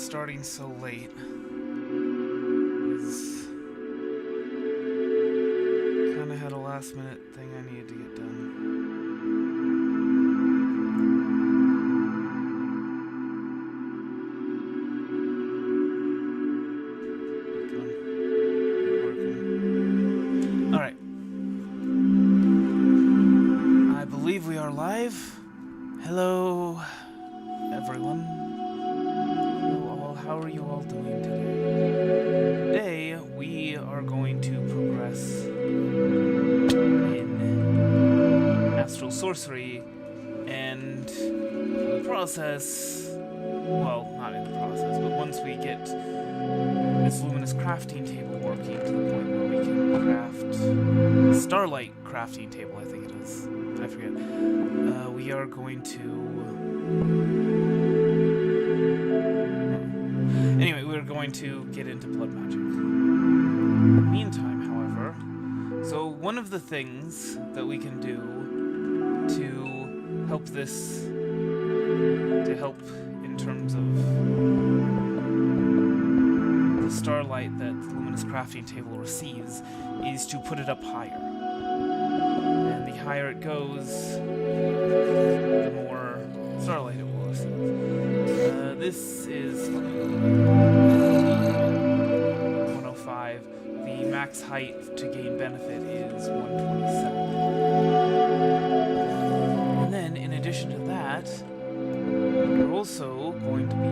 starting so late is kind of had a last minute thing I needed to get done. Alright. I believe we are live. Hello, everyone. Hello all. How are you all doing today? Today, we are going to progress in astral sorcery, and in the process, well, not in the process, but once we get this luminous crafting table working to the point where we can craft starlight crafting table, I think it is. I forget. We are going to... Anyway, we're going to get into blood magic. Meantime, however, so one of the things that we can do to help this, to help in terms of the starlight that the luminous crafting table receives, is to put it up higher. And the higher it goes, the more starlight it will receive. This is 105. The max height to gain benefit is 127. And then, in addition to that, we're also going to be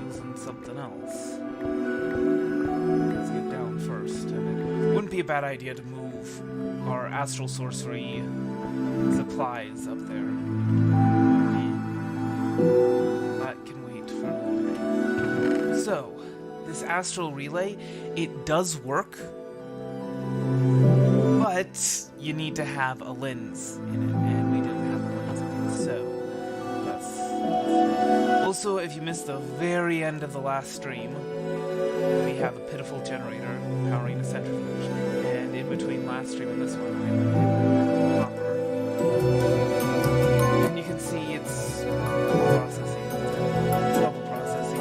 using something else. Let's get down first. And it wouldn't be a bad idea to move our astral sorcery supplies up there. That can wait for another day. So, this astral relay, it does work, but you need to have a lens in it, and we didn't have a lens in it, so that's... Also, if you missed the very end of the last stream, we have a pitiful generator powering a centrifuge, and in between last stream and this one, we have a hopper. And you can see it's processing, double processing,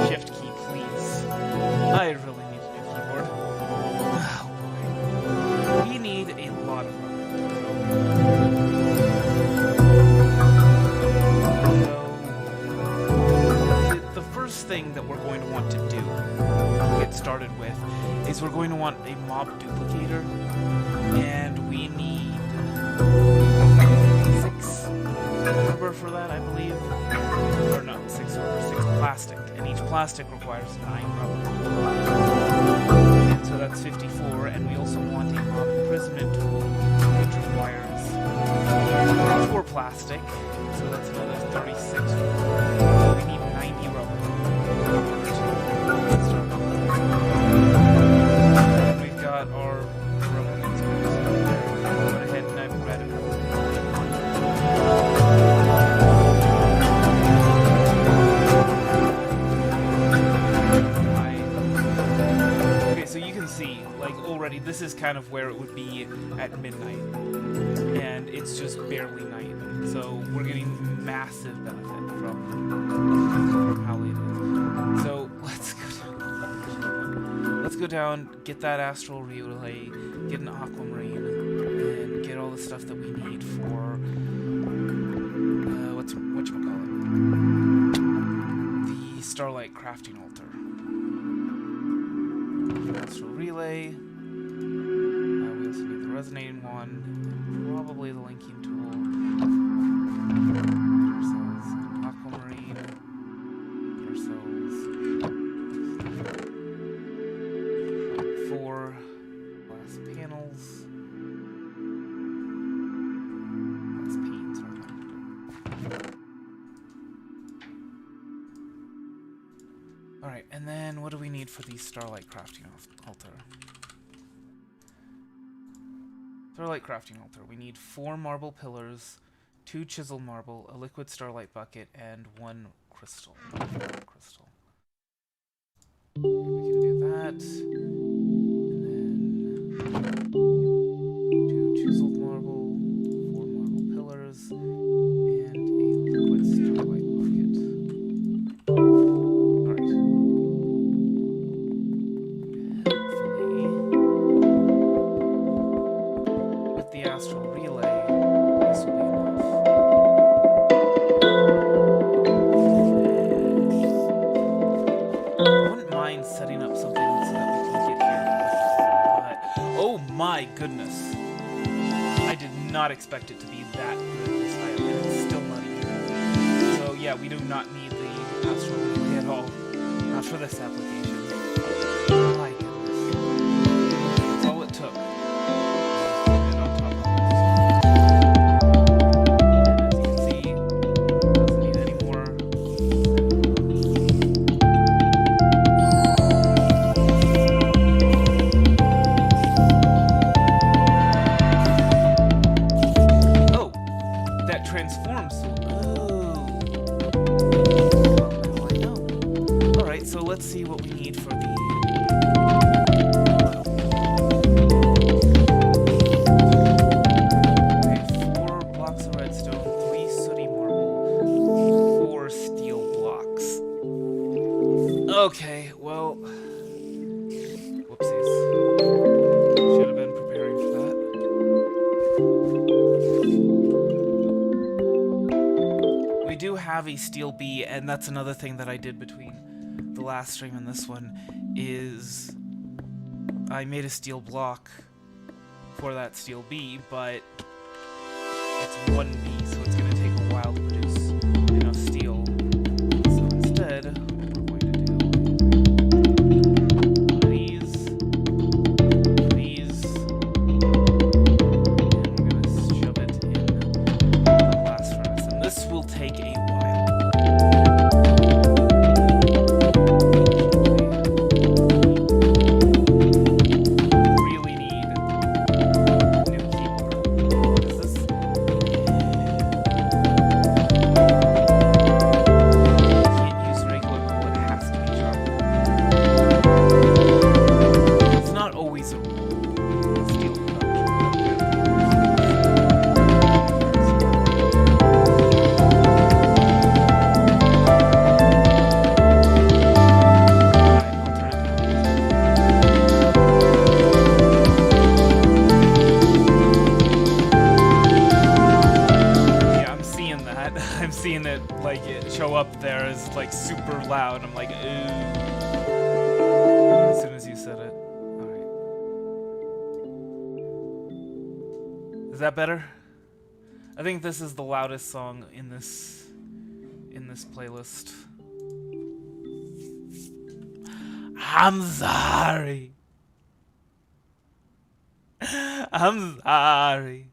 Shift key, please. I really need a new keyboard. Oh boy. We need a lot of rubber. So, the first thing that we're going to want to do, get started with, is we're going to want a mob duplicator, and we need 6 rubber for that, I believe. Or no, 6 rubber, 6 plastic, and each plastic requires 9 rubber. And so that's 54, and we also want a mob imprisonment tool, which requires 4 plastic, so that's another 36 rubber. So we need 90 rubber. Let's start with that. We've got our rubber ones. Go ahead and I've read it. Okay, so you can see, like, already this is kind of where it would be at midnight. And it's just barely night. So we're getting massive benefit from how late it is. So let's go down, get that astral relay, get an aquamarine, and get all the stuff that we need for whatchamacallit? The starlight crafting altar. Astral relay. We also need the resonating one, probably the linking tool. Ourselves an aquamarine. Ourselves 4 glass panels. Glass panes, rather. Alright, and then what do we need for the starlight crafting altar? Starlight crafting altar. We need 4 marble pillars, 2 chisel marble, a liquid starlight bucket, and 1 crystal. We can do that. My goodness. I did not expect it to be that good this high up, and it's still not even. So yeah, we do not need the astral relay at all. Not for this application. My goodness. That's all it took. And on top of this. And as you can see, doesn't need any more. Oh, that transforms. So let's see what we need for the... Okay, 4 blocks of redstone, 3 sooty marble, 4 steel blocks. Okay, well... Whoopsies. Should have been preparing for that. We do have a steel bee, and that's another thing that I did between the last stream and this one, is I made a steel block for that steel bee, but it's 1 bee, so it's going to take a while to produce enough steel. So instead, what we're going to do these, and we're going to shove it in the blast furnace, and this will take a while. Up there is like super loud. I'm like, ooh. As soon as you said it. Alright. Is that better? I think this is the loudest song in this playlist. I'm sorry. I'm sorry.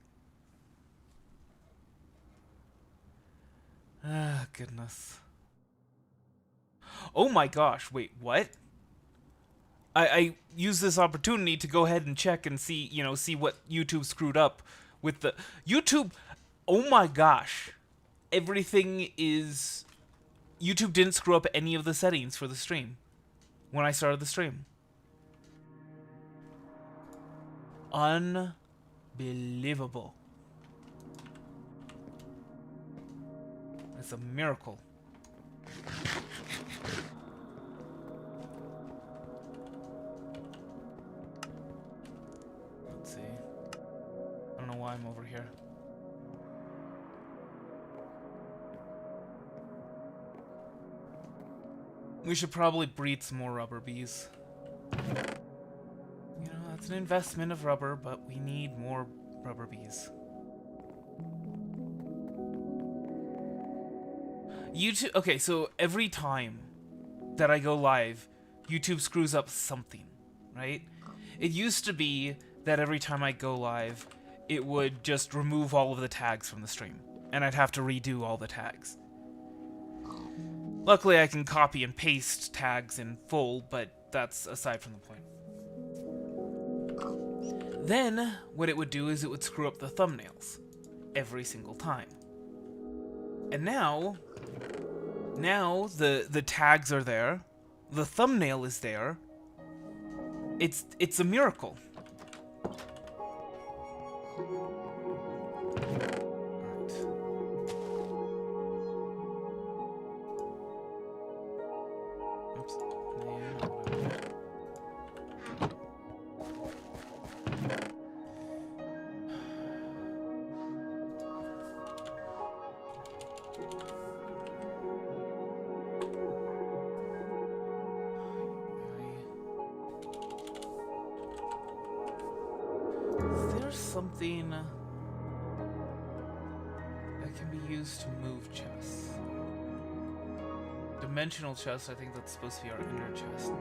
Ah, goodness. Oh my gosh, wait, what? I use this opportunity to go ahead and check and see, see what YouTube screwed up with the... YouTube, oh my gosh. Everything is... YouTube didn't screw up any of the settings for the stream when I started the stream. Unbelievable. It's a miracle. Let's see. I don't know why I'm over here. We should probably breed some more rubber bees. You know, that's an investment of rubber, but we need more rubber bees. YouTube, okay, so every time that I go live, YouTube screws up something, right? It used to be that every time I go live, it would just remove all of the tags from the stream, and I'd have to redo all the tags. Luckily, I can copy and paste tags in full, but that's aside from the point. Then, what it would do is it would screw up the thumbnails every single time. And now the tags are there, the thumbnail is there. It's a miracle. something that can be used to move chests. Dimensional chest, I think that's supposed to be our inner chest thing.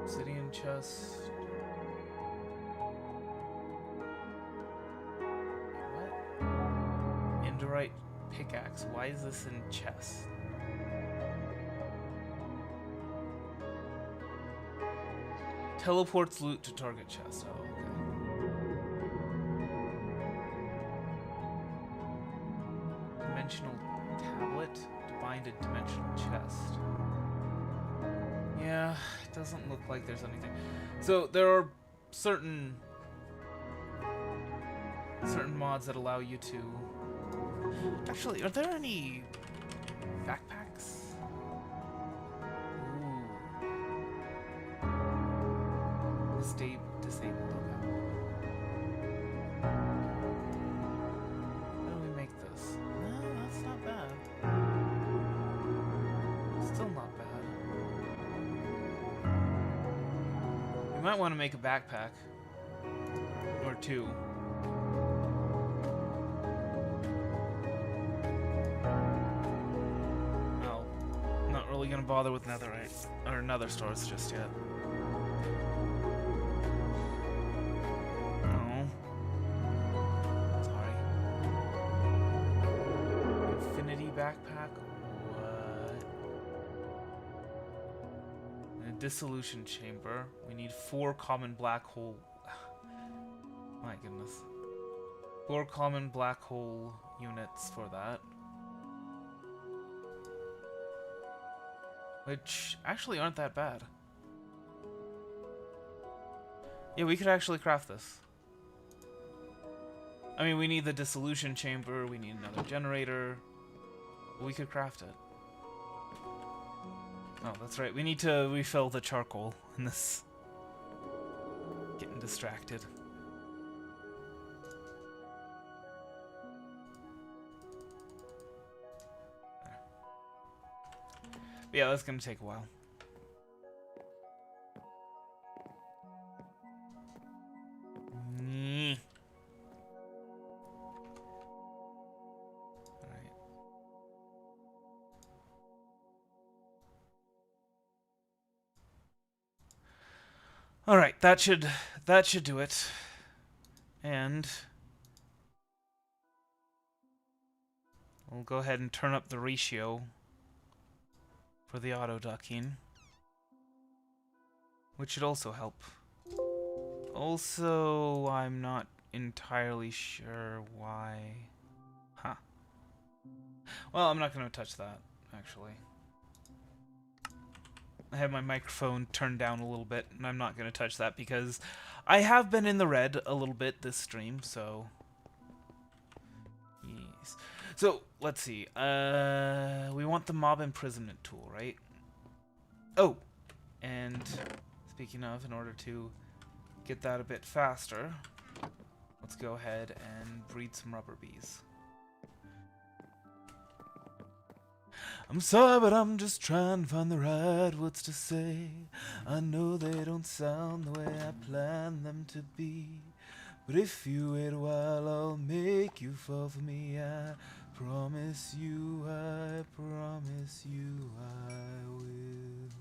Obsidian chest. What? Indorite pickaxe. Why is this in chest? Teleports loot to target chest. Oh, okay. Dimensional tablet to bind a dimensional chest. Yeah, it doesn't look like there's anything. So there are certain mods that allow you to. Actually, are there any backpacks? Ooh. Disabled. Okay. How do we make this? No, that's not bad. Still not bad. We might want to make a backpack. Or two. Well, not really gonna bother with netherite or nether stores just yet. Backpack? What? In a dissolution chamber. We need 4 common black hole. My goodness. 4 common black hole units for that. Which actually aren't that bad. Yeah, we could actually craft this. I mean, we need the dissolution chamber, we need another generator. We could craft it. Oh, that's right. We need to refill the charcoal in this. Getting distracted. There. But yeah, that's gonna take a while. All right, that should do it. And we'll go ahead and turn up the ratio for the auto ducking, which should also help. Also, I'm not entirely sure why. Huh. Well, I'm not going to touch that, actually. I have my microphone turned down a little bit, and I'm not going to touch that because I have been in the red a little bit this stream, so. Yes. So, let's see. We want the mob imprisonment tool, right? Oh! And speaking of, in order to get that a bit faster, let's go ahead and breed some rubber bees. I'm sorry, but I'm just trying to find the right words to say. I know they don't sound the way I planned them to be. But if you wait a while, I'll make you fall for me. I promise you I will.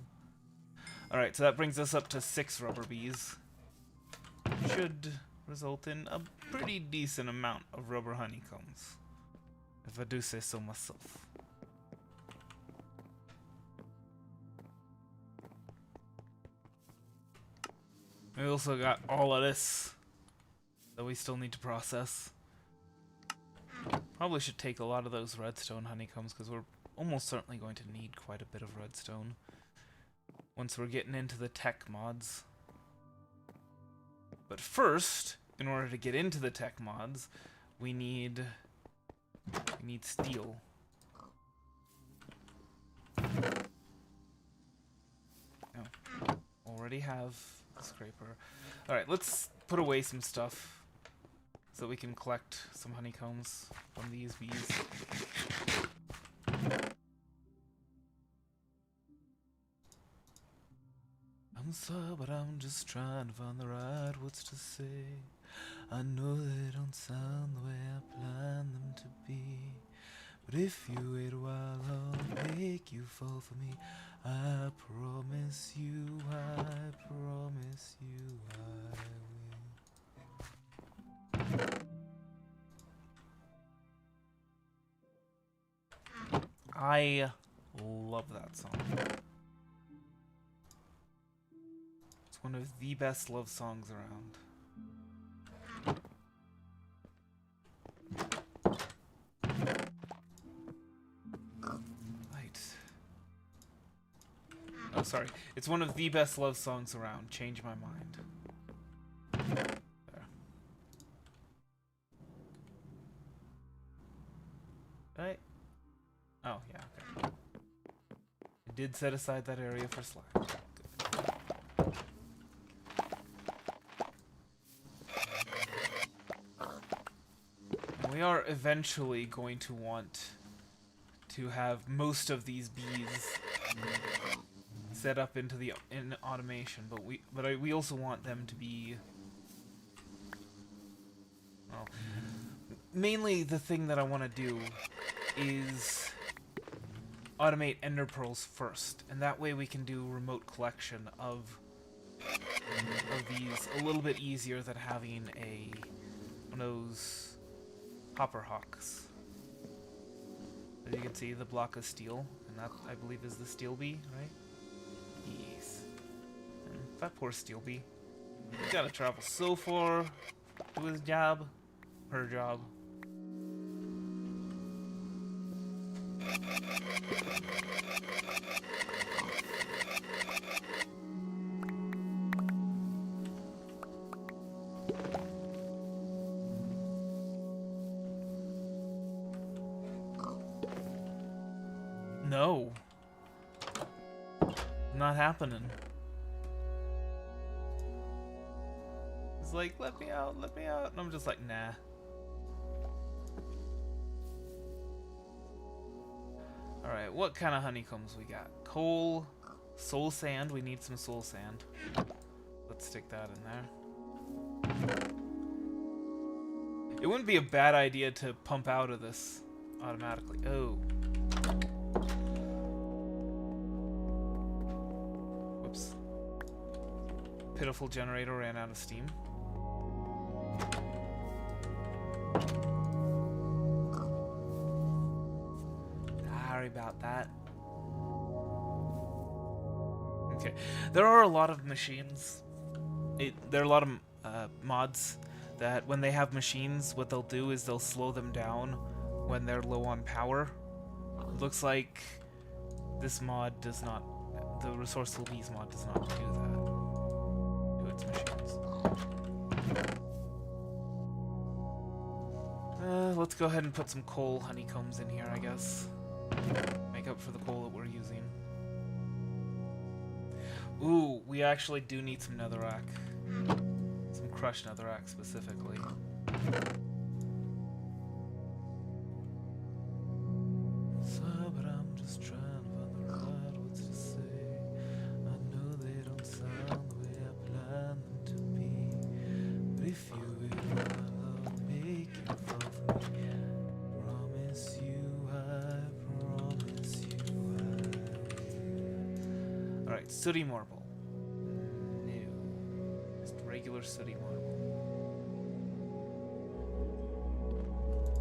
Alright, so that brings us up to 6 rubber bees. Should result in a pretty decent amount of rubber honeycombs, if I do say so myself. We also got all of this that we still need to process. Probably should take a lot of those redstone honeycombs because we're almost certainly going to need quite a bit of redstone once we're getting into the tech mods. But first, in order to get into the tech mods, we need steel. Oh, already have scraper. Alright, let's put away some stuff so that we can collect some honeycombs from these bees. I'm sorry, but I'm just trying to find the right words to say. I know they don't sound the way I planned them to be. But if you wait a while, I'll make you fall for me. I promise you, I promise you I will. I love that song. It's one of the best love songs around. Right. Oh, sorry. It's one of the best love songs around. Change my mind. There. Right? Oh, yeah, okay. I did set aside that area for slime. Good. We are eventually going to want to have most of these bees set up into the automation, but we also want them to be, well, mainly the thing that I want to do is automate ender pearls first, and that way we can do remote collection of these a little bit easier than having one of those hopper hawks. As you can see, the block of steel, and that, I believe, is the steel bee, right? Yes. And that poor steel bee. He's gotta travel so far to his job, her job. No. Not happening. It's like, let me out, let me out. And I'm just like, nah. Alright, what kind of honeycombs we got? Coal, soul sand. We need some soul sand. Let's stick that in there. It wouldn't be a bad idea to pump out of this automatically. Oh. Whoops. Pitiful generator ran out of steam. Sorry about that. Okay. There are a lot of machines. There are a lot of mods that when they have machines, what they'll do is they'll slow them down when they're low on power. It looks like this mod does not, the Resourceful Bees mod does not do that to its machines. Let's go ahead and put some coal honeycombs in here, I guess. Make up for the coal that we're using. Ooh, we actually do need some netherrack. Some crushed netherrack specifically. So, but I'm just trying to find the right words to say. I know they don't sound the way I planned them to be. But if you will, I'll make you fall for me. Promise you, I promise you, I. Alright, sooty marble. No. Just regular sooty marble.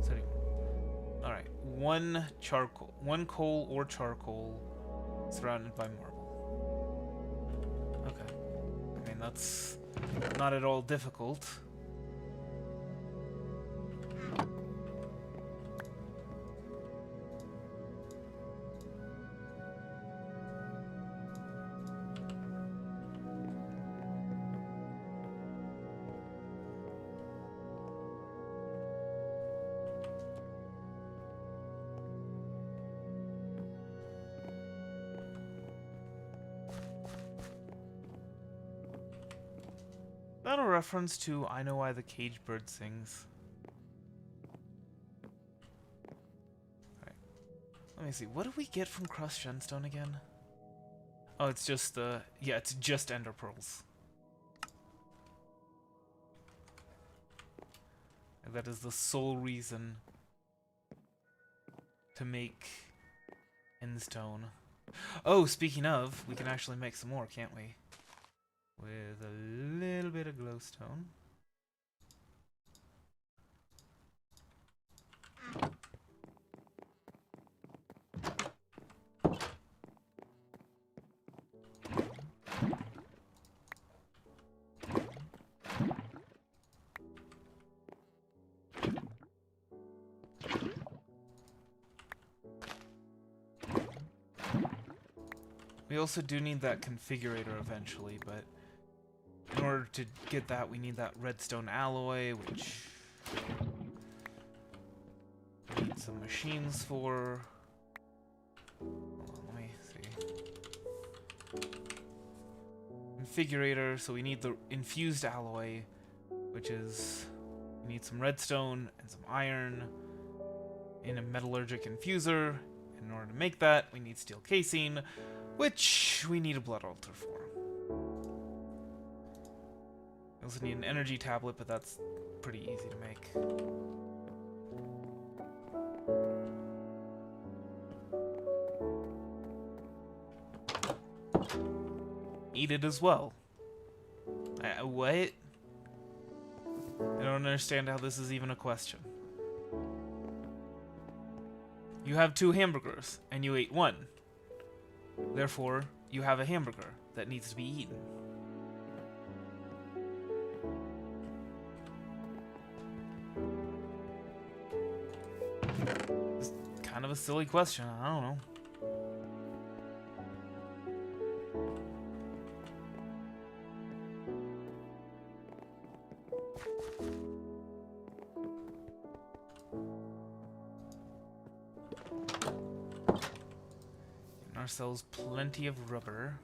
Sooty marble. Alright, one coal or charcoal surrounded by marble. Okay. I mean, that's not at all difficult. Is that a reference to I Know Why the Caged Bird Sings? Alright. Let me see. What do we get from crushed gemstone again? Oh, it's just the... Yeah, it's just ender pearls. And that is the sole reason to make endstone. Oh, speaking of, we can actually make some more, can't we? With a little bit of glowstone. We also do need that configurator eventually, but in order to get that, we need that redstone alloy, which we need some machines for. Hold on, let me see. Configurator, so we need the infused alloy, which is, we need some redstone and some iron in a metallurgic infuser. In order to make that, we need steel casing, which we need a blood altar for. We also need an energy tablet, but that's pretty easy to make. Eat it as well. What? I don't understand how this is even a question. You have 2 hamburgers, and you ate 1. Therefore, you have a hamburger that needs to be eaten. It's kind of a silly question, I don't know. Ourselves plenty of rubber.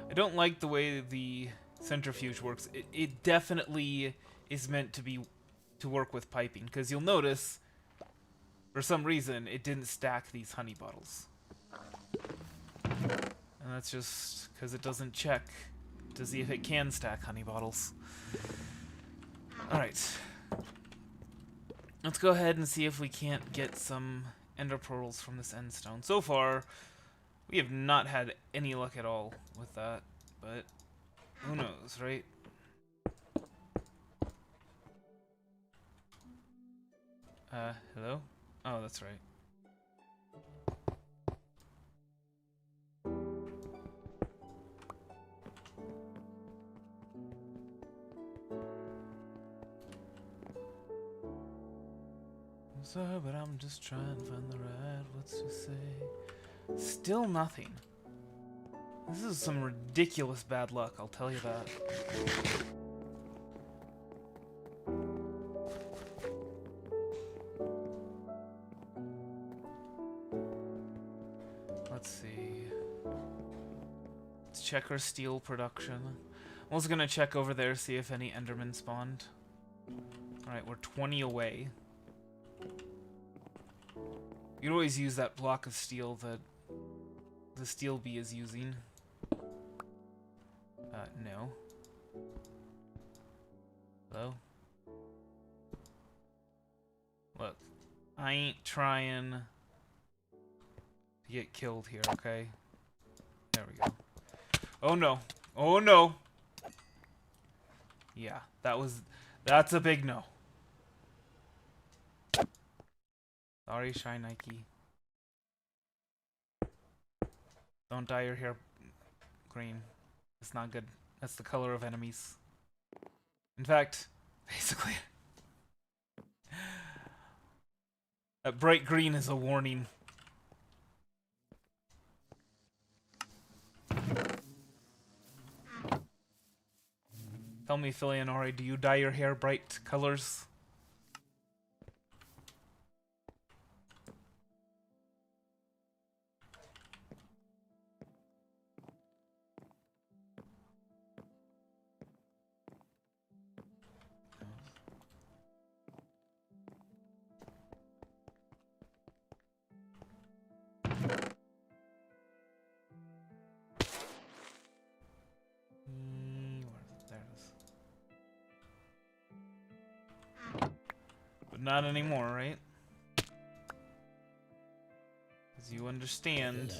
I don't like the way the centrifuge works. It definitely is meant to work with piping, because you'll notice for some reason it didn't stack these honey bottles, and that's just because it doesn't check to see if it can stack honey bottles. All right. Let's go ahead and see if we can't get some ender pearls from this endstone. So far, we have not had any luck at all with that, but who knows, right? Hello? Oh, that's right. Sorry, but I'm just trying to find the right words to say. Still nothing. This is some ridiculous bad luck, I'll tell you that. Let's see. Let's check our steel production. I'm also gonna check over there, see if any Endermen spawned. Alright, we're 20 away. You can always use that block of steel that the steel bee is using. No. Hello? Look, I ain't trying to get killed here, okay? There we go. Oh no. Oh no! Yeah, that's a big no. Sorry, Shy Nike. Don't dye your hair green. It's not good. That's the color of enemies. In fact, basically, that bright green is a warning. Tell me, Philianori, do you dye your hair bright colors? But not anymore, right? As you understand.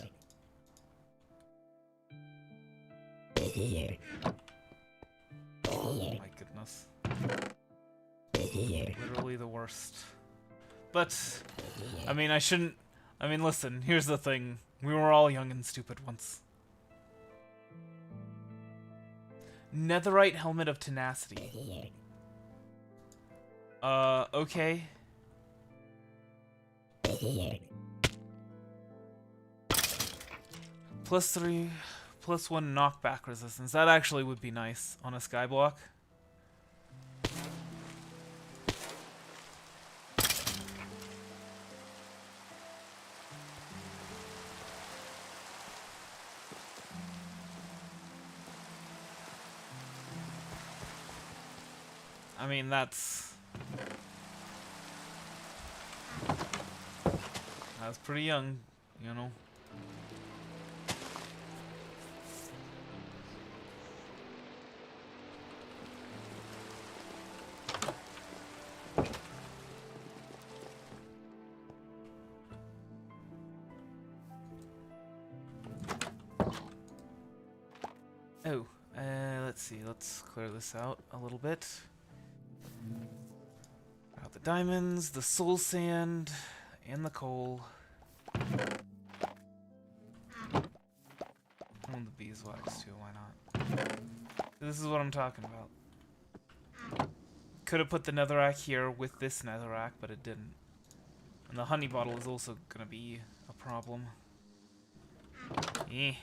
Oh my goodness. Literally the worst. But, I mean, I shouldn't... I mean, listen, here's the thing. We were all young and stupid once. Netherite Helmet of Tenacity. Okay. +3, +1 knockback resistance. That actually would be nice on a Skyblock. I mean, that's pretty young, you know. Oh, let's see. Let's clear this out a little bit. Got the diamonds, the soul sand, and the coal. And the beeswax too, why not? This is what I'm talking about. Could have put the netherrack here with this netherrack, but it didn't. And the honey bottle is also gonna be a problem. Eh.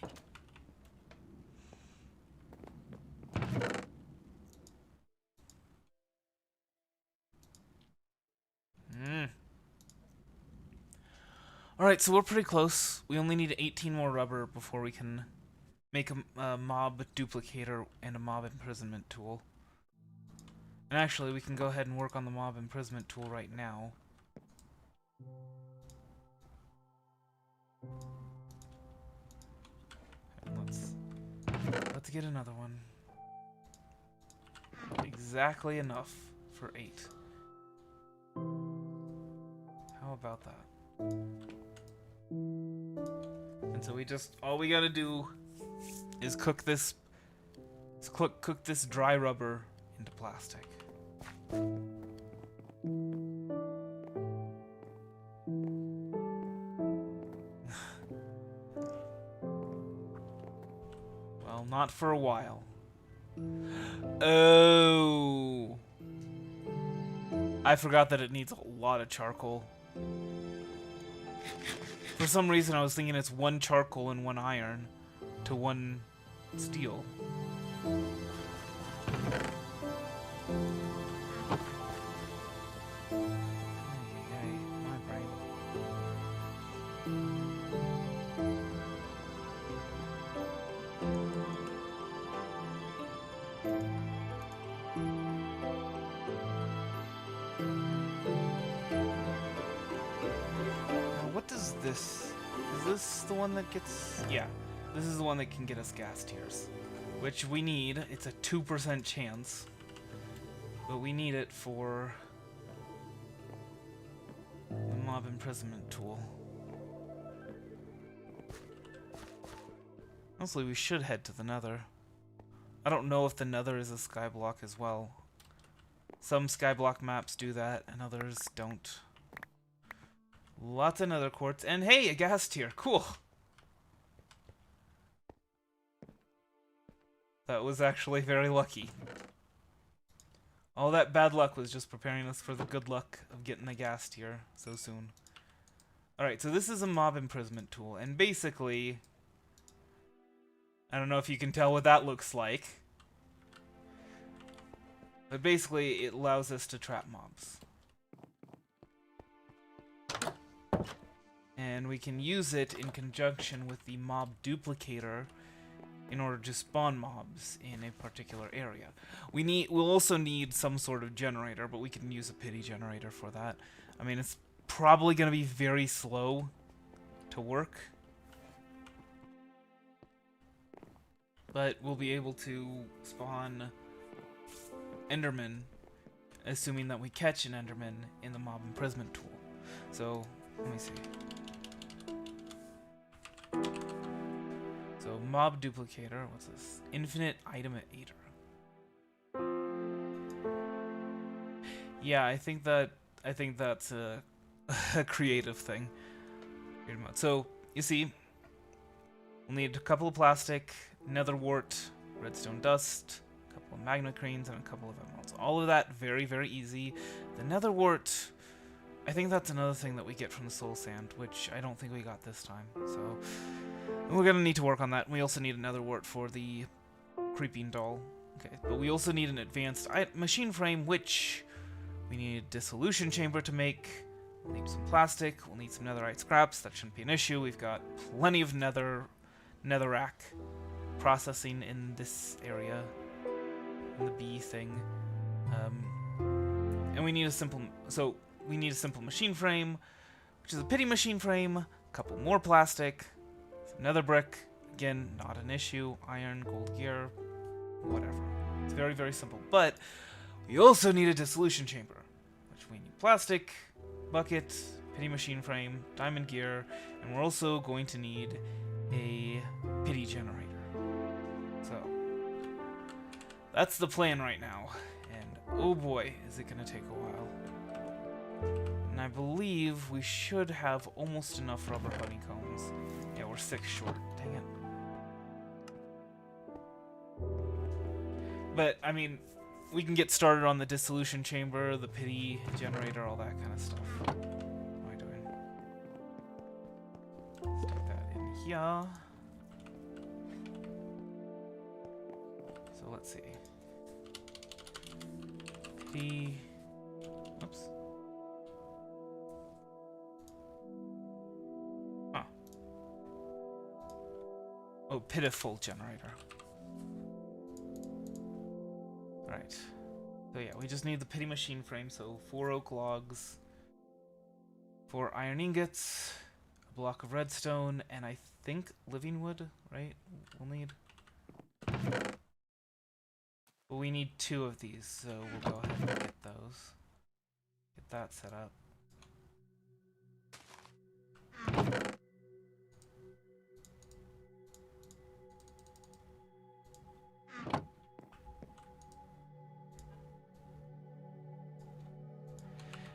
Alright, so we're pretty close. We only need 18 more rubber before we can make a mob duplicator and a mob imprisonment tool. And actually, we can go ahead and work on the mob imprisonment tool right now. And let's get another one. Exactly enough for 8. How about that? And so all we gotta do is cook this dry rubber into plastic. Well, not for a while. Oh. I forgot that it needs a lot of charcoal. For some reason, I was thinking it's 1 charcoal and 1 iron to 1 steel. My brain. What does this... Is this the one that gets... Yeah, this is the one that can get us gas tiers. Which we need. It's a 2% chance. But we need it for the mob imprisonment tool. Honestly, we should head to the Nether. I don't know if the Nether is a skyblock as well. Some skyblock maps do that, and others don't. Lots of nether quartz, and hey, a gas tier. Cool. That was actually very lucky. All that bad luck was just preparing us for the good luck of getting the gas tier so soon. Alright, so this is a mob imprisonment tool, and basically... I don't know if you can tell what that looks like. But basically, it allows us to trap mobs. And we can use it in conjunction with the mob duplicator in order to spawn mobs in a particular area. We'll also need some sort of generator, but we can use a pity generator for that. I mean, it's probably going to be very slow to work. But we'll be able to spawn Endermen assuming that we catch an Enderman in the mob imprisonment tool. So, let me see. So, mob duplicator, what's this? Infinite item eater. Yeah, I think that's a, a creative thing. So, you see, we'll need a couple of plastic, nether wart, redstone dust, a couple of magma cranes, and a couple of emeralds. All of that very, very easy. The nether wart, I think that's another thing that we get from the soul sand, which I don't think we got this time. So we're gonna need to work on that. We also need another wart for the creeping doll. Okay, but we also need an advanced machine frame, which we need a dissolution chamber to make. We'll need some plastic. We'll need some netherite scraps. That shouldn't be an issue. We've got plenty of netherrack processing in this area, in the bee thing, and we need a simple machine frame, which is a pity machine frame. A couple more plastic, some nether brick. Again, not an issue. Iron, gold gear, whatever. It's very, very simple. But we also need a dissolution chamber, which we need plastic, bucket, pity machine frame, diamond gear, and we're also going to need a pity generator. So that's the plan right now, and oh boy, is it gonna take a while. And I believe we should have almost enough rubber honeycombs. Yeah, we're 6 short. Dang it. But I mean, we can get started on the dissolution chamber, the pity generator, all that kind of stuff. What am I doing? Let's stick that in here. So let's see. Pity. Oops. Huh. Oh, pitiful generator. Right. So yeah, we just need the pity machine frame, so 4 oak logs, 4 iron ingots, a block of redstone, and I think living wood, right? We'll need. Well, we need 2 of these, so we'll go ahead and get those. Get that set up.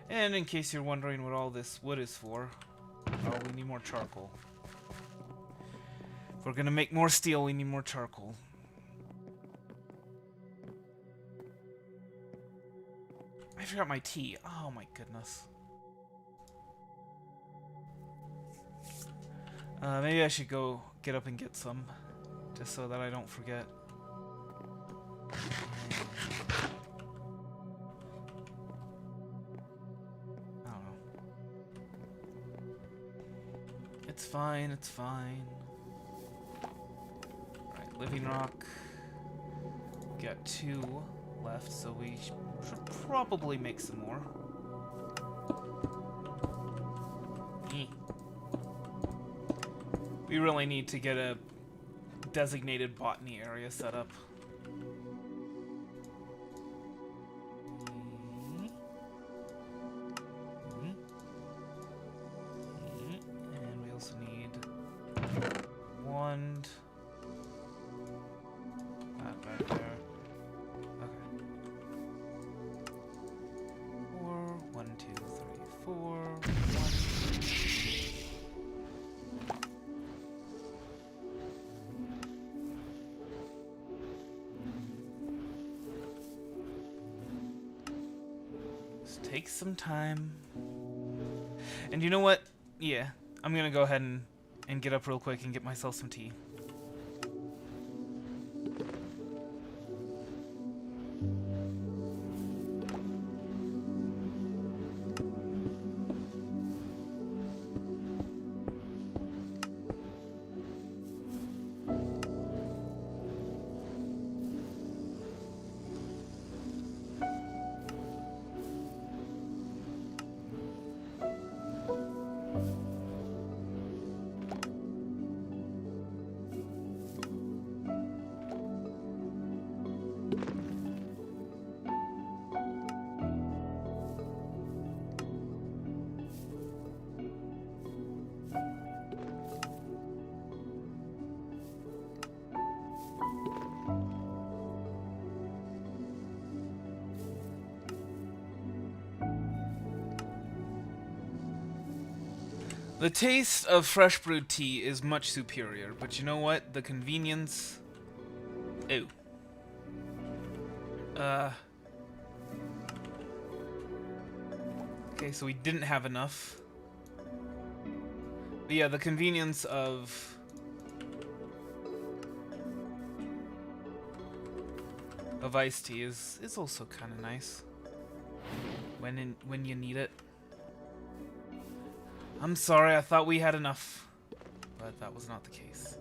And in case you're wondering what all this wood is for, well, we need more charcoal. If we're gonna make more steel, we need more charcoal. I forgot my tea. Oh my goodness. Maybe I should go get up and get some, just so that I don't forget. I don't know. It's fine, it's fine. Alright, living rock. We got 2 left, so we should probably make some more. We really need to get a designated botany area set up. And we also need wand. That back there. Okay. 4, 1, 2, 3, 4, 1. Take some time. And you know what? Yeah, I'm gonna go ahead and get up real quick and get myself some tea. The taste of fresh brewed tea is much superior, but you know what? The convenience... Ew. Okay, so we didn't have enough. But yeah, the convenience of... iced tea is also kind of nice. When you need it. I'm sorry, I thought we had enough. But that was not the case.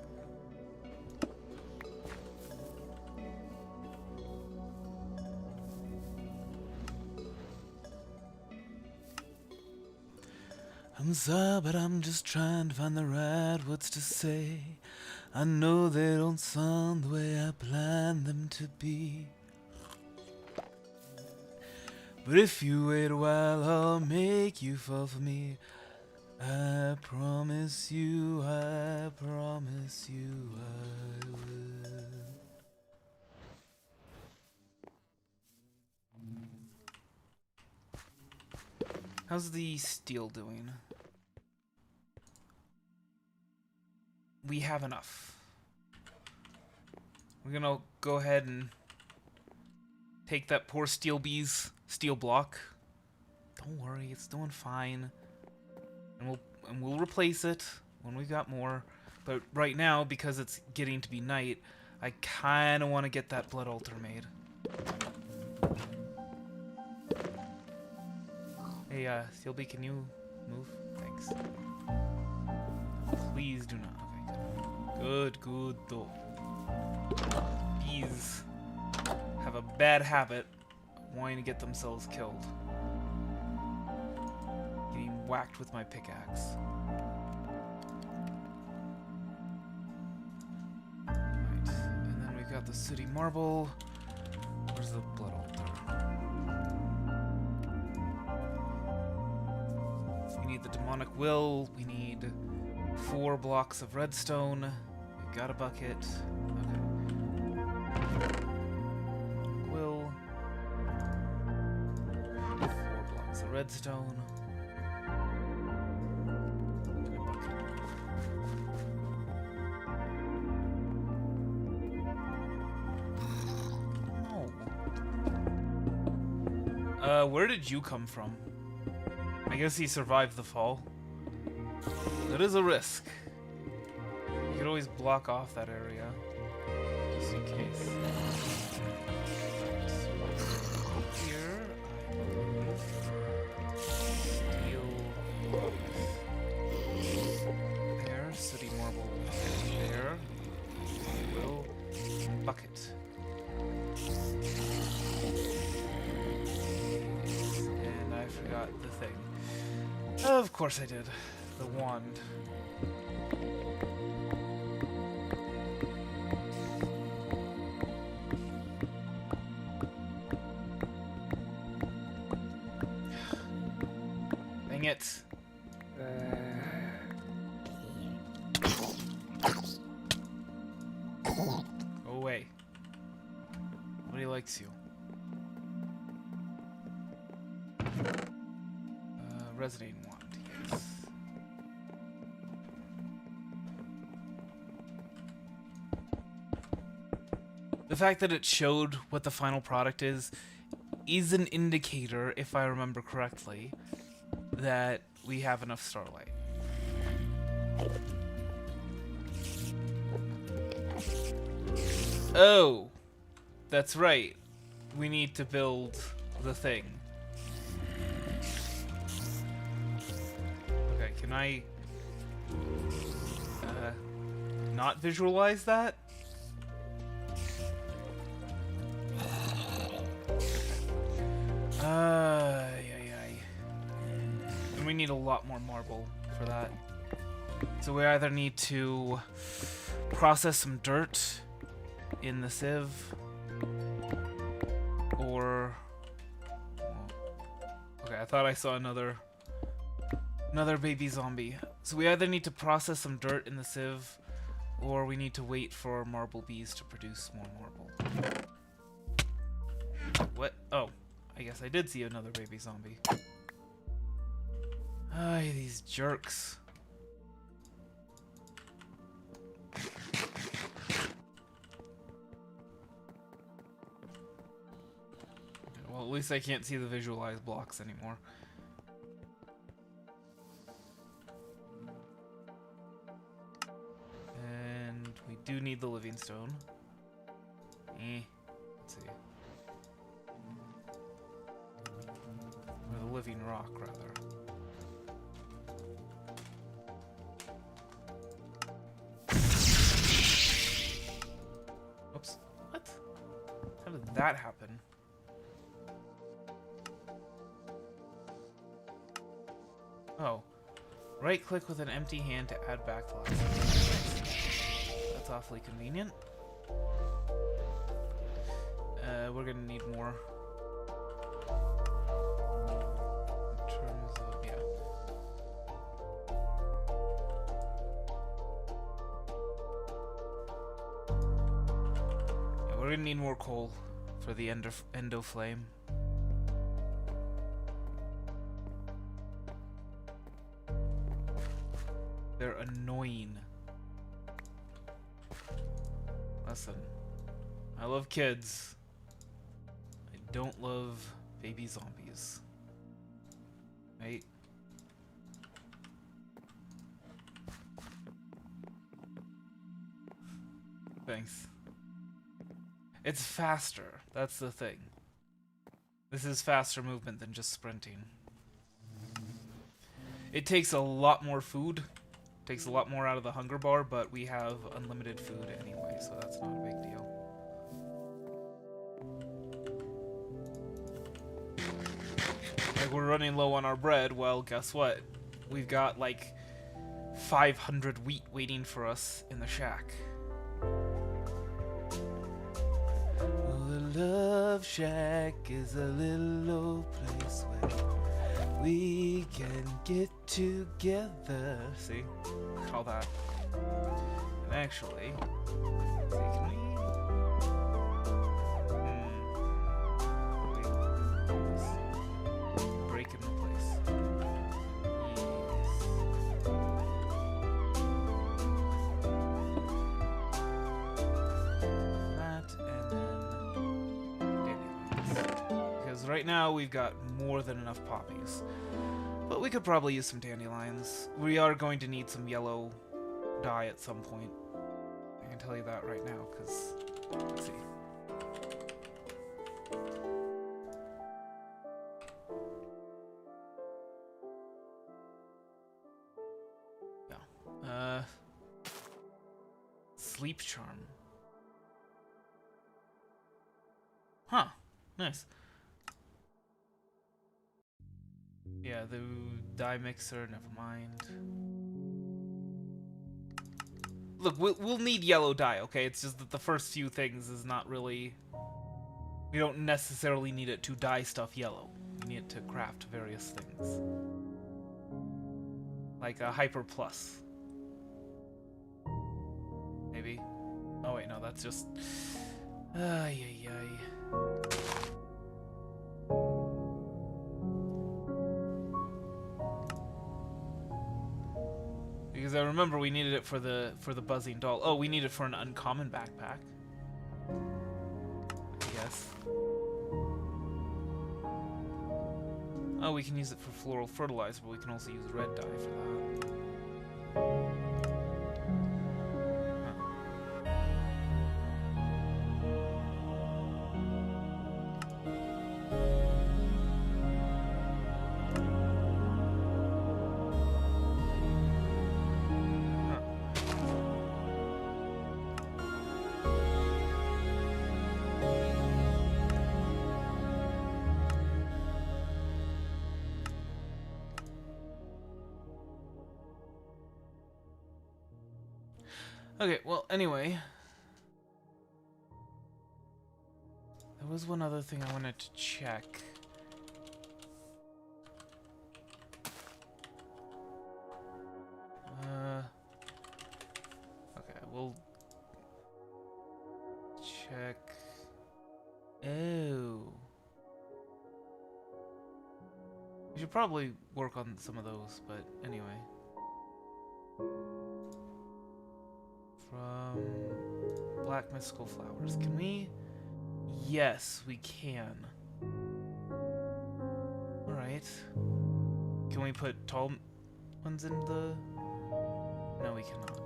I'm sorry, but I'm just trying to find the right words to say. I know they don't sound the way I planned them to be. But if you wait a while, I'll make you fall for me. I promise you I will. How's the steel doing? We have enough. We're gonna go ahead and take that poor steel bee's steel block. Don't worry, it's doing fine. And we'll replace it when we've got more. But right now, because it's getting to be night, I kinda wanna get that blood altar made. Hey, Steelbee, can you move? Thanks. Please do not. Okay, good though. Bees have a bad habit of wanting to get themselves killed. Getting whacked with my pickaxe. Right, and then we've got the city marble. Where's the blood altar? We need the demonic will. We need 4 blocks of redstone. We've got a bucket. Okay. Will. 4 blocks of redstone. And a bucket. No. Where did you come from? I guess he survived the fall. That is a risk. You could always block off that area, just in case. Here, steel there, city marble there, will bucket. And I forgot the thing. Of course I did. The wand. Dang it. Go away. Nobody likes you. Resonating wand, yes. The fact that it showed what the final product is an indicator, if I remember correctly, that we have enough starlight. Oh, that's right. We need to build the thing. Okay, can I not visualize that? And we need a lot more marble for that. So we either need to process some dirt in the sieve, or... Okay, I thought I saw another baby zombie. So we either need to process some dirt in the sieve, or we need to wait for marble bees to produce more marble. What? Oh, I guess I did see another baby zombie. Ay, these jerks. at least I can't see the visualized blocks anymore. And we do need the living stone. Let's see. Or the living rock, rather. Oops. What? How did that happen? Oh. Right-click with an empty hand to add backflash. That's awfully convenient. We're gonna need more. In terms of, yeah. Yeah, we're gonna need more coal for the endo flame. They're annoying. Listen, I love kids. I don't love baby zombies. Right? Thanks. It's faster. That's the thing. This is faster movement than just sprinting. It takes a lot more food. Takes a lot more out of the hunger bar, but we have unlimited food anyway, so that's not a big deal. Like, we're running low on our bread. Well, guess what? We've got like 500 wheat waiting for us in the shack. The Love Shack is a little old place where we can get together. See? All that. And actually, see, can we? Wait, this. Break into place. Yes. That, and then dandelions. Because right now we've got more than enough poppies. But we could probably use some dandelions. We are going to need some yellow dye at some point. I can tell you that right now, because... Let's see. Yeah. Sleep charm. Huh. Nice. Yeah, the dye mixer, never mind. Look, we'll need yellow dye, okay? It's just that the first few things is not really... We don't necessarily need it to dye stuff yellow. We need it to craft various things. Like a Hyper Plus. Maybe? Oh wait, no, that's just... Ay, ay, ay. Because I remember we needed it for the buzzing doll. Oh, we need it for an uncommon backpack. Yes. Oh, we can use it for floral fertilizer, but we can also use red dye for that. Okay, well, anyway. There was one other thing I wanted to check. Okay, we'll check. Oh. We should probably work on some of those, but anyway. From Black Mystical Flowers. Can we? Yes, we can. we put tall ones in the... No, we cannot.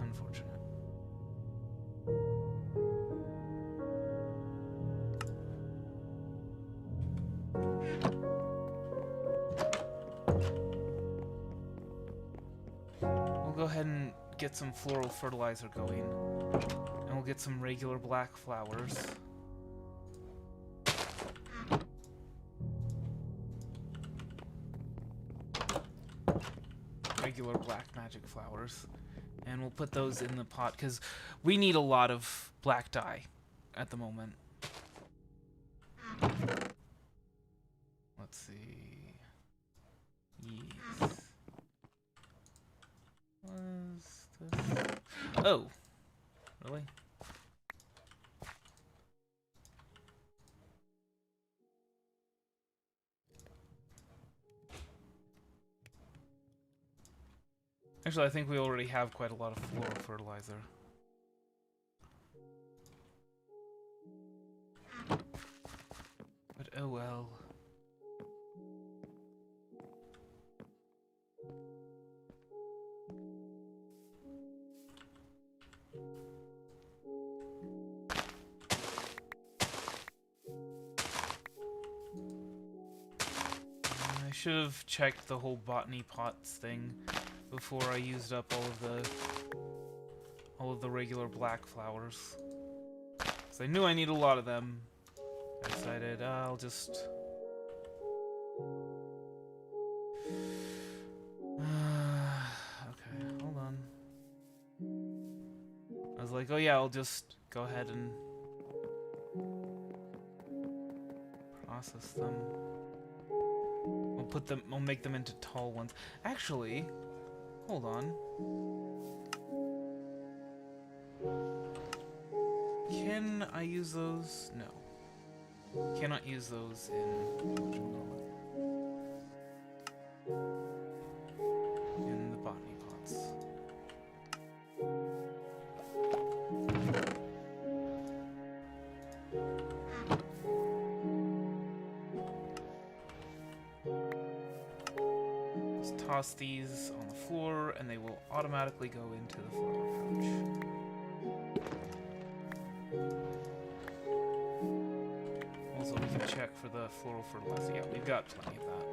Unfortunate. We'll go ahead and get some floral fertilizer going. And we'll get some regular black flowers. Regular black magic flowers. And we'll put those in the pot, because we need a lot of black dye at the moment. Let's see. Yes. Was this? Oh! Really? Actually, I think we already have quite a lot of floral fertilizer. But oh well. I should have checked the whole botany pots thing before I used up all of the regular black flowers. So I knew I need a lot of them. I decided I'll just okay, hold on. I was like, oh yeah, I'll just go ahead and process them. I'll make them into tall ones. Actually, hold on. Can I use those? No. Cannot use those in the botany pots. Just toss these on the floor and they will automatically go into the flower pouch. Also, we can check for the floral fertilizer. Yeah, we've got plenty of that.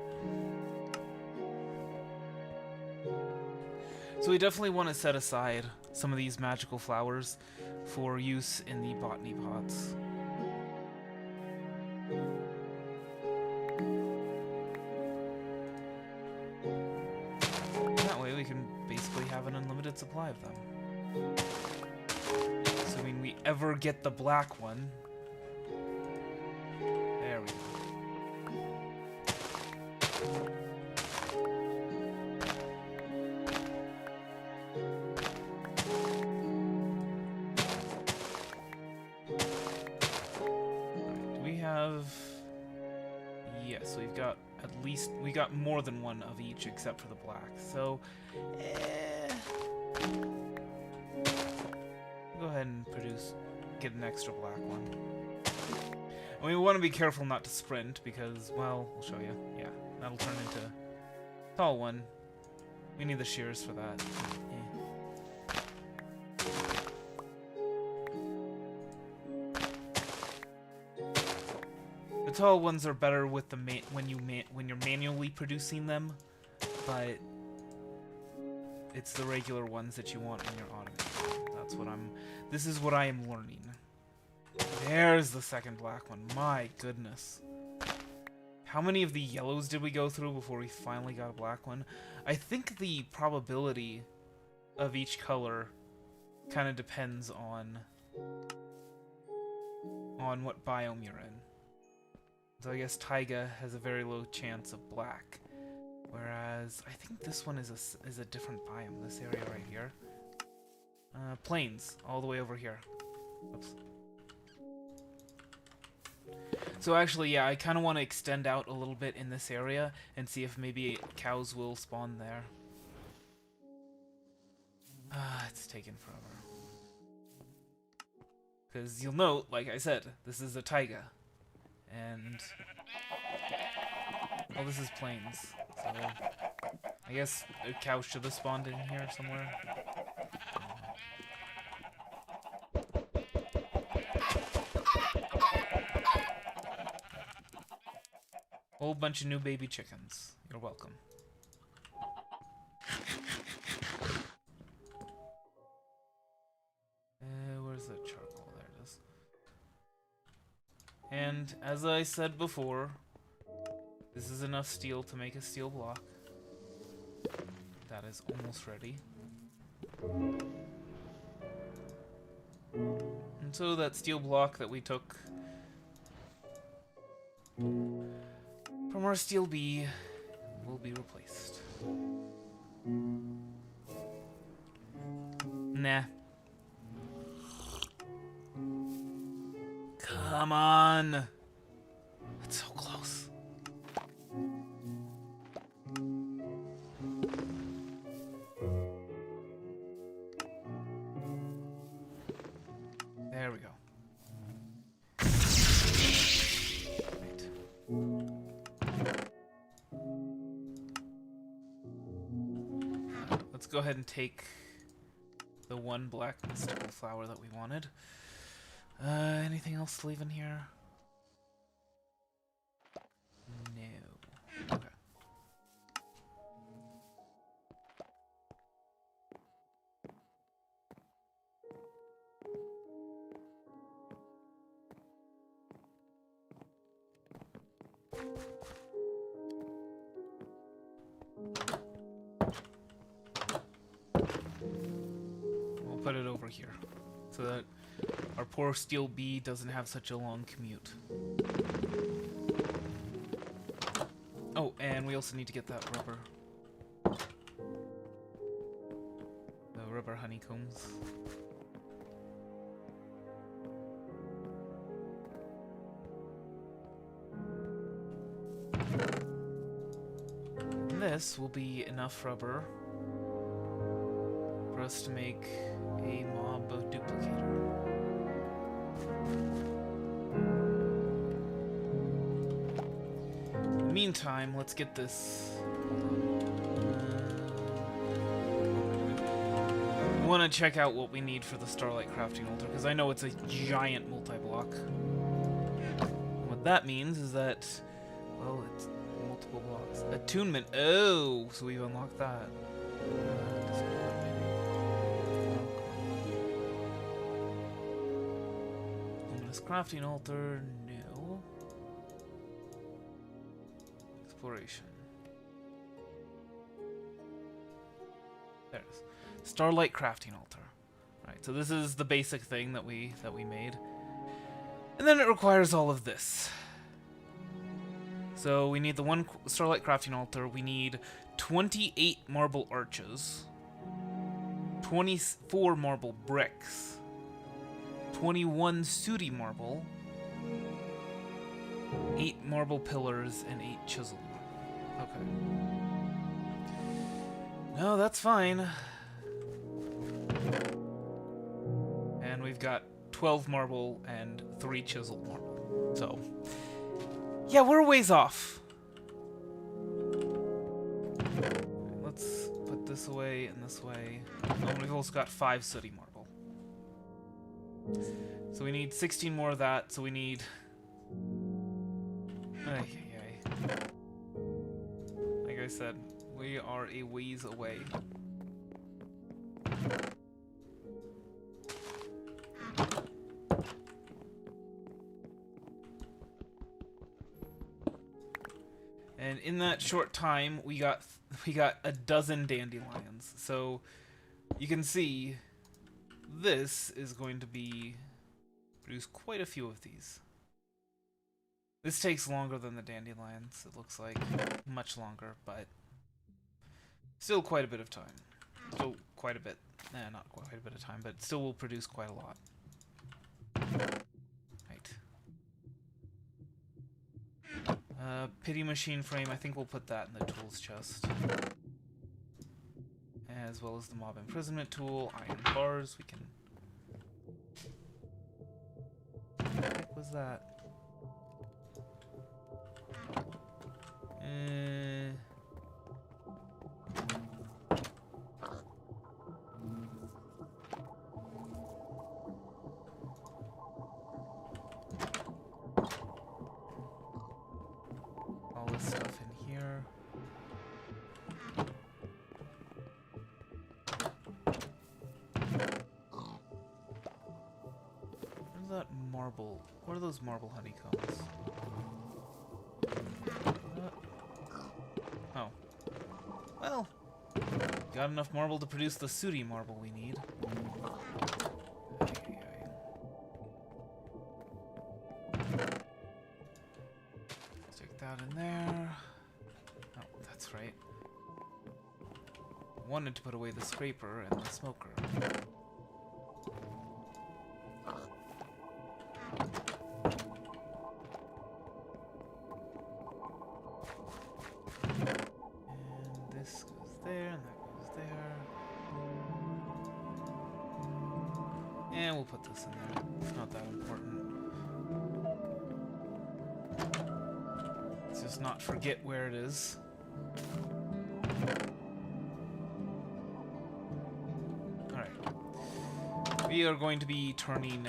So we definitely want to set aside some of these magical flowers for use in the botany pots. That way we can basically have an unlimited supply of them. Assuming we ever get the black one. There we go. Alright, do we have... Yes, we've got at least... We got more than one of each except for the black, so... Go ahead and get an extra black one. And we want to be careful not to sprint because, well, I'll show you. Yeah, that'll turn into a tall one. We need the shears for that. The tall ones are better with the when you're manually producing them, but it's the regular ones that you want when you're automating. That's what this is what I am learning. There's the second black one. My goodness. How many of the yellows did we go through before we finally got a black one? I think the probability of each color kind of depends on what biome you're in. So I guess taiga has a very low chance of black. Whereas I think this one is a different biome, this area right here. Plains, all the way over here. Oops. So actually, yeah, I kind of want to extend out a little bit in this area and see if maybe cows will spawn there. It's taken forever. Because you'll note, like I said, this is a taiga. And... well, this is plains, So, I guess a cow should have spawned in here somewhere. Whole bunch of new baby chickens. You're welcome. Where's the charcoal? There it is. And as I said before, this is enough steel to make a steel block. That is almost ready. And so that steel block that we took from our steel bee will be replaced. Nah. Come on! It's so close. There we go. Right. Let's go ahead and take the one black mystical flower that we wanted. Anything else to leave in here? No. Okay. We'll put it over here so that our poor steel bee doesn't have such a long commute. Oh, and we also need to get that rubber. The rubber honeycombs. And this will be enough rubber for us to make a mob duplicator. In the meantime, let's get this. I want to check out what we need for the Starlight Crafting Altar, because I know it's a giant multi-block. What that means is that, well, it's multiple blocks. Attunement. Oh, so we've unlocked that. Luminous Crafting Altar. No. Exploration. There it is. Starlight Crafting Altar. Right, so this is the basic thing that we made. And then it requires all of this. So we need the one Starlight Crafting Altar. We need 28 marble arches, 24 marble bricks, 21 sooty marble, 8 marble pillars, and 8 chisel marble. Okay. No, that's fine. And we've got 12 marble and 3 chiseled marble. So, yeah, we're a ways off. Let's put this away and this way. Oh, we've also got 5 sooty marble. So we need 16 more of that, so we need... Like I said, we are a ways away. And in that short time, we got a dozen dandelions. So you can see this is going to be produce quite a few of these. This takes longer than the dandelions, it looks like. Much longer, but still quite a bit of time. Still quite a bit. Not quite a bit of time, but still will produce quite a lot. Pity machine frame, I think we'll put that in the tools chest. As well as the mob imprisonment tool, iron bars, we can... What the heck was that? marble. What are those marble honeycombs? Oh. Well, got enough marble to produce the sooty marble we need. Stick that in there. Oh, that's right. Wanted to put away the scraper and the smoker. And this goes there, and that goes there. And we'll put this in there. It's not that important. Let's just not forget where it is. We are going to be turning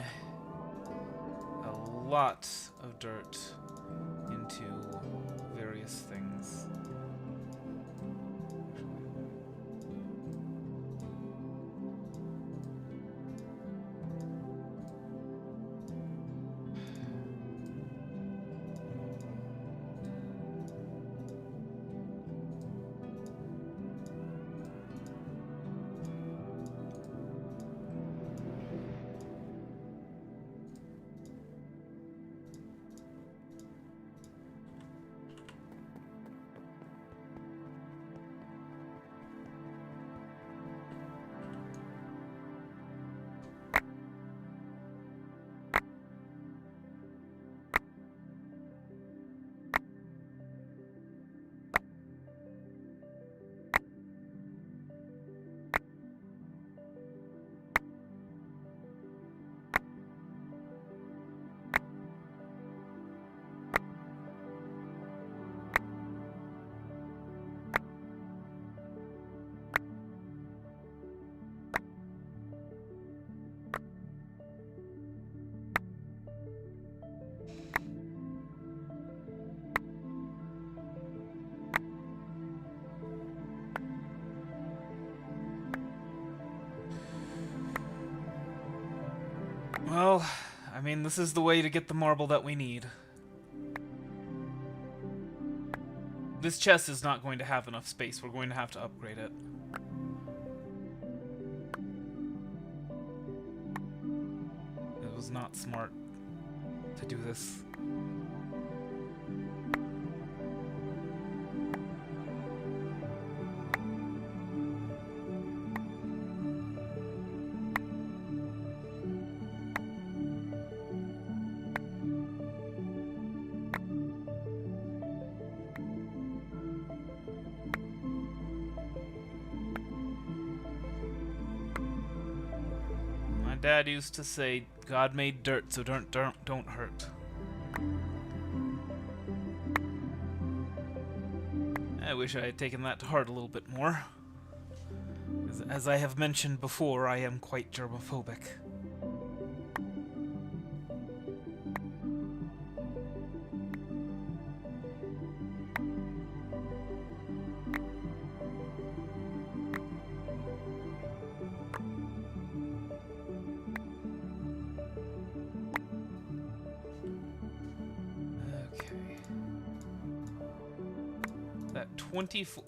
a lot of dirt into various things. Well, I mean, this is the way to get the marble that we need. This chest is not going to have enough space. We're going to have to upgrade it. It was not smart to do this. Dad used to say, God made dirt, so don't hurt. I wish I had taken that to heart a little bit more. As I have mentioned before, I am quite germophobic. That 24...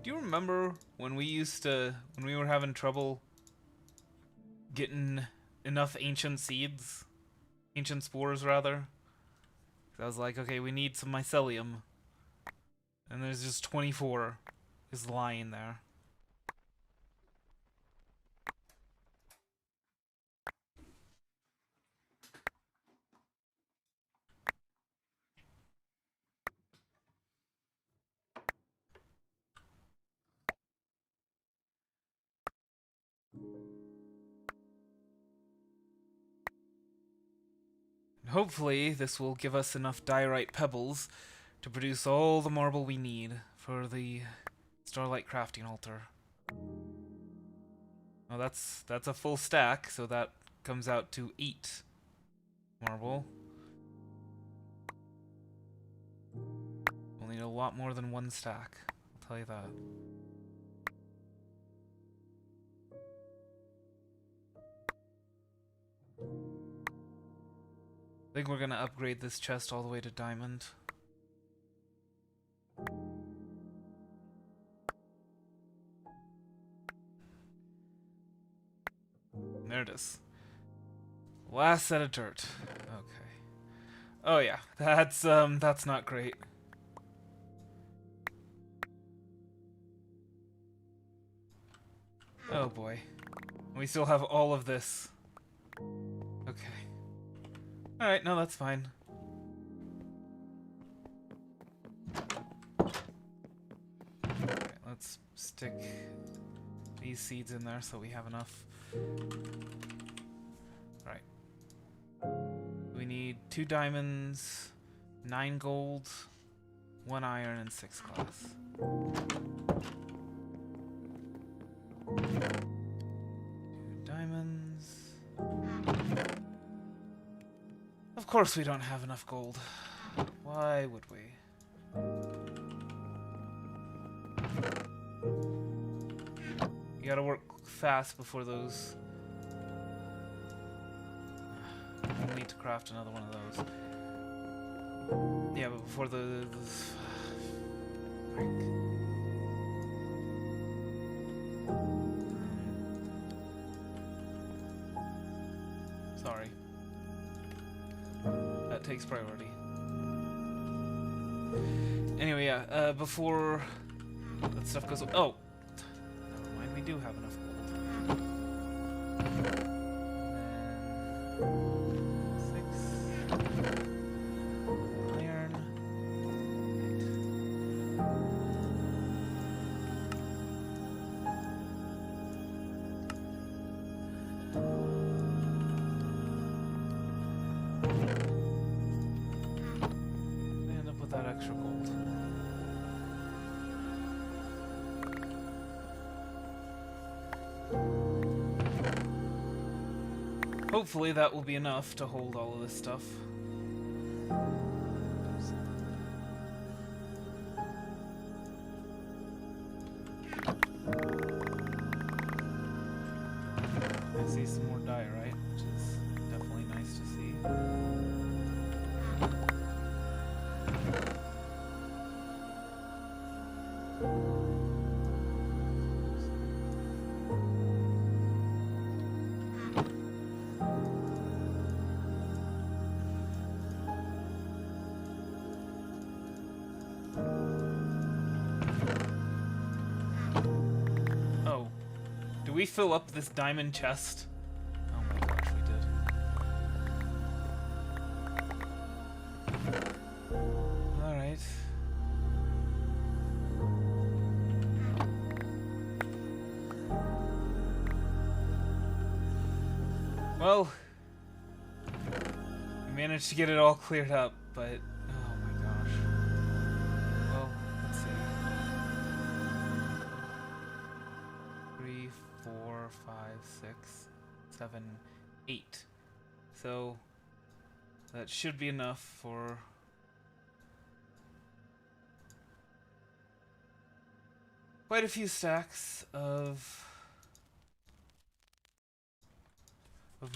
Do you remember when we were having trouble getting enough ancient seeds? Ancient spores, rather? I was like, okay, we need some mycelium. And there's just 24 is lying there. Hopefully, this will give us enough diorite pebbles to produce all the marble we need for the Starlight crafting altar. Well, that's a full stack, so that comes out to 8 marble. We'll need a lot more than 1 stack, I'll tell you that. think we're gonna upgrade this chest all the way to diamond. There it is. Last set of dirt. Okay. Oh yeah, that's not great. Oh boy. We still have all of this. Okay. Alright, no, that's fine. Alright, let's stick these seeds in there so we have enough. Alright. We need 2 diamonds, 9 gold, 1 iron, and 6 glass. 2 diamonds. Of course we don't have enough gold. Why would we? You gotta work fast before those... We'll need to craft another one of those. Yeah, but before the frick. Sorry. That takes priority. Anyway, yeah, before that stuff goes... Oh! Never mind, we do have enough gold. Hopefully that will be enough to hold all of this stuff. I see some more diorite, which is definitely nice to see. We fill up this diamond chest. Oh my gosh, we did. Alright. Well, we managed to get it all cleared up, but oh my gosh. Well, let's see. 3, 4, 5, 6, 7, 8. So that should be enough for quite a few stacks of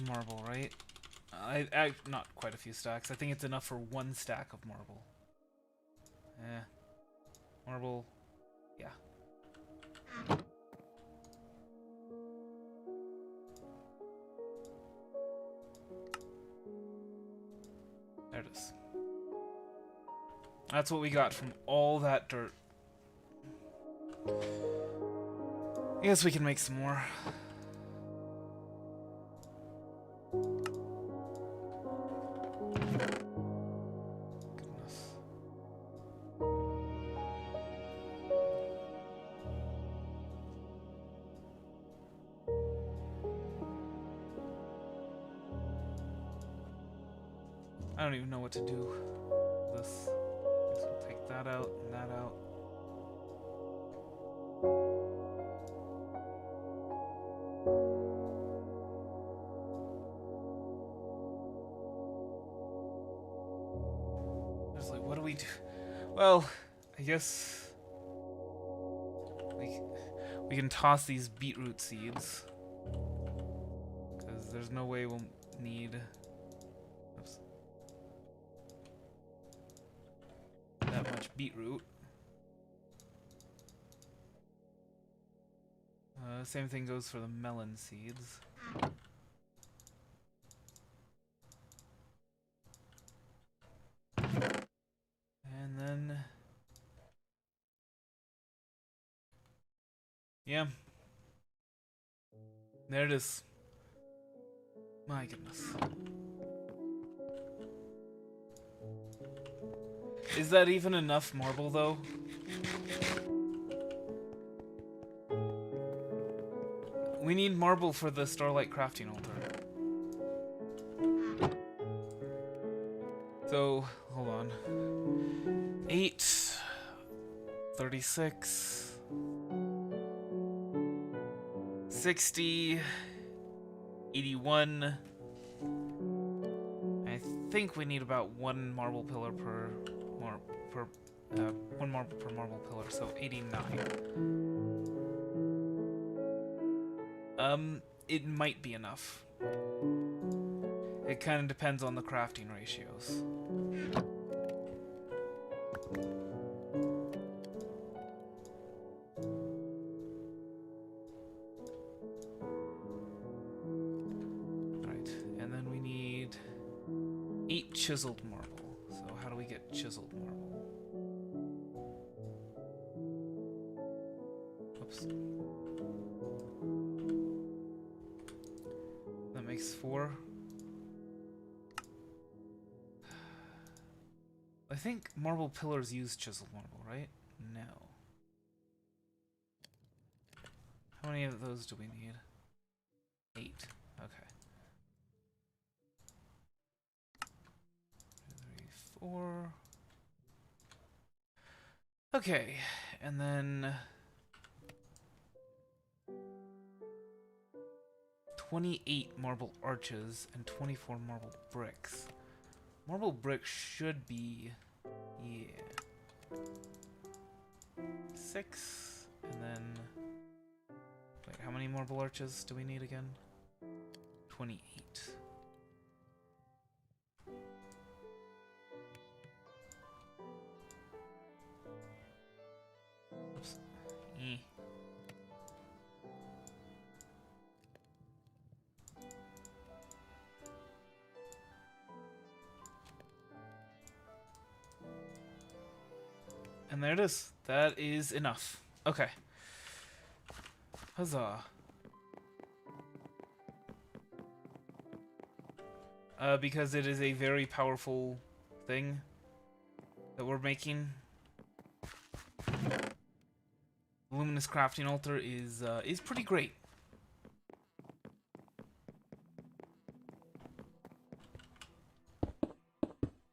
marble, right? I not quite a few stacks. I think it's enough for 1 stack of marble. Marble, yeah. There it is. That's what we got from all that dirt. I guess we can make some more. Goodness. I don't even know what to do with this. I guess we'll take that out and that out. Just like, what do we do? Well, I guess we can toss these beetroot seeds, because there's no way we'll need... Oops. much beetroot. Same thing goes for the melon seeds. And then... yeah. There it is. My goodness. Is that even enough marble, though? We need marble for the Starlight crafting altar. So, hold on. 8, 36, 60, 81. I think we need about one marble pillar per one marble per marble pillar, so 89. It might be enough. It kind of depends on the crafting ratios. Alright, and then we need 8 chiseled marble. So how do we get chiseled marble? Oops. That makes 4. I think marble pillars use chiseled marble, right? No. How many of those do we need? 8. Okay. 2, 3, 4. Okay, and then 28 marble arches and 24 marble bricks. Marble bricks should be, yeah, 6, and then, wait, how many marble arches do we need again? 28. Oops. Eh. And there it is. That is enough. Okay. Huzzah. Because it is a very powerful thing that we're making. Luminous crafting altar is pretty great.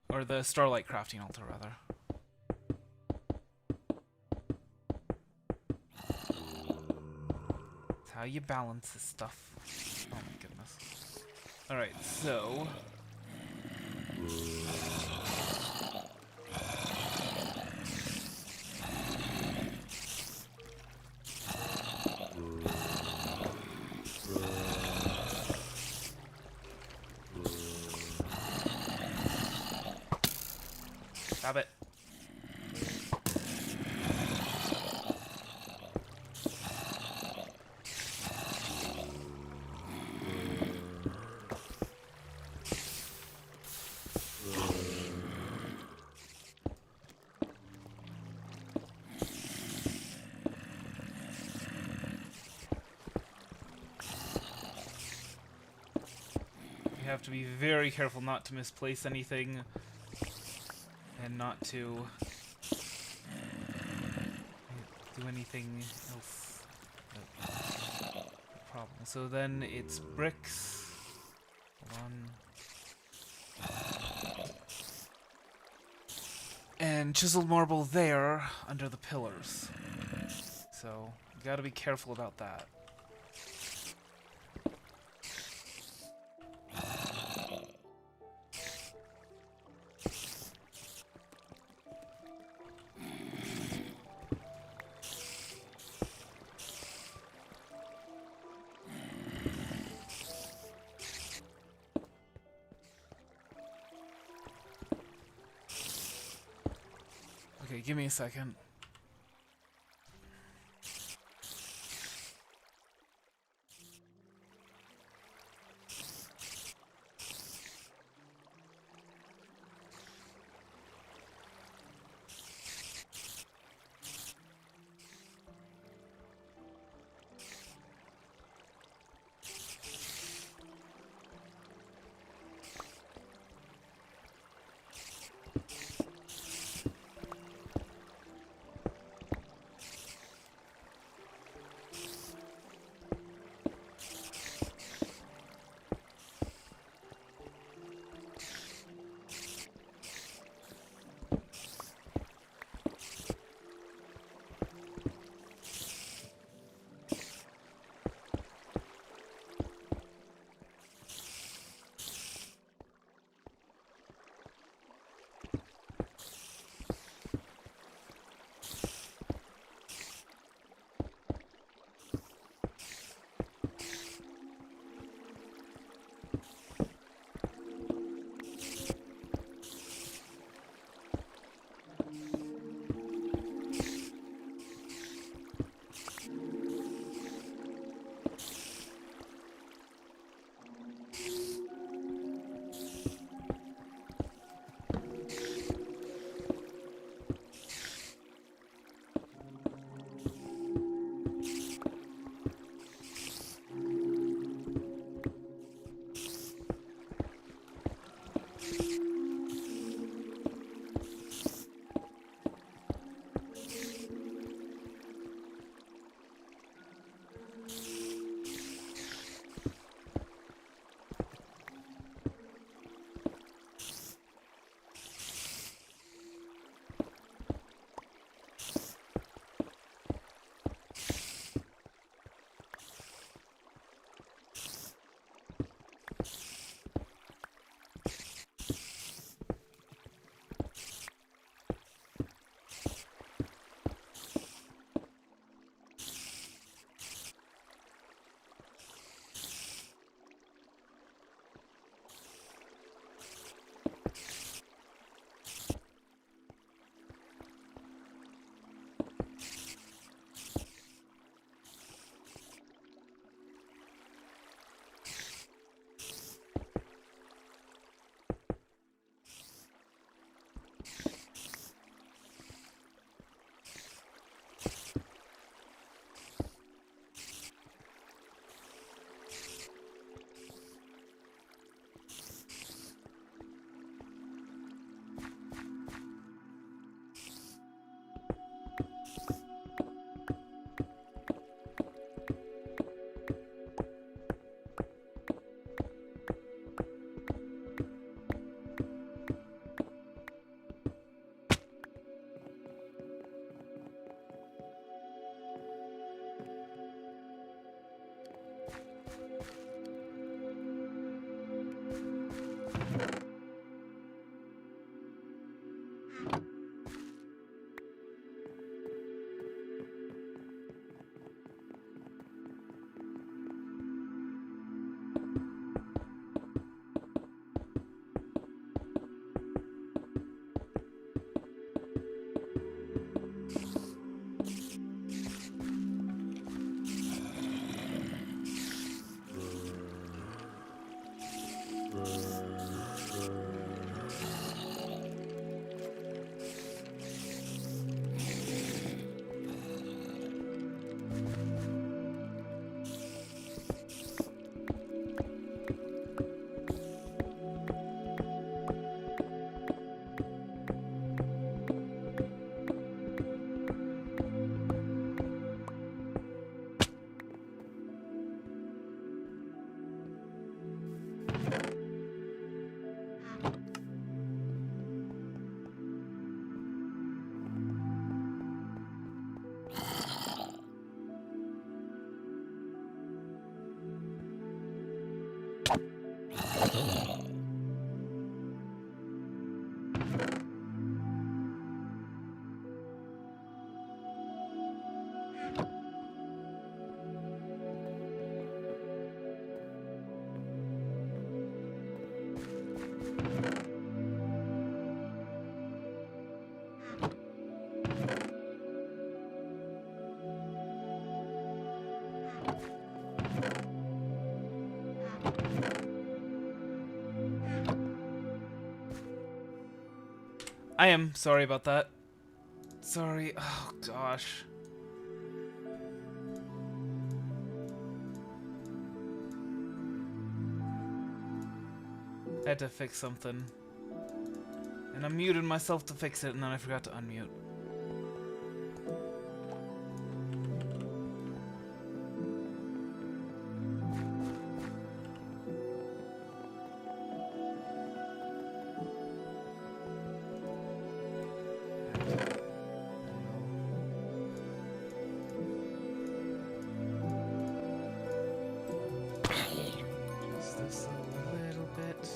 Or the Starlight crafting altar, rather. How you balance this stuff. Oh my goodness. Alright, so... stop it. You have to be very careful not to misplace anything and not to do anything else. No problem. So then it's bricks. Hold on. And chiseled marble there under the pillars. So you gotta be careful about that. Okay, Okay, give me a second. I am sorry about that. Sorry. Oh, gosh. I had to fix something. And I muted myself to fix it, and then I forgot to unmute. Just this a little bit.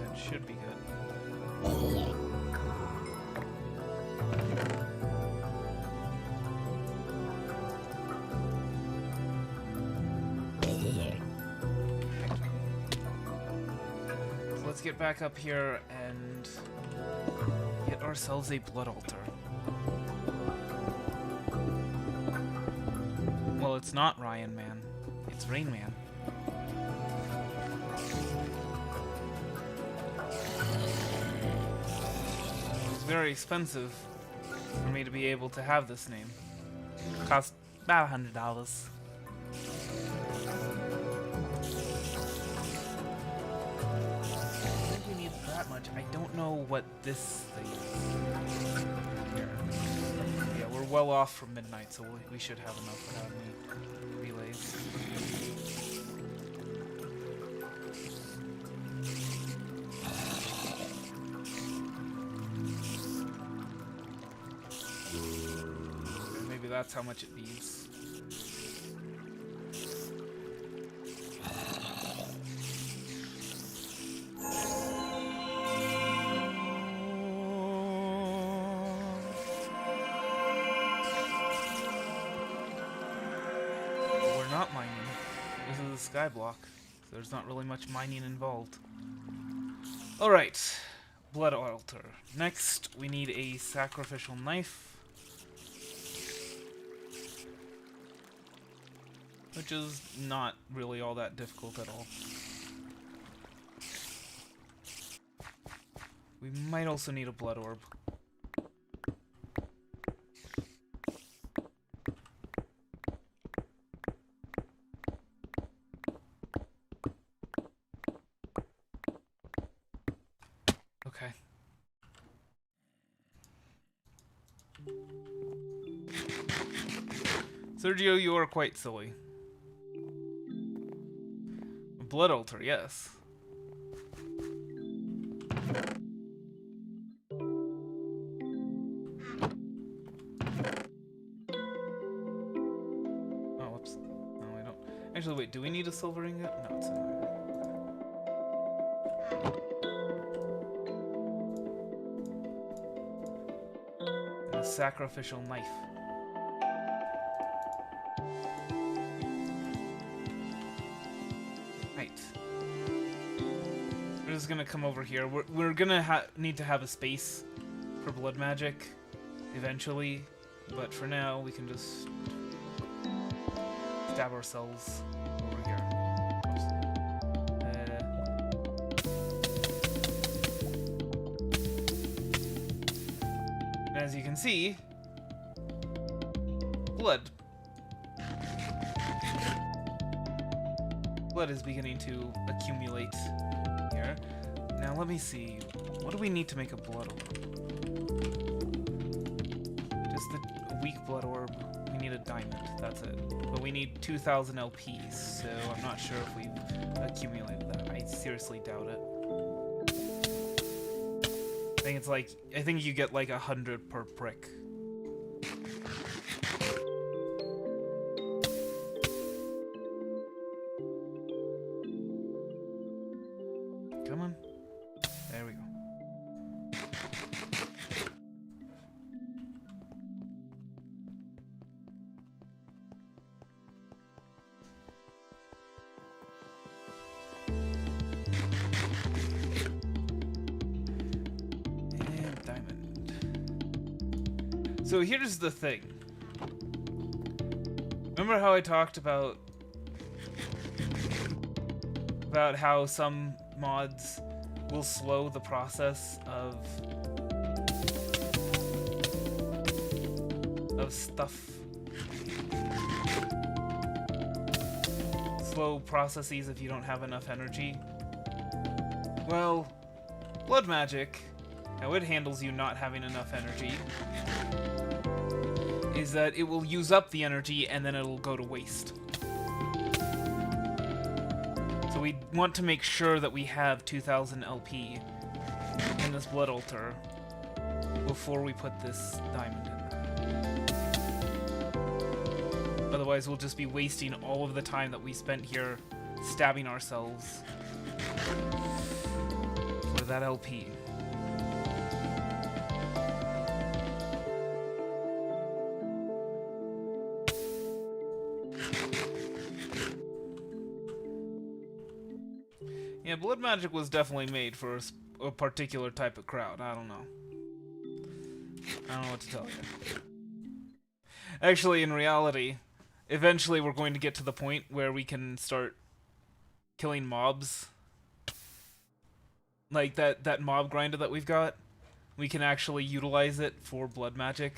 That should be good. So let's get back up here and get ourselves a blood altar. Well, it's not Ryan Man. It's Rain Man. It's very expensive for me to be able to have this name. Cost about $100. I think we need that much. I don't know what this thing is. Here. Yeah, we're well off from midnight, so we should have enough without any relays. Maybe that's how much it needs. We're not mining. This is a skyblock, so there's not really much mining involved. Alright, blood altar. Next, we need a sacrificial knife. Which is not really all that difficult at all. We might also need a blood orb. Okay. Sergio, you are quite silly. A blood altar, yes. Oh, whoops. No, we don't. Actually, wait, do we need a silver ingot? No, it's in there. A sacrificial knife. Right. We're just gonna come over here. We're gonna need to have a space for blood magic eventually, but for now we can just stab ourselves over here. And as you can see, blood. Blood is beginning to accumulate here. Now let me see. What do we need to make a blood orb? Just a weak blood orb. We need a diamond. That's it. But we need 2,000 LPs, so I'm not sure if we've accumulated that. I seriously doubt it. I think you get like 100 per brick. Come on. There we go. So here's the thing. Remember how I talked about how some mods will slow the process of stuff, slow processes if you don't have enough energy? Well, blood magic, how it handles you not having enough energy is that it will use up the energy and then it'll go to waste. So we want to make sure that we have 2000 LP in this blood altar before we put this diamond in. Otherwise we'll just be wasting all of the time that we spent here stabbing ourselves for that LP. Yeah, blood magic was definitely made for a particular type of crowd. I don't know. I don't know what to tell you. Actually, in reality, eventually we're going to get to the point where we can start killing mobs. Like that mob grinder that we've got. We can actually utilize it for blood magic.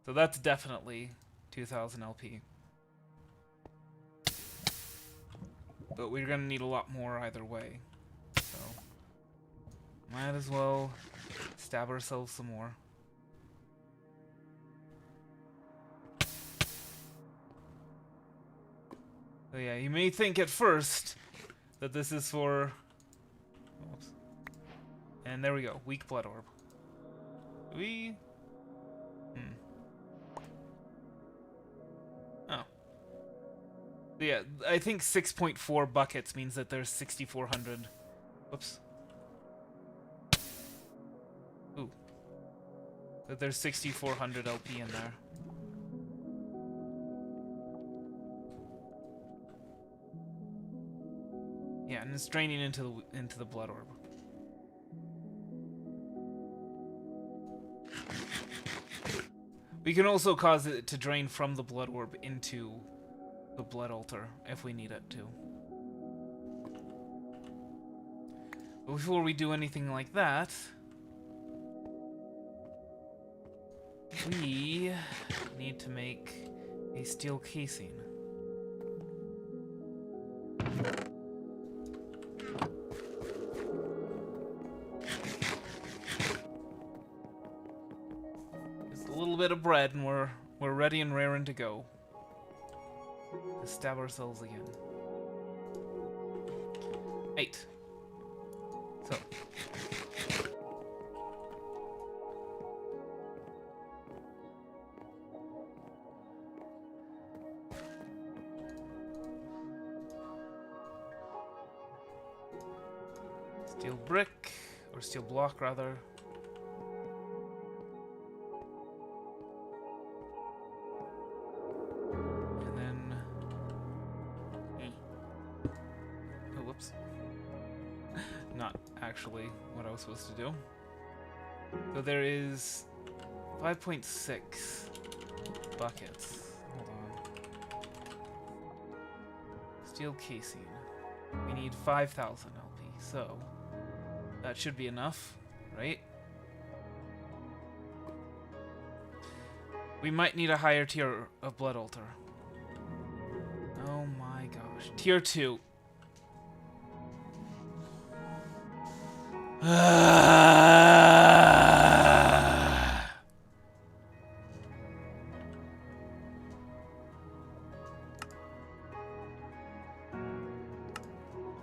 So that's definitely 2000 LP. But we're gonna need a lot more either way. So might as well stab ourselves some more. So yeah, you may think at first that this is for... Oops. And there we go, weak blood orb. Oh. So yeah, I think 6.4 buckets means that there's 6,400. Whoops. Ooh. That there's 6,400 LP in there. Yeah, and it's draining into the blood orb. We can also cause it to drain from the blood orb into the blood altar if we need it to. But before we do anything like that, we need to make a steel casing. Just a little bit of bread and we're ready and raring to go. To stab ourselves again. 8. So. Steel brick, or steel block rather. Actually, what I was supposed to do. So there is 5.6 buckets. Hold on. Steel casing. We need 5,000 LP, so that should be enough, right? We might need a higher tier of blood altar. Oh my gosh. Tier 2. I'm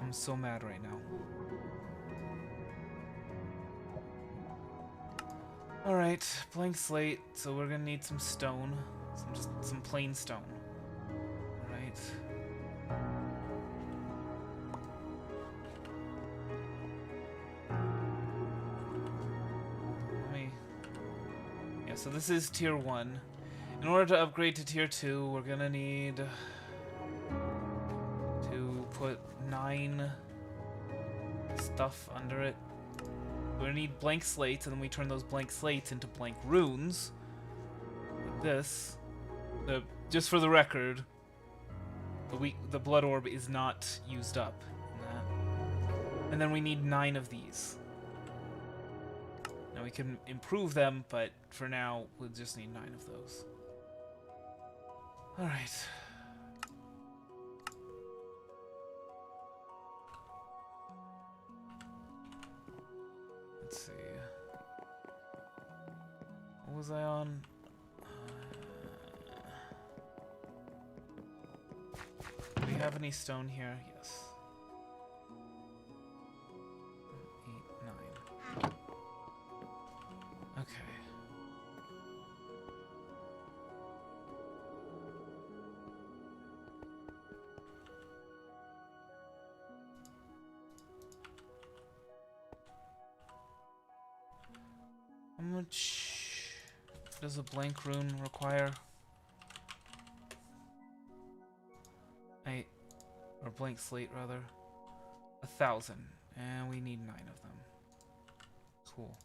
so mad right now. Alright, blank slate, so we're gonna need some stone. Some plain stone. Alright. So this is tier 1. In order to upgrade to tier 2, we're gonna need to put 9 stuff under it. We need blank slates, and then we turn those blank slates into blank runes. Like this. Just for the record, the blood orb is not used up in that. And then we need 9 of these. Now we can improve them, but for now, we'll just need 9 of those. Alright. Let's see. What was I on? Do we have any stone here? Yes. 8, 9. Okay. How much does a blank rune require? Or blank slate, rather. 1,000. And we need 9 of them. Cool.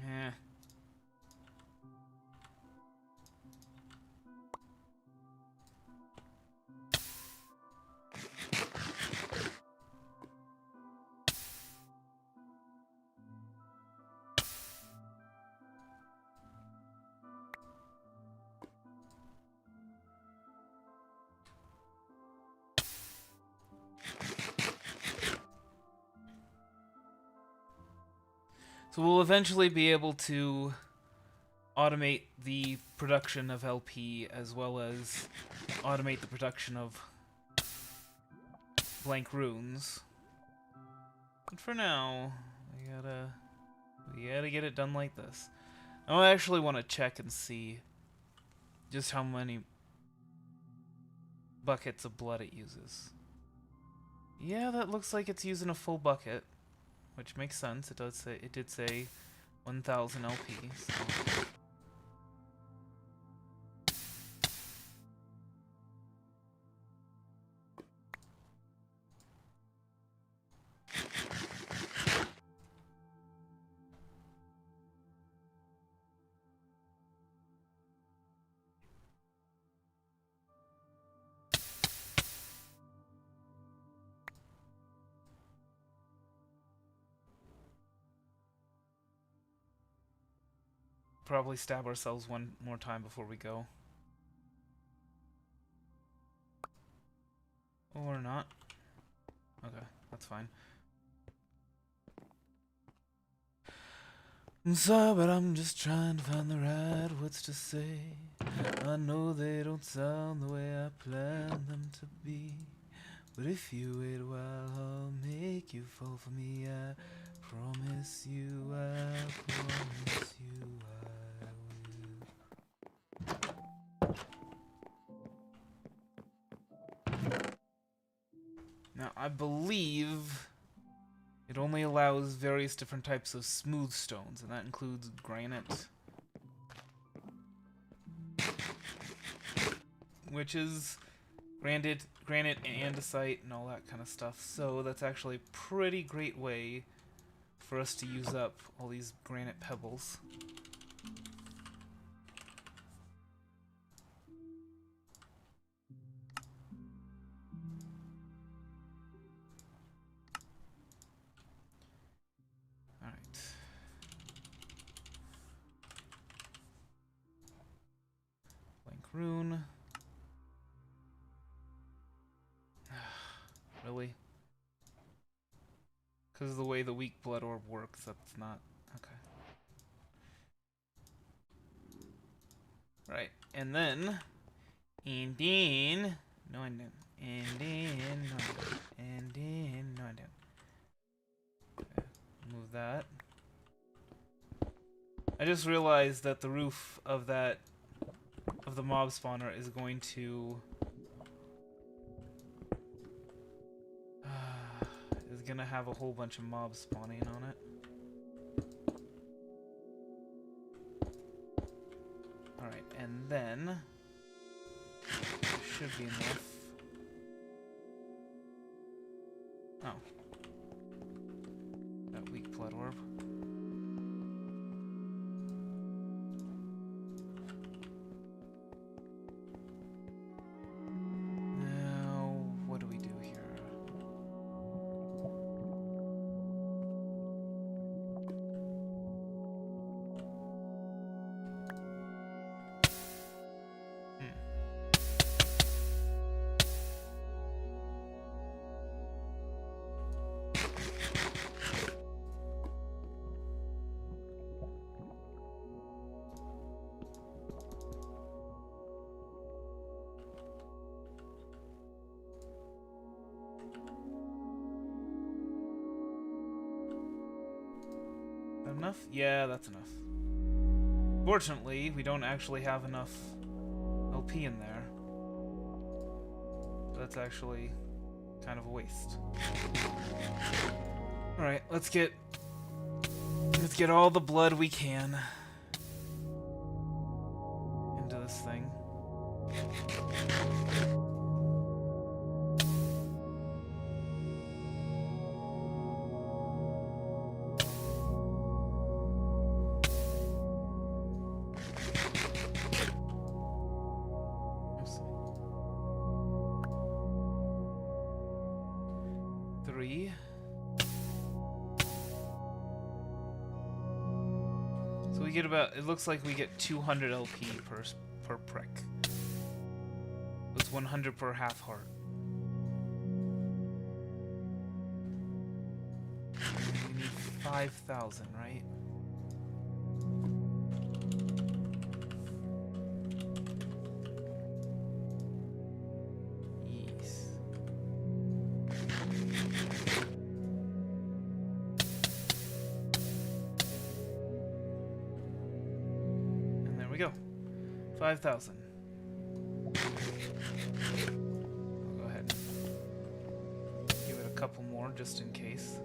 Yeah. So we'll eventually be able to automate the production of LP as well as automate the production of blank runes. But for now, we gotta get it done like this. I actually want to check and see just how many buckets of blood it uses. Yeah, that looks like it's using a full bucket, which makes sense. It did say 1,000 LP. So. Probably stab ourselves one more time before we go. Or not. Okay, that's fine. I'm sorry, but I'm just trying to find the right words to say. I know they don't sound the way I planned them to be. But if you wait a while, I'll make you fall for me. I promise you, I promise you I will. Now, I believe it only allows various different types of smooth stones, and that includes granite. Which is granite, andesite, and all that kind of stuff. So that's actually a pretty great way for us to use up all these granite pebbles. Rune. Really? Because of the way the weak blood orb works, that's not... Okay. Right, and then... No, I didn't. No, I didn't. Okay, move that. I just realized that the roof of the mob spawner is going to is gonna have a whole bunch of mobs spawning on it. Alright, and then should be enough. Oh. That weak blood orb. Now, what do we do here? Enough? Yeah, that's enough. Fortunately, we don't actually have enough LP in there. That's actually kind of a waste. Alright, let's get all the blood we can into this thing. So we get about, it looks like we get 200 LP per prick. It's 100 per half heart. We need 5,000, right? Go. 5,000. I'll go ahead and give it a couple more just in case.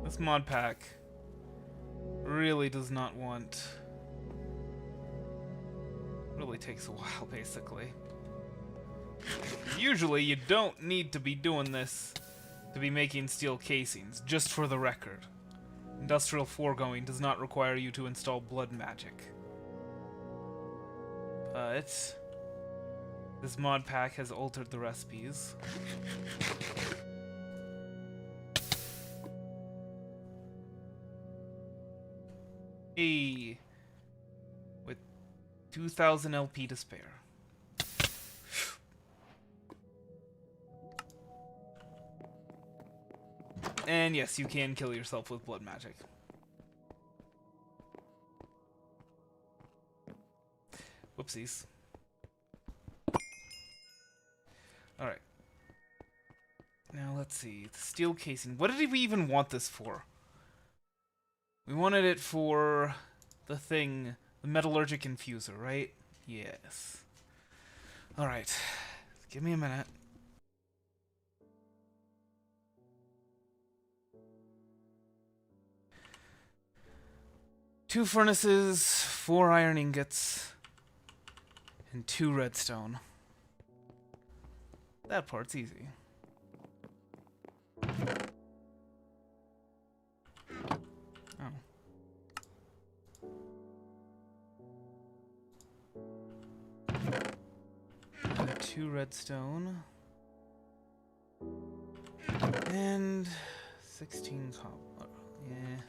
This mod pack really does not want... really takes a while, basically. Usually, you don't need to be doing this to be making steel casings, just for the record. Industrial foregoing does not require you to install blood magic. But this mod pack has altered the recipes. Hey, with 2,000 LP to spare. And yes, you can kill yourself with blood magic. Whoopsies. Alright. Now let's see. The steel casing. What did we even want this for? We wanted it for the thing, the metallurgic infuser, right? Yes. Alright. Give me a minute. Two furnaces, 4 iron ingots, and 2 redstone. That part's easy. Oh. And 2 redstone. And 16 copper. Yeah.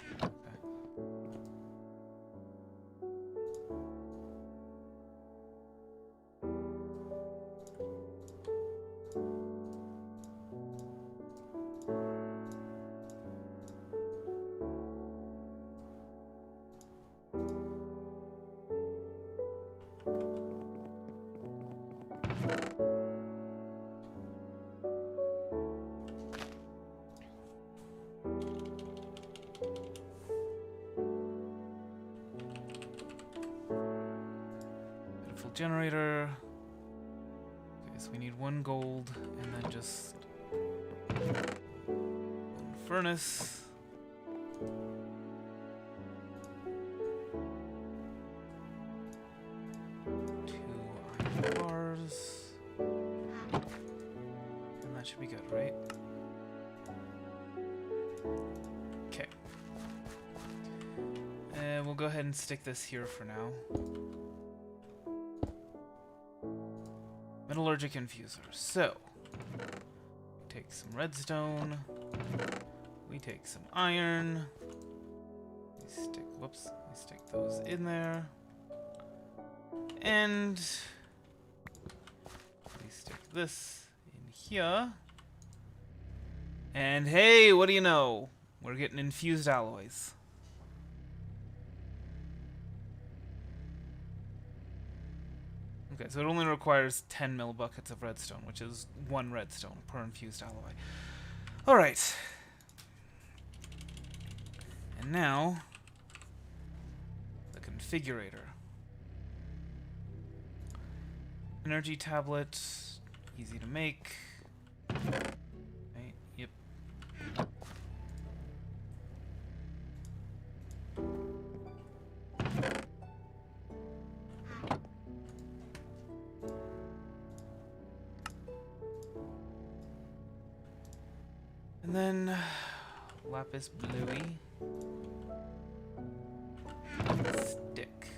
generator. Okay, so we need 1 gold and then just 1 furnace. 2 iron bars. And that should be good, right? Okay. We'll go ahead and stick this here for now. Metallurgic infuser. So, we take some redstone. We take some iron. We stick those in there. And we stick this in here. And hey, what do you know? We're getting infused alloys. Okay, so it only requires 10 millibuckets of redstone, which is 1 redstone per infused alloy. Alright. And now, the configurator. Energy tablet, easy to make. Right, yep. And then lapis bluey. Stick.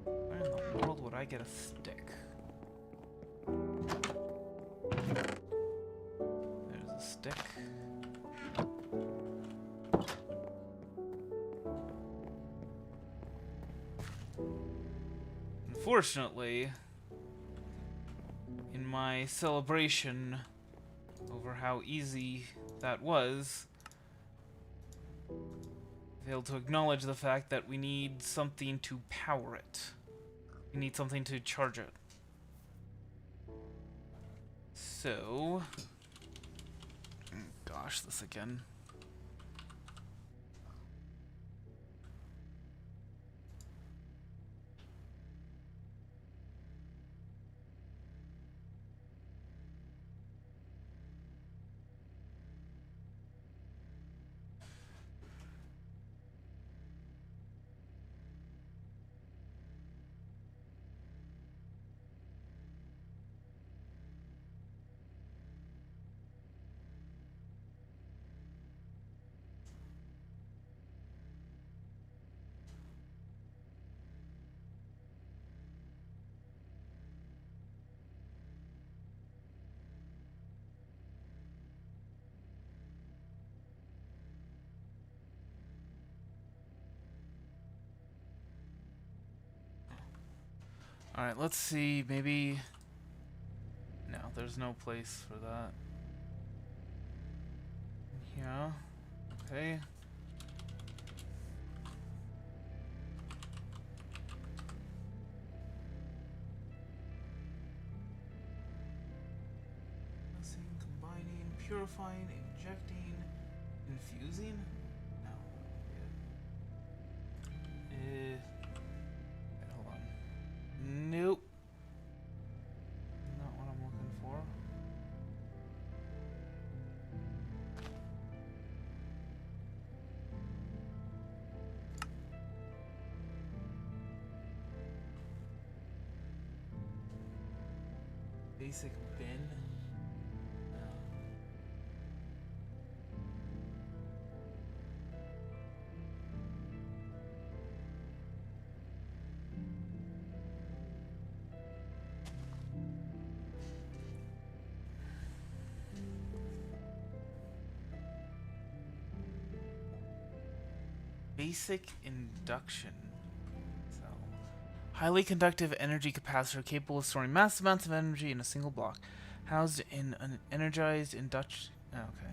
Where in the world would I get a stick? There's a stick. Unfortunately, in my celebration over how easy that was, failed to acknowledge the fact that we need something to power it. We need something to charge it. So, gosh, this again. Alright, let's see, maybe... No, there's no place for that. Yeah, okay. Mixing, combining, purifying, injecting, infusing? No. Wait, hold on. Nope. Not what I'm looking for. Basic bin? No. Basic induction cell. Highly conductive energy capacitor capable of storing massive amounts of energy in a single block. Housed in an energized induction... Oh, okay.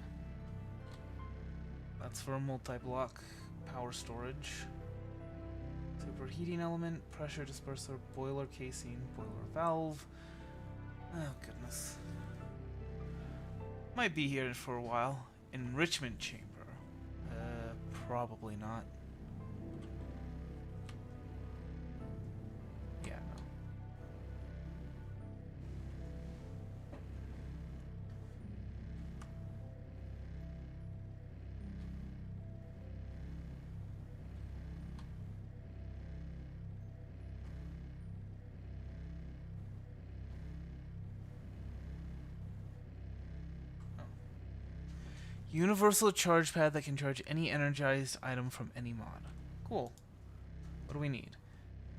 That's for a multi-block power storage. Superheating element, pressure disperser, boiler casing, boiler valve. Oh, goodness. Might be here for a while. Enrichment chamber. Probably not. Yeah, no. Universal charge pad that can charge any energized item from any mod. Cool. What do we need?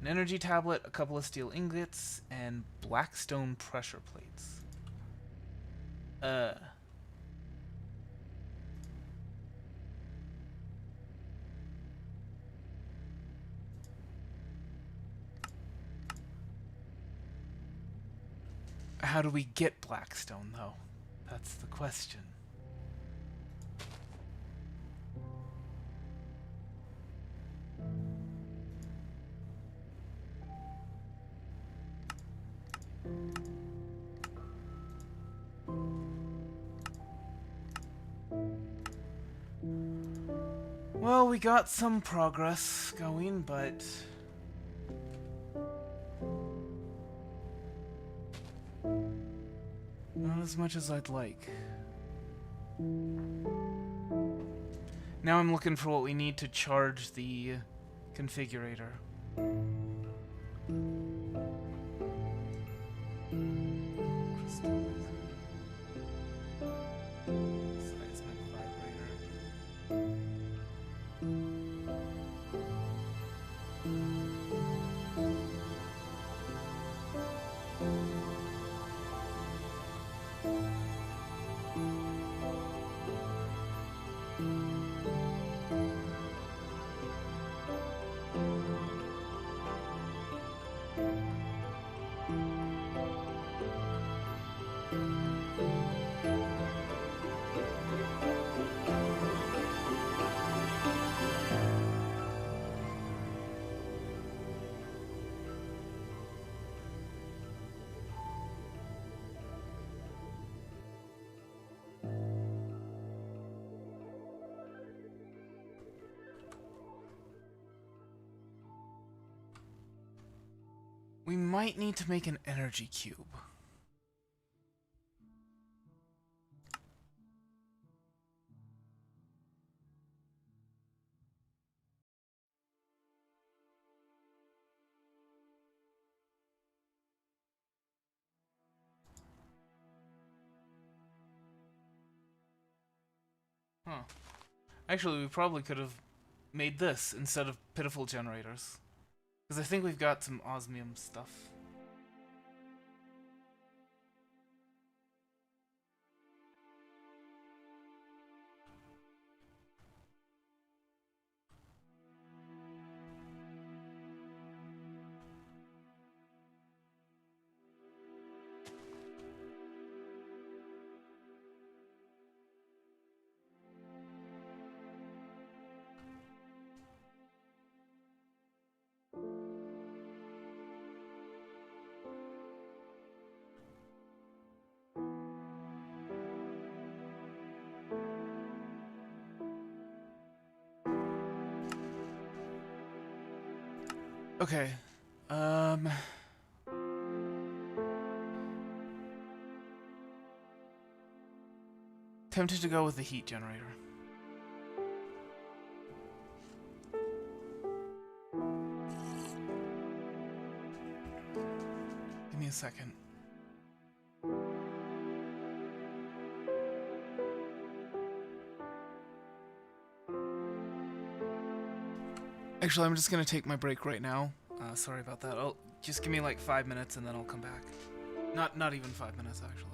An energy tablet, a couple of steel ingots, and blackstone pressure plates. How do we get blackstone, though? That's the question. Well, we got some progress going, but not as much as I'd like. Now I'm looking for what we need to charge the configurator. Seismic vibrator. We might need to make an energy cube. Huh. Actually, we probably could have made this instead of pitiful generators. Because I think we've got some osmium stuff. Okay. Tempted to go with the heat generator. Give me a second. Actually, I'm just gonna take my break right now. Sorry about that. Just give me like 5 minutes and then I'll come back. Not even 5 minutes, actually.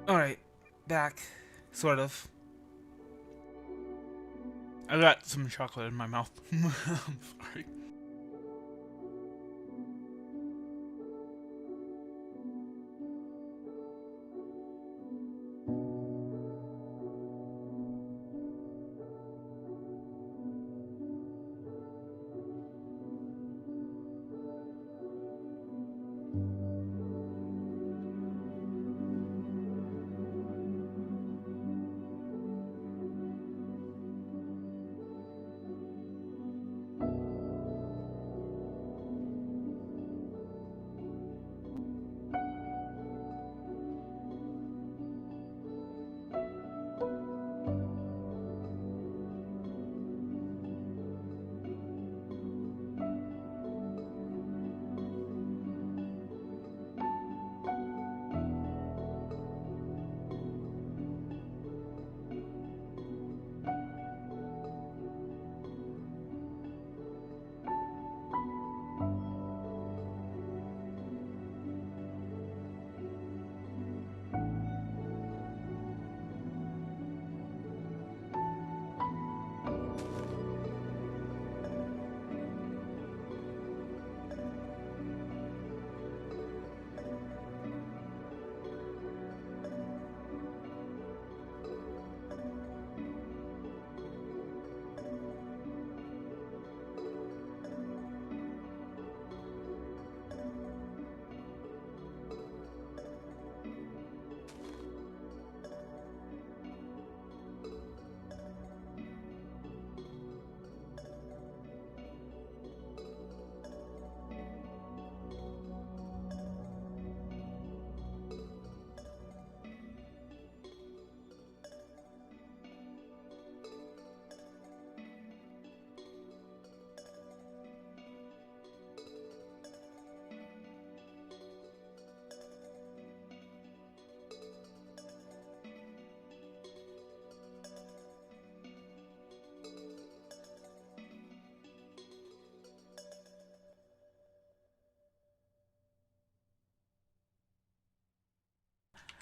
Alright, back. Sort of. I got some chocolate in my mouth. I'm sorry.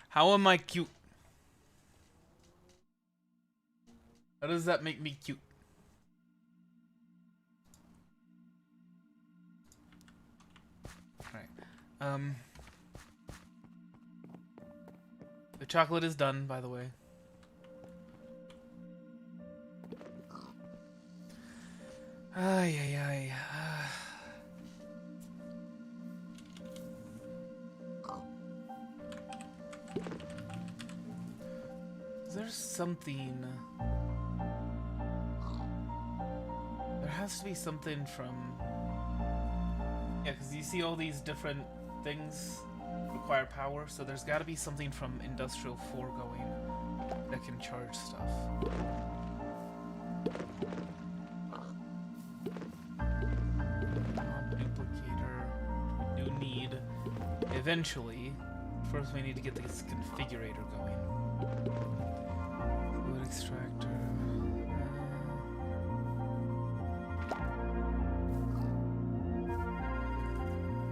How am I cute? How does that make me cute? Alright. The chocolate is done, by the way. Ay, ay, ay. There's something... There has to be something from... Yeah, because you see all these different things require power, so there's got to be something from Industrial 4 going that can charge stuff. Duplicator. We do need... Eventually. First we need to get this configurator going. Fluid extractor.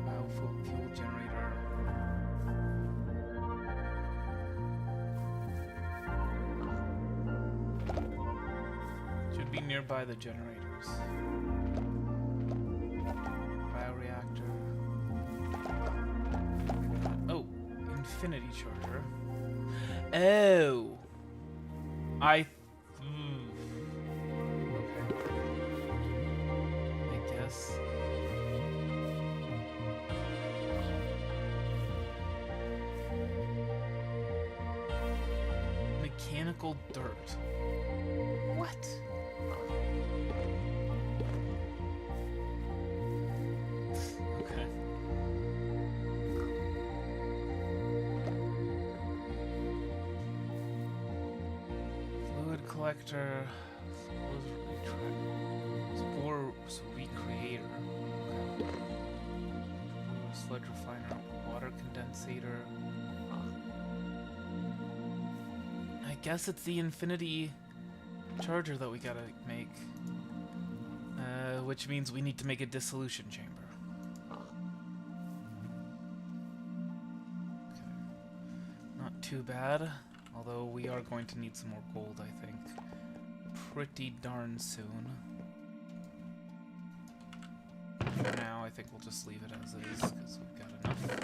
Biofuel fuel generator. Should be nearby the generators. Bioreactor. Oh, infinity charger. Oh! Okay. I guess. Mechanical dirt. What? Okay. Collector, spore recreator, okay. Sludge refiner, water condensator. I guess it's the infinity charger that we gotta make, which means we need to make a dissolution chamber. Okay. Not too bad, although we are going to need some more gold, I think. Pretty darn soon. For now, I think we'll just leave it as it is, because we've got enough.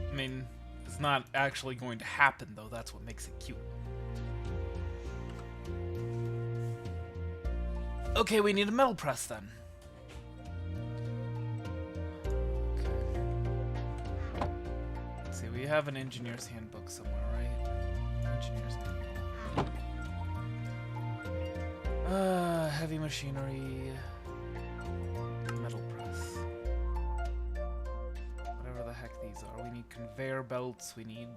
I mean, it's not actually going to happen, though. That's what makes it cute. Okay, we need a metal press, then. Okay. Let's see, we have an engineer's handbook somewhere, right? Engineer's handbook. Heavy machinery... metal press. Whatever the heck these are. We need conveyor belts, we need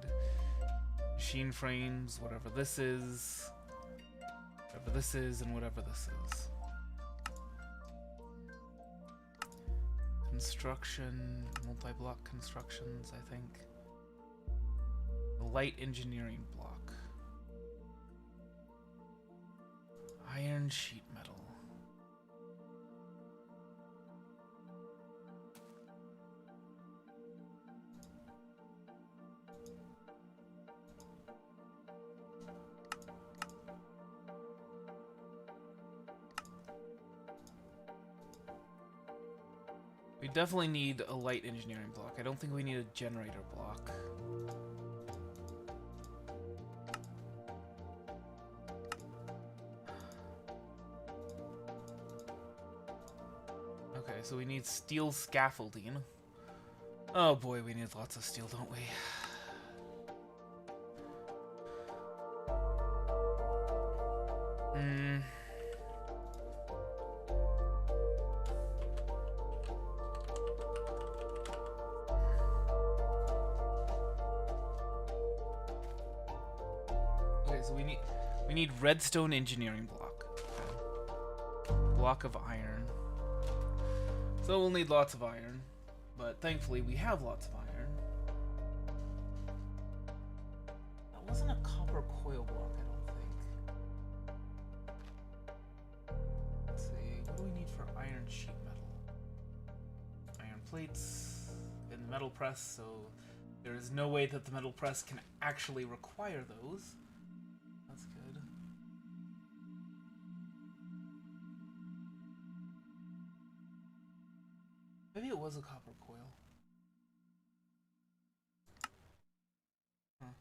machine frames, whatever this is. Whatever this is, and whatever this is. Construction, multi-block constructions, I think. The light engineering block. Iron sheet metal. We definitely need a light engineering block. I don't think we need a generator block. Okay, so we need steel scaffolding. Oh boy, we need lots of steel, don't we? So we need redstone engineering block. Okay. Block of iron. So we'll need lots of iron, but thankfully we have lots of iron. That wasn't a copper coil block, I don't think. Let's see, what do we need for iron sheet metal? Iron plates in the metal press, so there is no way that the metal press can actually require those. That's good. Maybe it was a copper coil. Huh.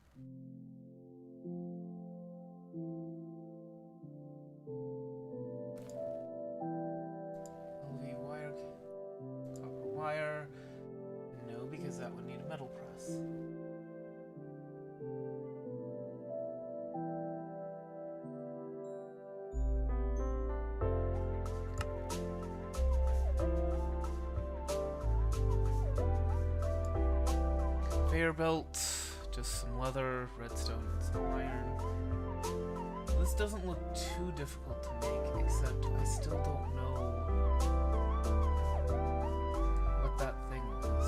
LV wire. Copper wire. No, because that would need a metal press. Conveyor belt, just some leather, redstone, and some iron. This doesn't look too difficult to make, except I still don't know what that thing was.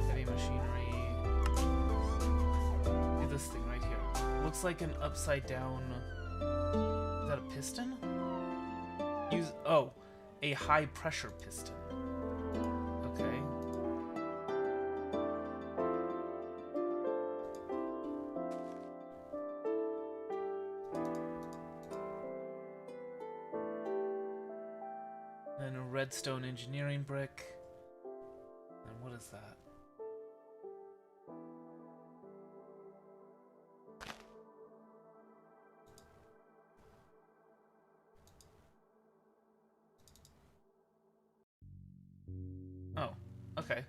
Heavy machinery. Look at this thing right here. It looks like an upside down. Is that a piston? Oh. A high pressure piston. Okay. Then a redstone engineering brick. And what is that? Oh, okay.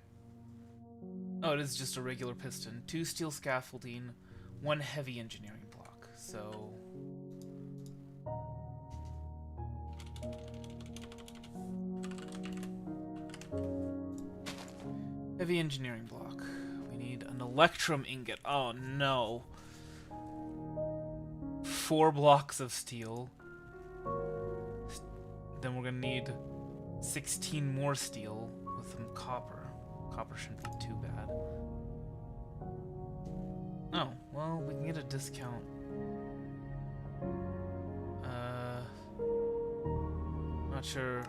Oh, it is just a regular piston. 2 steel scaffolding, 1 heavy engineering block. So... heavy engineering block. We need an electrum ingot. Oh, no. 4 blocks of steel. Then we're gonna need 16 more steel with some copper. Copper shouldn't be too bad. Oh, well, we can get a discount. Not sure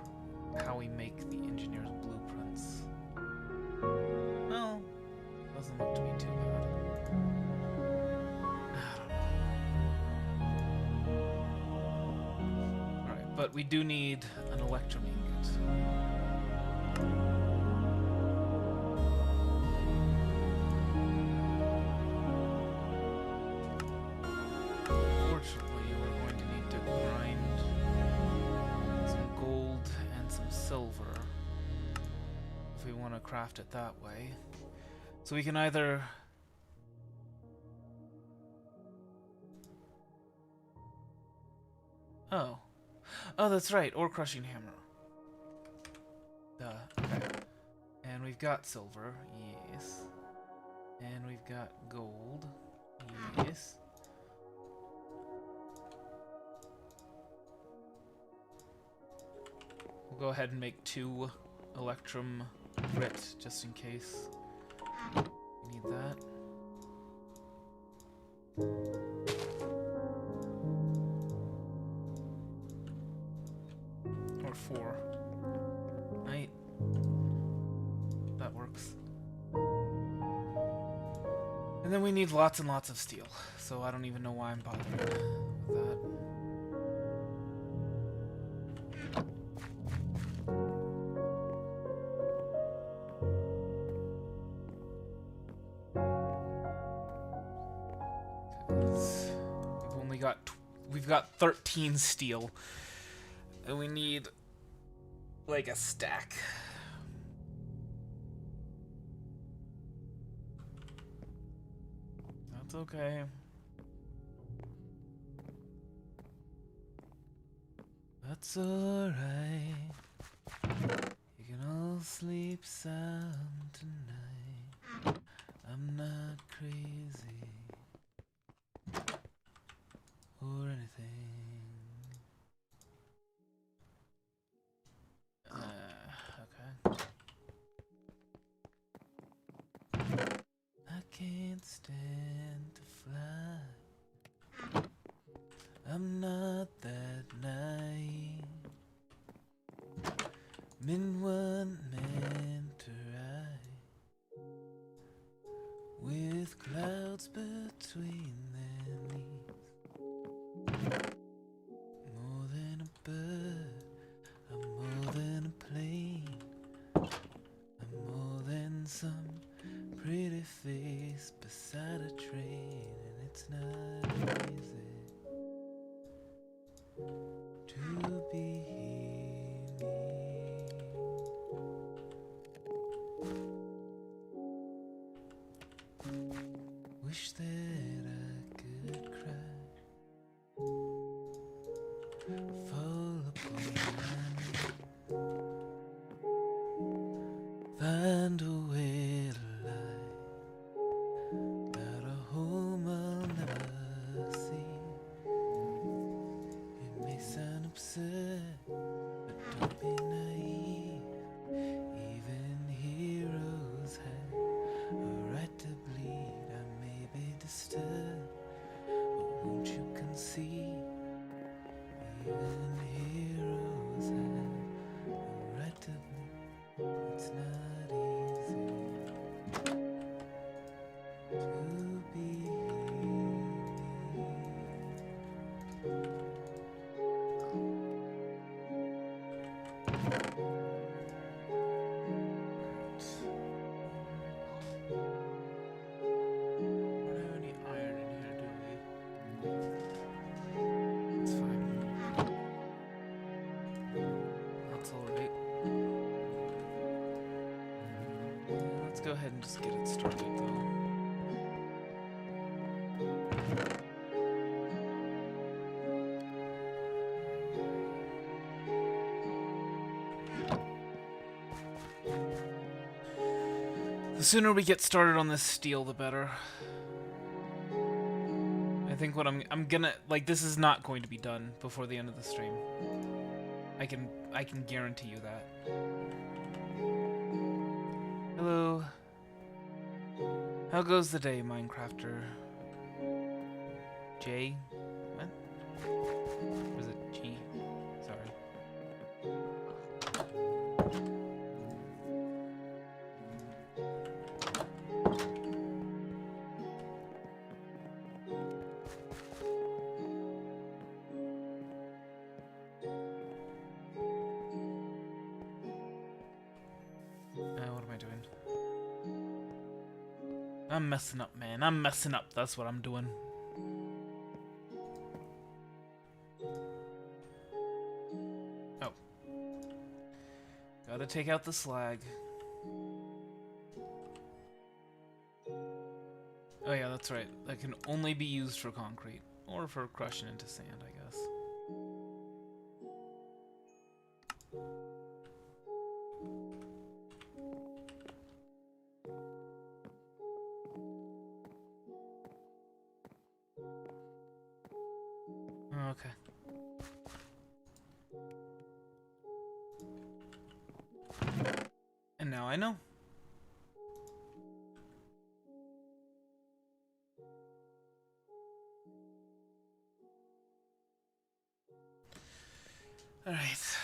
how we make the engineer's blueprints. Well, doesn't look to be too bad. I don't know. Alright, but we do need an electrum ingot. Fortunately, we're going to need to grind some gold and some silver if we want to craft it that way. So we can either... Oh. Oh, that's right. Ore crushing hammer. Duh. Okay. And we've got silver. Yes. And we've got gold. Yes. We'll go ahead and make 2 electrum grit just in case. We need that. Or 4. Right. That works. And then we need lots and lots of steel. So I don't even know why I'm bothering with that. We've got 13 steel, and we need like a stack. That's okay. That's alright. You can all sleep sound tonight. I'm not crazy or anything. Okay. I can't stand to fly. I'm not that naive. Men weren't meant to ride with clouds between their knees. More than a bird, I'm more than a plane. I'm more than some pretty face beside a train, and it's not easy to be me. Wish that I could cry, fall upon my knee, find a way to lie, got a home I'll never see. It may sound absurd, but don't be naive. Even heroes have a right to bleed. I may be disturbed, but won't you concede? Even heroes have a right to bleed. It's not easy to be me. We don't have any iron in here, do we? It's fine. That's alright. Let's go ahead and just get it started, though. The sooner we get started on this steel, the better. I think what I'm gonna, like, this is not going to be done before the end of the stream. I can I can guarantee you that. Hello. How goes the day, Minecrafter? J? What? Or is it G? Sorry. What am I doing? I'm messing up, man. I'm messing up. That's what I'm doing. Oh. Gotta take out the slag. Oh yeah, that's right. That can only be used for concrete. Or for crushing into sand, I guess. Okay. And now I know. Alright.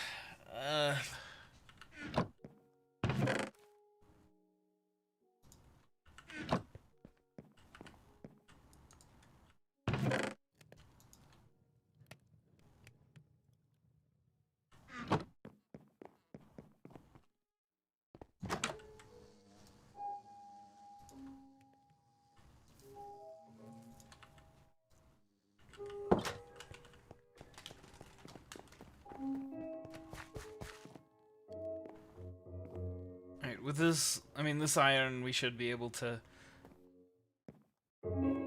Alright, with this, I mean, this iron, we should be able to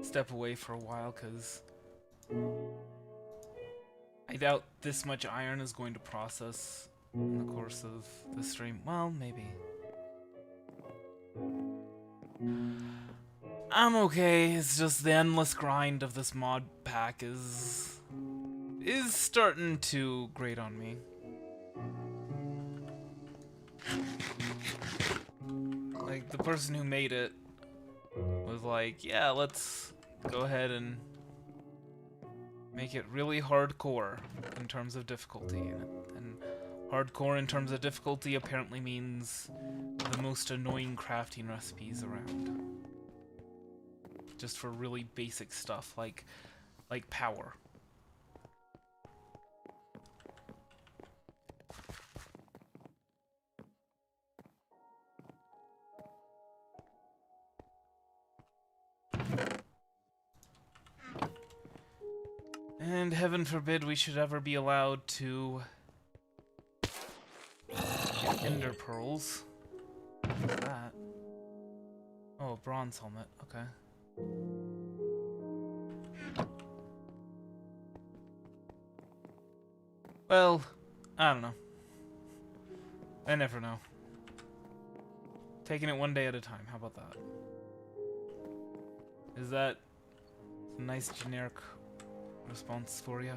step away for a while, because I doubt this much iron is going to process in the course of the stream. Well, maybe. I'm okay, it's just the endless grind of this mod pack is starting to grate on me. Like, the person who made it was like, yeah, let's go ahead and make it really hardcore in terms of difficulty. And hardcore in terms of difficulty apparently means the most annoying crafting recipes around. Just for really basic stuff, like power. And heaven forbid we should ever be allowed to get ender pearls. What's that? Oh, a bronze helmet, okay. Well, I don't know. I never know. Taking it one day at a time, how about that? Is that a nice generic response for you?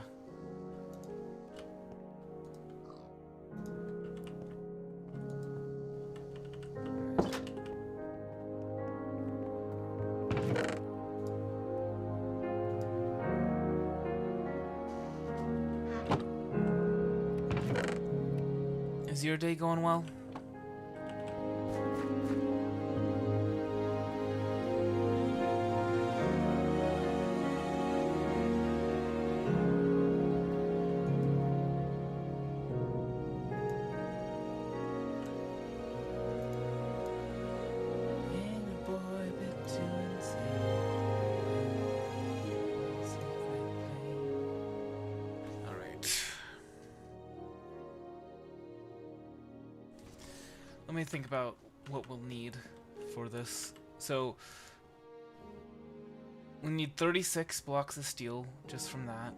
Is your day going well? Let me think about what we'll need for this. So, we need 36 blocks of steel just from that,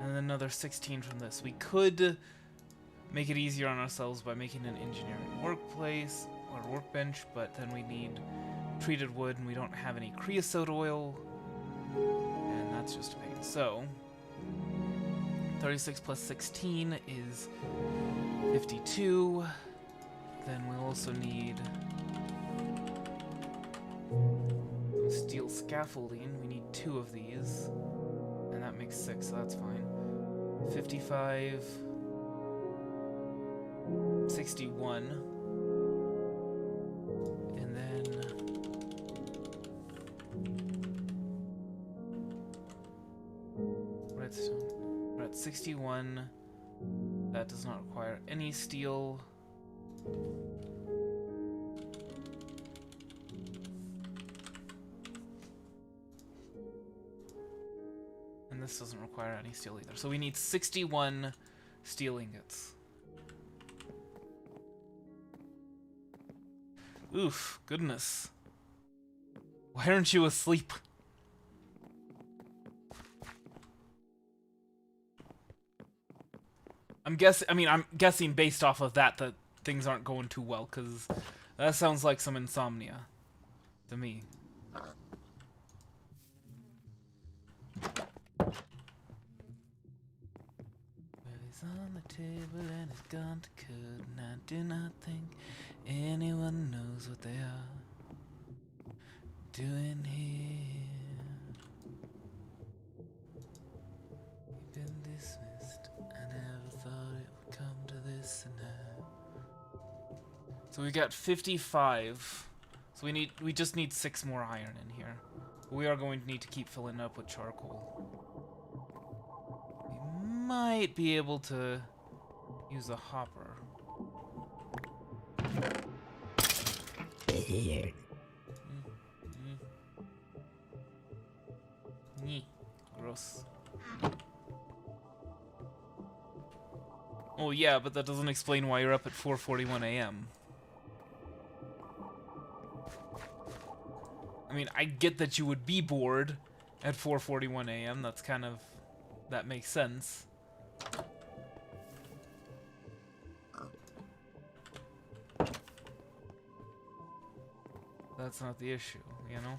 and then another 16 from this. We could make it easier on ourselves by making an engineering workplace or workbench, but then we need treated wood, and we don't have any creosote oil, and that's just a pain. So, 36 plus 16 is 52. Then we'll also need some steel scaffolding. We need 2 of these. And that makes 6, so that's fine. 55, 61, and then redstone. We're at 61. That does not require any steel. And this doesn't require any steel either. So we need 61 steel ingots. Oof, goodness. Why aren't you asleep? I'm guessing based off of that things aren't going too well, because that sounds like some insomnia to me. On the table and it's gone to cook, and I do not think anyone knows what they are doing here. You've been dismissed. I never thought it would come to this and now. So we got 55. So we just need 6 more iron in here. We are going to need to keep filling up with charcoal. Might be able to use a hopper. Gross. Oh yeah, but that doesn't explain why you're up at 4:41 a.m. I mean, I get that you would be bored at 4:41 a.m. That's kind of... that makes sense. That's not the issue, you know?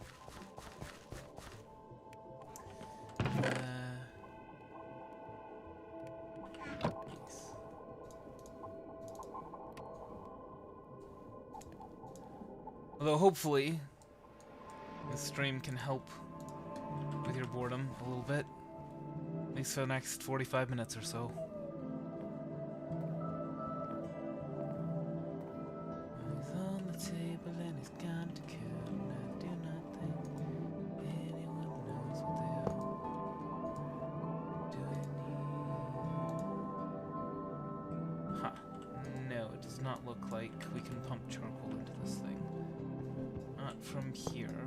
Although hopefully this stream can help with your boredom a little bit. At least for the next 45 minutes or so. He's on the table and he's gone to kill, and I do not think anyone knows what they are doing here. Huh. No, it does not look like we can pump charcoal into this thing. Not from here.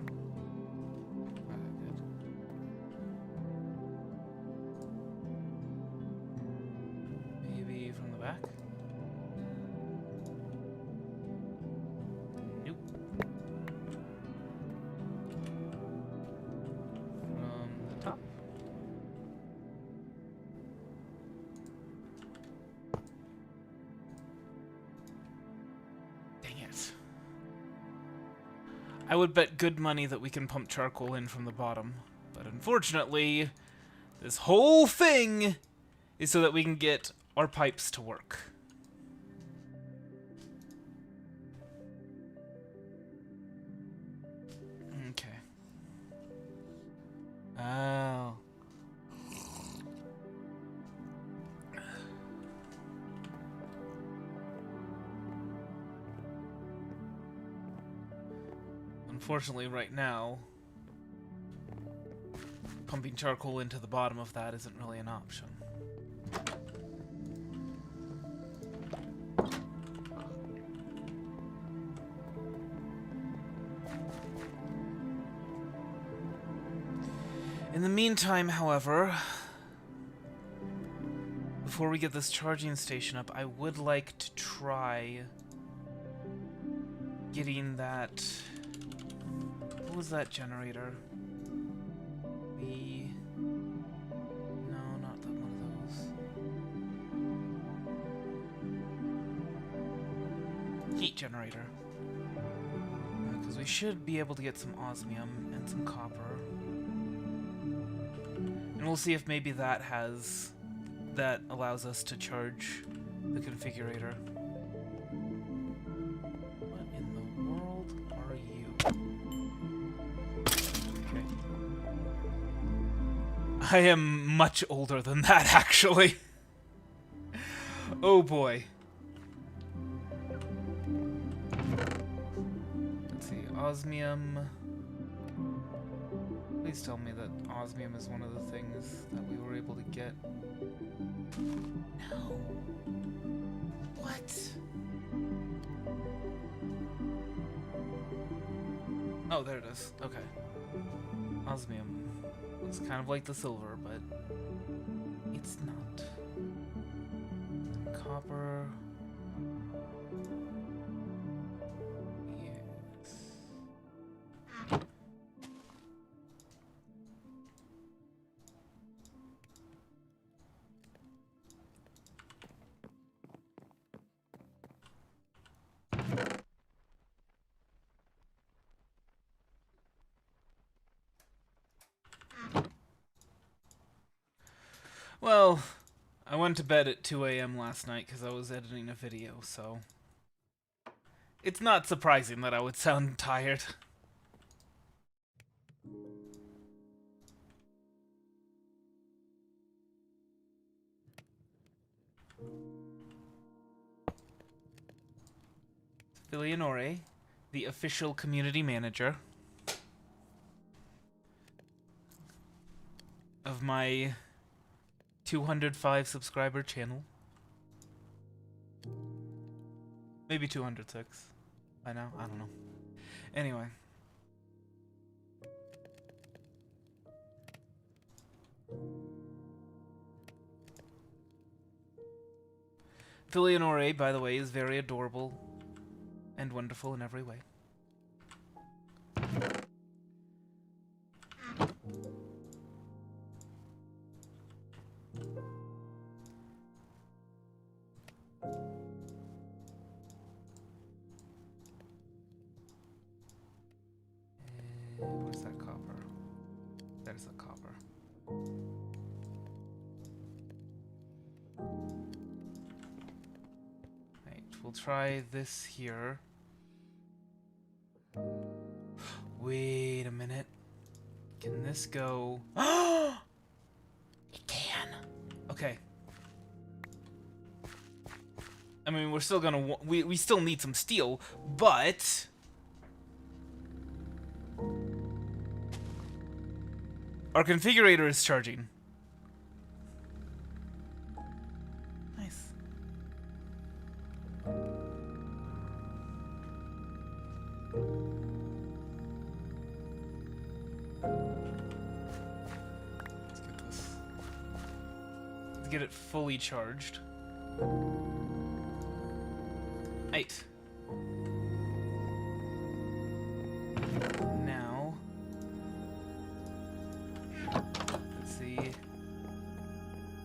Back? Nope. From the top? Dang it. I would bet good money that we can pump charcoal in from the bottom, but unfortunately, this whole thing is so that we can get our pipes to work. Okay. Oh. Unfortunately, right now, pumping charcoal into the bottom of that isn't really an option. In the meantime, however, before we get this charging station up, I would like to try getting that... What was that generator? No, not that one of those. Heat generator. Because we should be able to get some osmium and some copper. And we'll see if maybe that has that allows us to charge the configurator. What in the world are you? Okay. I am much older than that, actually. Oh boy. Let's see, osmium. Please tell me that osmium is one of the things that we were able to get. No. What? Oh, there it is. Okay. Osmium. Looks kind of like the silver, but it's not. Copper. Yes. Well, I went to bed at 2 a.m. last night because I was editing a video, so it's not surprising that I would sound tired. Filianore, the official community manager of my 205 subscriber channel. Maybe 206 by now, I don't know. Anyway. Filianore, by the way, is very adorable and wonderful in every way. Where's that copper? There's the copper. Right, we'll try this here. Wait a minute. Can this go? It can. Okay. I mean, we're still gonna we still need some steel, but our configurator is charging. Nice. Let's get this. Let's get it fully charged. 8. Now, let's see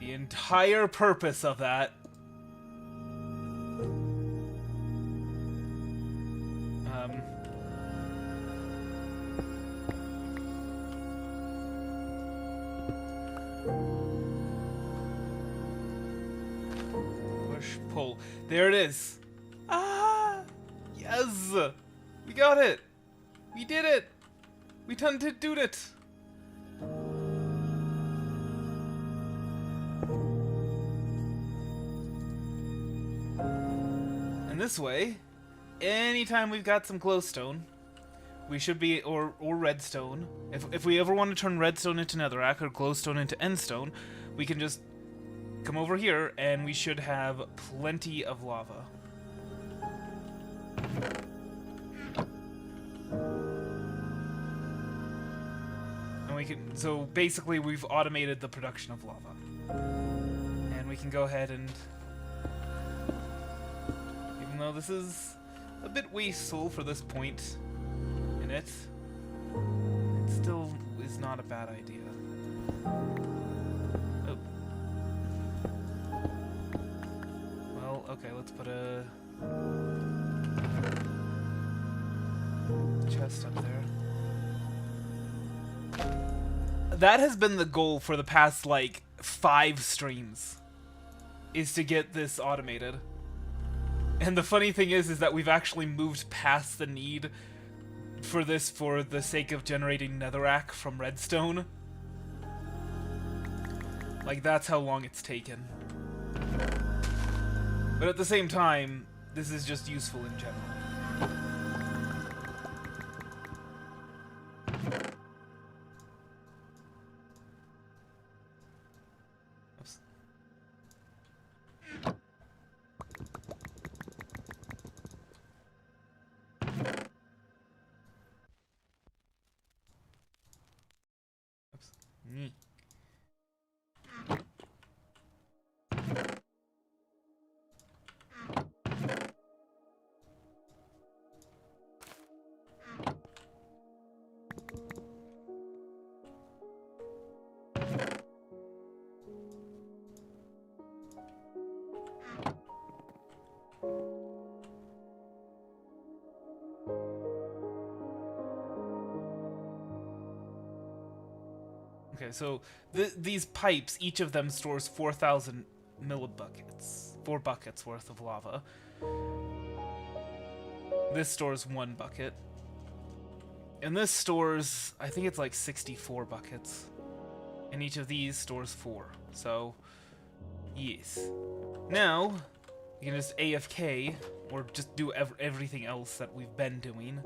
the entire purpose of that. Push, pull. There it is. Ah! Yes! We got it! We did it! We done to do it! And this way, anytime we've got some glowstone, we should be, or redstone, if we ever want to turn redstone into netherrack or glowstone into endstone, we can just come over here and we should have plenty of lava. And we can, so basically we've automated the production of lava. And we can go ahead and, even though this is a bit wasteful for this point in it, it still is not a bad idea. Oh. Well, okay, let's put a chest up there. That has been the goal for the past, like, 5 streams. is to get this automated. And the funny thing is that we've actually moved past the need for this for the sake of generating netherrack from redstone. Like, that's how long it's taken. But at the same time, this is just useful in general. Oops. Oops. Nyeh. Okay, so these pipes, each of them stores 4,000 millibuckets. 4 buckets worth of lava. This stores 1 bucket. And this stores, I think it's like 64 buckets. And each of these stores 4. So, yes. Now, you can just AFK, or just do everything else that we've been doing.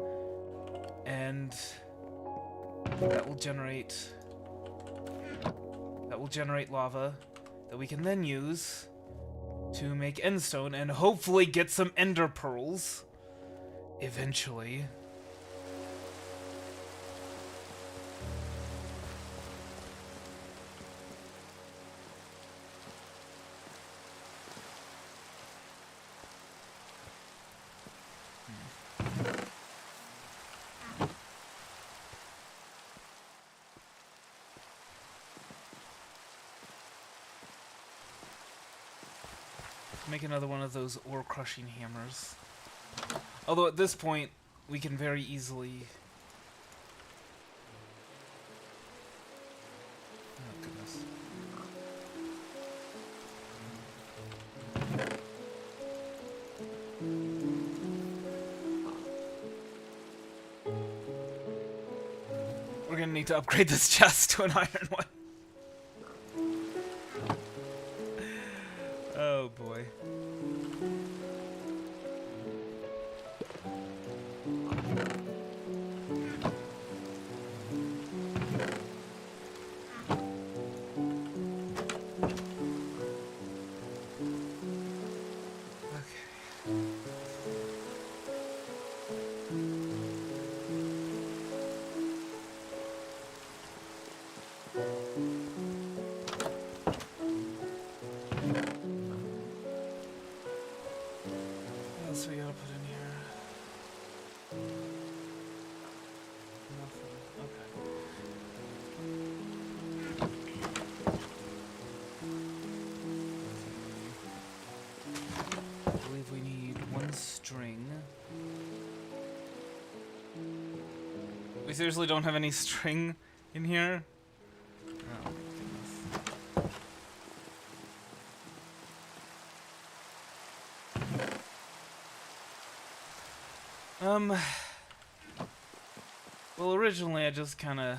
And that will generate lava that we can then use to make endstone and hopefully get some ender pearls eventually. Make another one of those ore crushing hammers. Although at this point, we can very easily... Oh, goodness. We're gonna need to upgrade this chest to an iron one. Oh boy. We seriously don't have any string in here? Oh, goodness. Well, originally I just kinda...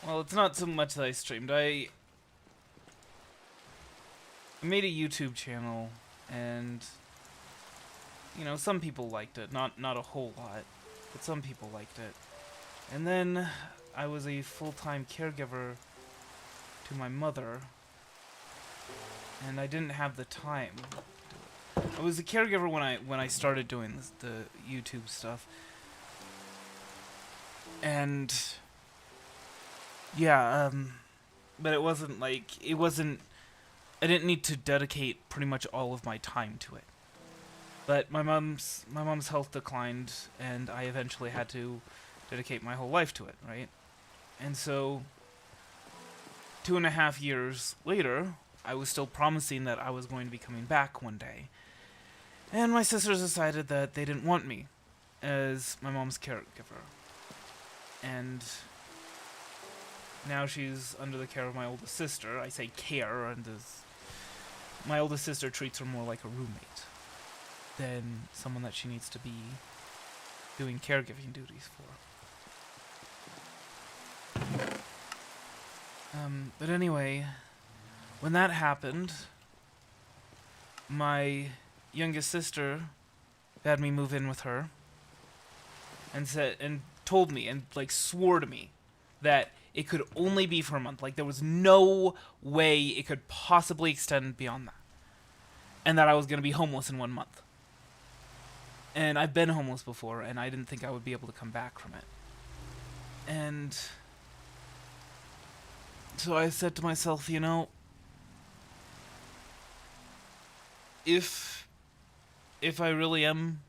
Well, it's not so much that I streamed. I made a YouTube channel, and... You know, some people liked it. Not a whole lot, but some people liked it. And then I was a full-time caregiver to my mother, and I didn't have the time to do it. I was a caregiver when I started doing the YouTube stuff, and yeah, but it wasn't like I didn't need to dedicate pretty much all of my time to it. But my mom's health declined, and I eventually had to dedicate my whole life to it, right? And so, 2.5 years later, I was still promising that I was going to be coming back one day. And my sisters decided that they didn't want me as my mom's caregiver. And now she's under the care of my oldest sister. I say care, and my oldest sister treats her more like a roommate than someone that she needs to be doing caregiving duties for. But anyway, when that happened, my youngest sister had me move in with her, and told me and like swore to me that it could only be for a month. Like there was no way it could possibly extend beyond that, and that I was gonna be homeless in 1 month. And I've been homeless before, and I didn't think I would be able to come back from it. And so I said to myself, you know, if I really am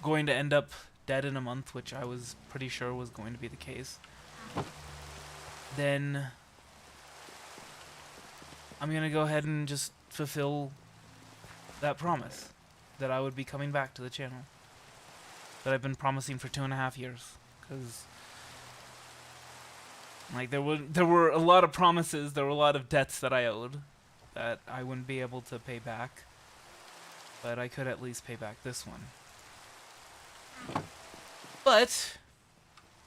going to end up dead in a month, which I was pretty sure was going to be the case, then I'm gonna go ahead and just fulfill that promise that I would be coming back to the channel that I've been promising for 2.5 years. Because like there were a lot of promises, there were a lot of debts that I owed that I wouldn't be able to pay back, but I could at least pay back this one. But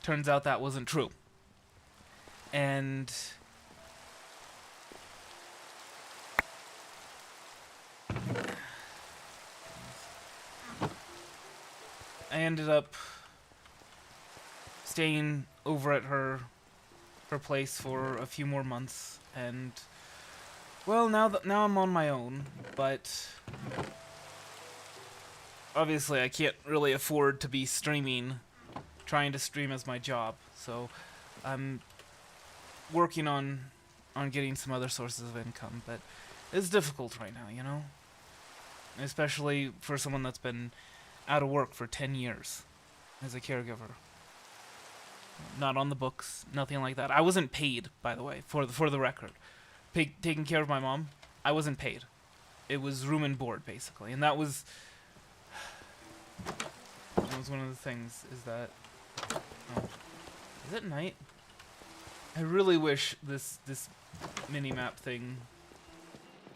turns out that wasn't true. And I ended up staying over at her place for a few more months, and well, now I'm on my own, but obviously I can't really afford to be trying to stream as my job, so I'm working on getting some other sources of income, but it's difficult right now, you know? Especially for someone that's been out of work for 10 years as a caregiver. Not on the books, nothing like that. I wasn't paid, by the way, for the record. Taking care of my mom, I wasn't paid. It was room and board, basically, and that was one of the things, is that... Oh. Is it night? I really wish this mini-map thing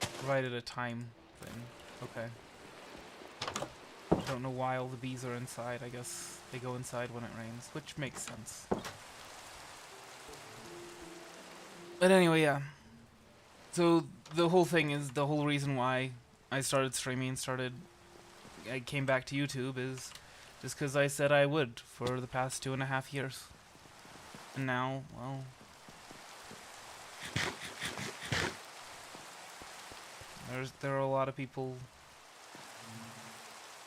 provided a time thing. Okay. I don't know why all the bees are inside. I guess they go inside when it rains, which makes sense. But anyway, yeah. So the whole thing is, the whole reason why I started streaming, I came back to YouTube is just because I said I would for the past 2.5 years. And now, well... There are a lot of people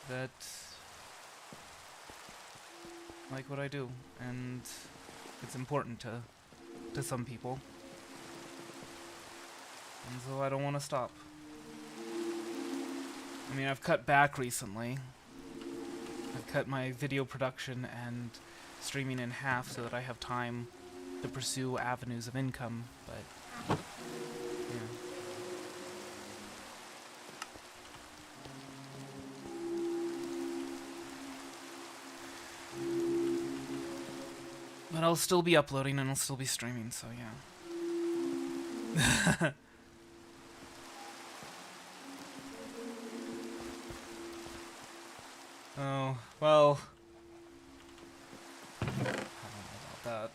that like what I do, and it's important to some people. And so I don't want to stop. I mean, I've cut back recently. I've cut my video production and streaming in half so that I have time to pursue avenues of income, but yeah. But I'll still be uploading and I'll still be streaming, so yeah. Oh, well... I don't know about that.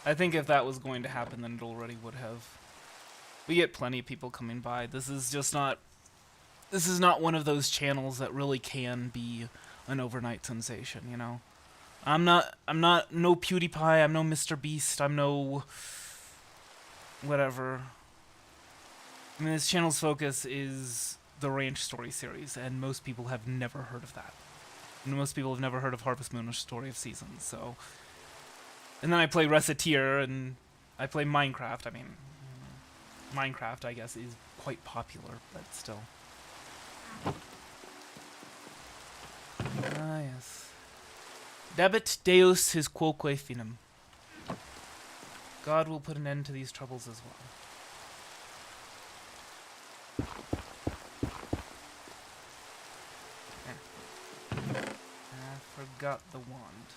I think if that was going to happen, then it already would have. We get plenty of people coming by. This is not one of those channels that really can be an overnight sensation, you know? I'm not no PewDiePie, I'm no Mr. Beast, I'm no... whatever. I mean, this channel's focus is the Ranch Story series, and most people have never heard of that. And most people have never heard of Harvest Moon or Story of Seasons, so... And then I play Reciteer, and I play Minecraft. I mean, Minecraft, I guess, is quite popular, but still. Ah, yes. Dabit Deus his quoque finem. God will put an end to these troubles as well. I forgot the wand.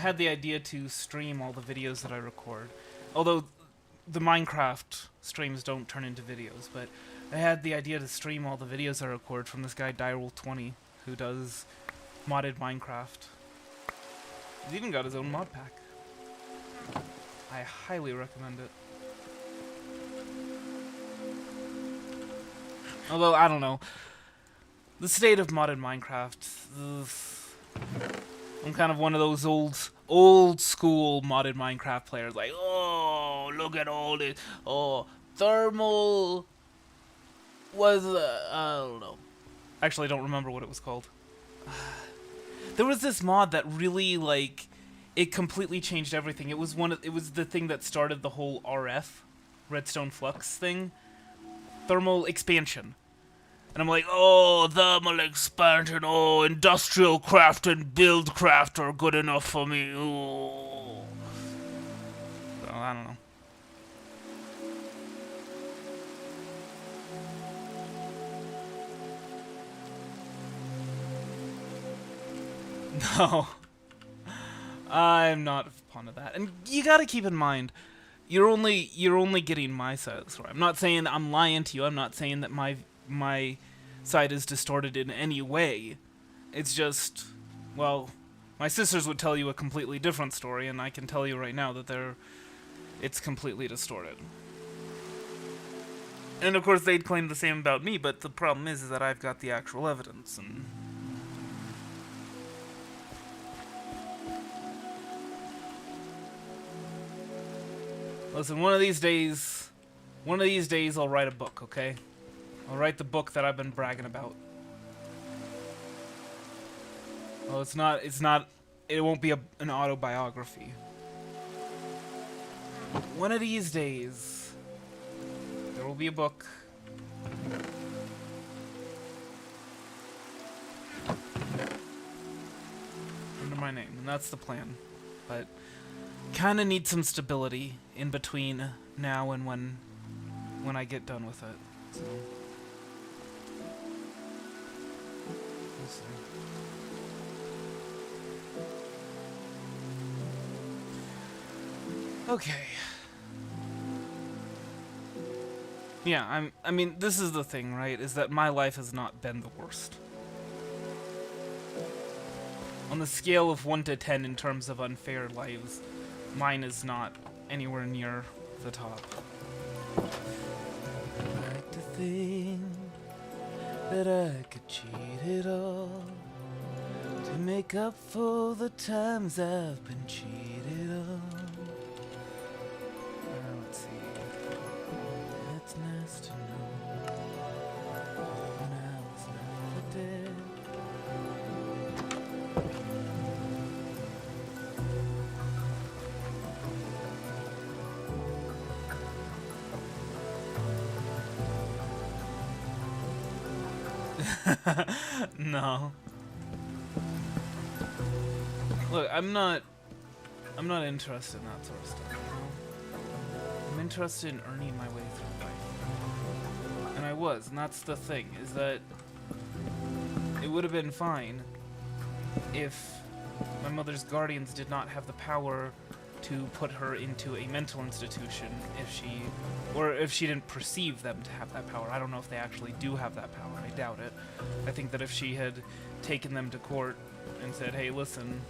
had the idea to stream all the videos that I record. Although the Minecraft streams don't turn into videos, but I had the idea to stream all the videos I record from this guy Dyrol20, who does modded Minecraft. He's even got his own mod pack. I highly recommend it. Although, I don't know. The state of modded Minecraft... I'm kind of one of those old school modded Minecraft players. Like, oh, look at all this. Oh, thermal... was... I don't know. Actually, I don't remember what it was called. There was this mod that really, like... It completely changed everything. It was the thing that started the whole RF, Redstone Flux thing. Thermal expansion. And I'm like, oh, thermal expansion, oh, industrial craft and build craft are good enough for me. Oh. So, I don't know. No. I'm not fond of that. And you gotta keep in mind, you're only getting my side of the story. I'm not saying that I'm lying to you. I'm not saying that my side is distorted in any way. It's just, well, my sisters would tell you a completely different story, and I can tell you right now that it's completely distorted. And of course they'd claim the same about me, but the problem is that I've got the actual evidence, and... Listen, one of these days I'll write a book, okay? I'll write the book that I've been bragging about. Well, it won't be an autobiography. One of these days, there will be a book. Under my name, and that's the plan. But kinda need some stability in between now and when I get done with it. So we'll see. Okay. Yeah, I mean, this is the thing, right? Is that my life has not been the worst. On the scale of 1 to 10 in terms of unfair lives, mine is not anywhere near the top. I like to think that I could cheat it all to make up for the times I've been cheated on. Let's see. It's nice to know when I was never dead. No. Look, I'm not interested in that sort of stuff, you know? I'm interested in earning my way through life. And I was, and that's the thing, is that it would have been fine if my mother's guardians did not have the power to put her into a mental institution if she didn't perceive them to have that power. I don't know if they actually do have that power. I doubt it. I think that if she had taken them to court and said, hey, listen,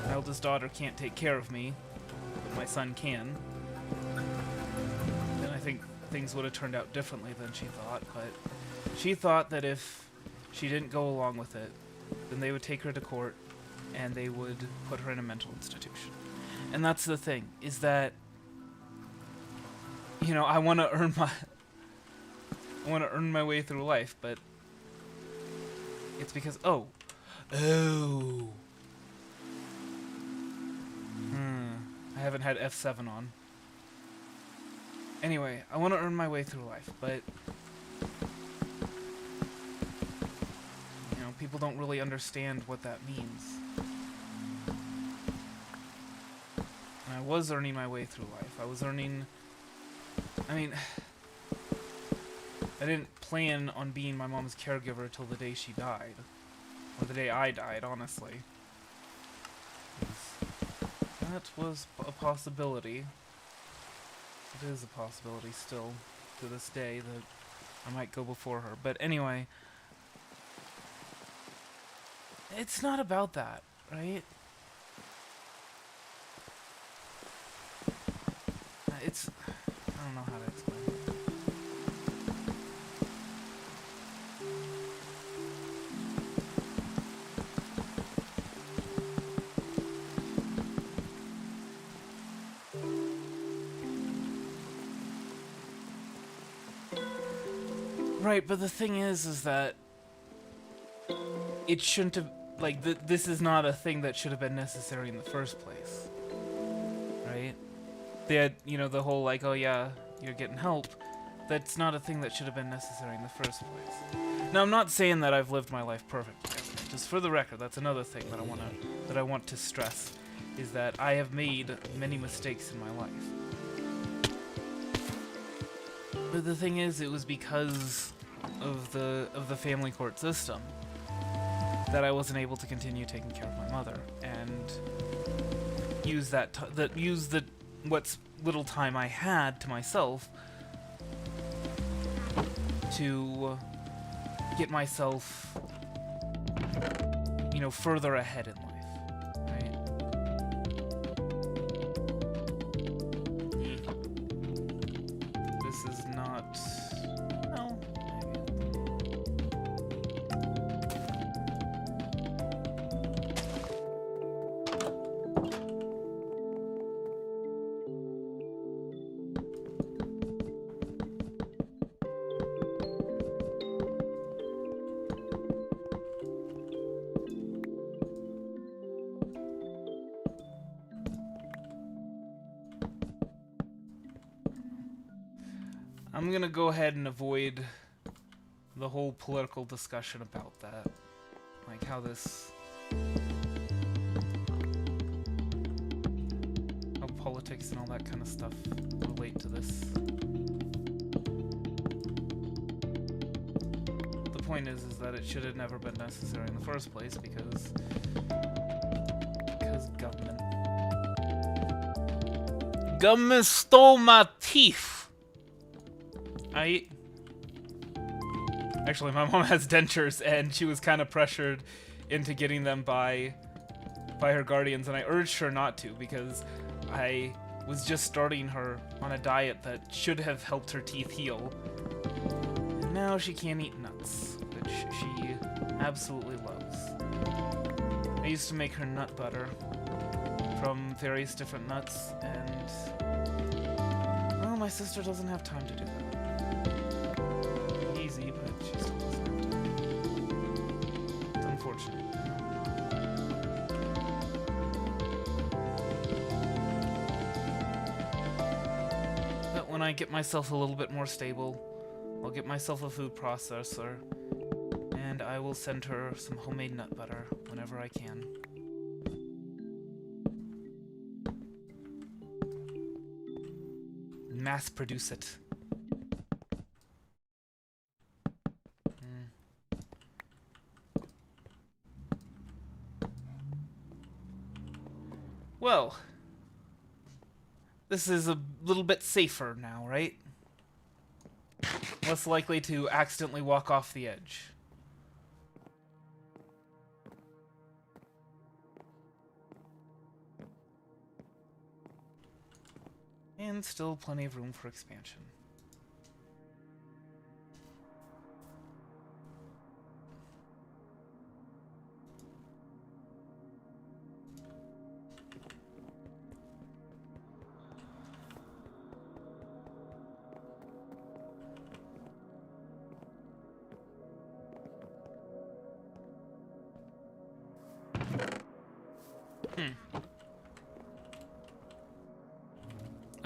my eldest daughter can't take care of me, but my son can, then I think things would have turned out differently than she thought. But she thought that if she didn't go along with it, then they would take her to court and they would put her in a mental institution. And that's the thing, is that, you know, I want to earn my way through life, but it's because, I haven't had F7 on. Anyway, I want to earn my way through life, but you know, people don't really understand what that means. And I was earning my way through life. I mean, I didn't plan on being my mom's caregiver till the day she died. Or the day I died, honestly. That was a possibility. It is a possibility still, to this day, that I might go before her. But anyway, it's not about that, right? It's... I don't know how to explain it. Right, but the thing is that it shouldn't have, like, this is not a thing that should have been necessary in the first place, right? They had, you know, the whole, like, oh yeah, you're getting help. That's not a thing that should have been necessary in the first place. Now, I'm not saying that I've lived my life perfectly. Just for the record, that's another thing that I want to stress, is that I have made many mistakes in my life. But the thing is, it was because of the family court system that I wasn't able to continue taking care of my mother and use what's little time I had to myself to get myself, you know, further ahead in life, right? This is not... well, I'm gonna go ahead and avoid the whole political discussion about that. Like how politics and all that kind of stuff relate to this. The point is that it should have never been necessary in the first place because government. Government stole my teeth! Actually, my mom has dentures, and she was kind of pressured into getting them by her guardians, and I urged her not to because I was just starting her on a diet that should have helped her teeth heal. And now she can't eat nuts, which she absolutely loves. I used to make her nut butter from various different nuts, and well, my sister doesn't have time to do that. Easy, but she still doesn't have time. It's unfortunate. But when I get myself a little bit more stable, I'll get myself a food processor, and I will send her some homemade nut butter whenever I can. Mass produce it. Well, this is a little bit safer now, right? Less likely to accidentally walk off the edge. And still plenty of room for expansion.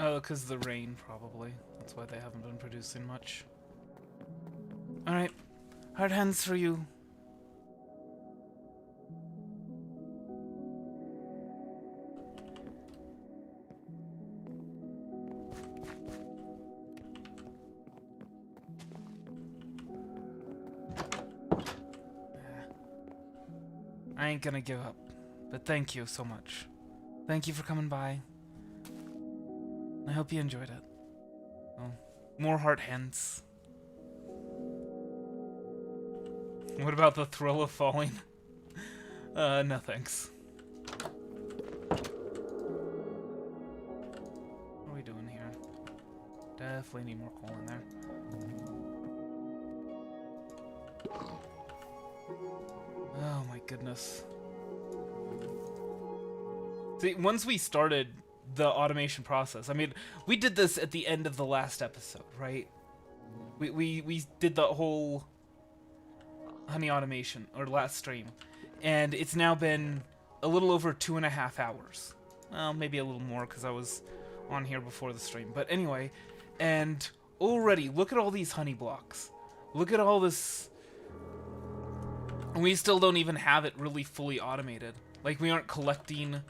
Oh, because the rain, probably. That's why they haven't been producing much. Alright. Hard hands for you. I ain't gonna give up. But thank you so much. Thank you for coming by. I hope you enjoyed it. Well, more heart hens. What about the thrill of falling? No thanks. What are we doing here? Definitely need more coal in there. Oh my goodness. See, once we started the automation process, I mean, we did this at the end of the last episode, right? We did the whole honey automation, or last stream, and it's now been a little over 2.5 hours. Well, maybe a little more because I was on here before the stream, but anyway, and already, look at all these honey blocks. Look at all this. We still don't even have it really fully automated. Like, we aren't collecting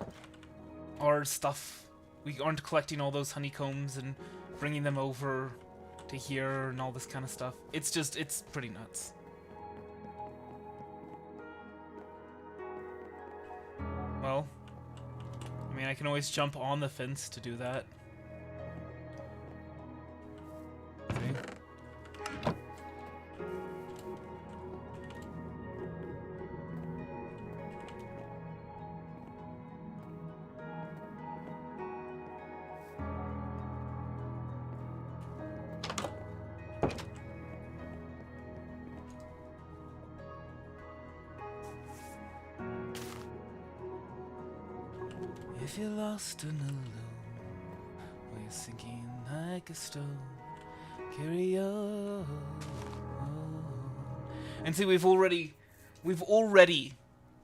our stuff. We aren't collecting all those honeycombs and bringing them over to here and all this kind of stuff. It's just, it's pretty nuts. Well, I mean, I can always jump on the fence to do that. See? If you're lost and alone, while you're sinking like a stone, carry on. And see, we've already,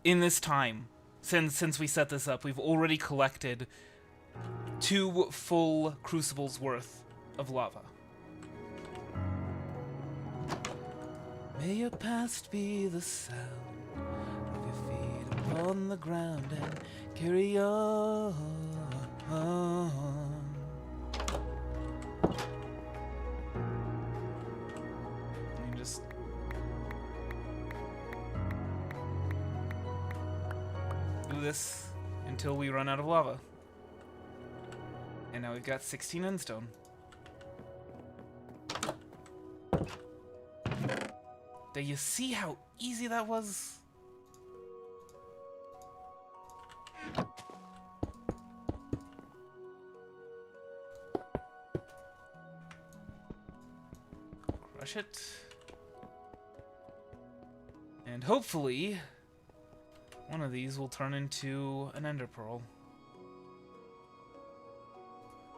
in this time, since we set this up, we've already collected 2 full crucibles worth of lava. May your past be the sound of your feet upon the ground and carry on. You just do this until we run out of lava. And now we've got 16 endstone. Do you see how easy that was? Crush it. And hopefully, one of these will turn into an ender pearl.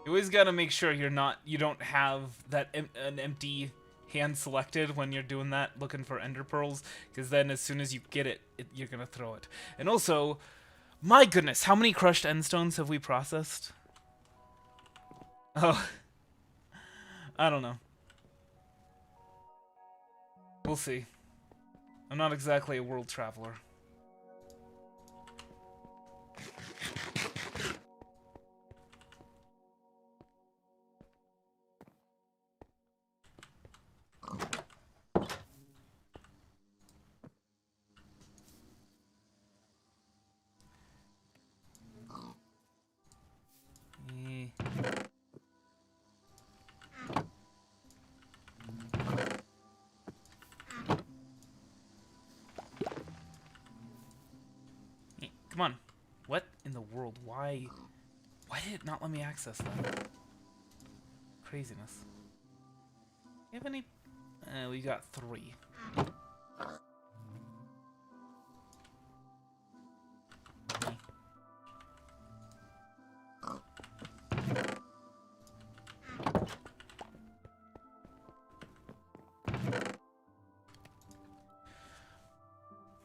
You always gotta make sure you don't have an empty hand selected when you're doing that, looking for ender pearls, because then as soon as you get it, you're gonna throw it. And also, my goodness, how many crushed endstones have we processed? Oh, I don't know. We'll see. I'm not exactly a world traveler. Come on. What in the world? Why did it not let me access that? Craziness. You have any? We got 3.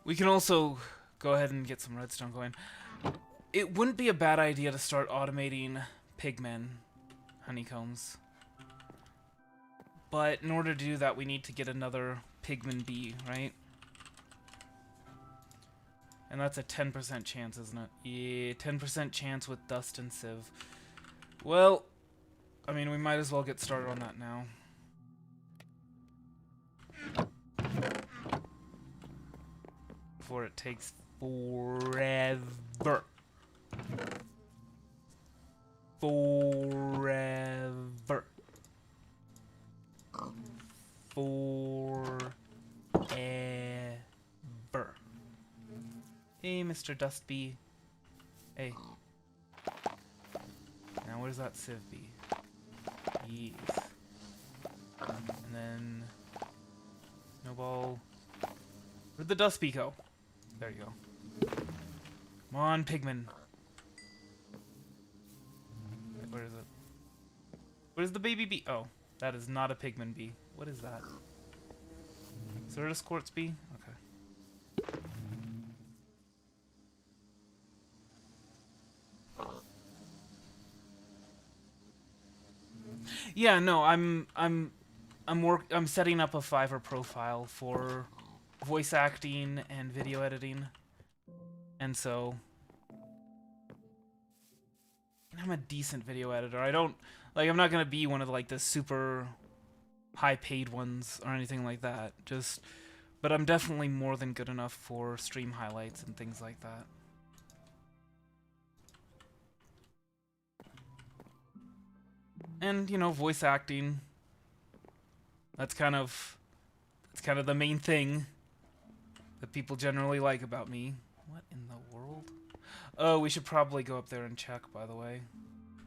We can also go ahead and get some redstone going. It wouldn't be a bad idea to start automating pigmen honeycombs. But in order to do that, we need to get another pigman bee, right? And that's a 10% chance, isn't it? Yeah, 10% chance with dust and sieve. Well, I mean, we might as well get started on that now. Before it takes forever. Forever. Forever. Hey, Mr. Dustbee. Hey. Now, where's that sieve be? Yes. And then... Snowball. Where'd the Dustbee go? There you go. Come on, Pigman. Where is it? Where's the baby bee? Oh, that is not a Pigman bee. What is that? Is there a Squirts bee? Okay. Yeah, no, I'm setting up a Fiverr profile for voice acting and video editing. And so I'm a decent video editor. I don't like I'm not going to be one of like the super high paid ones or anything like that. But I'm definitely more than good enough for stream highlights and things like that. And, you know, voice acting. That's kind of the main thing that people generally like about me. What in the world? Oh, we should probably go up there and check, by the way,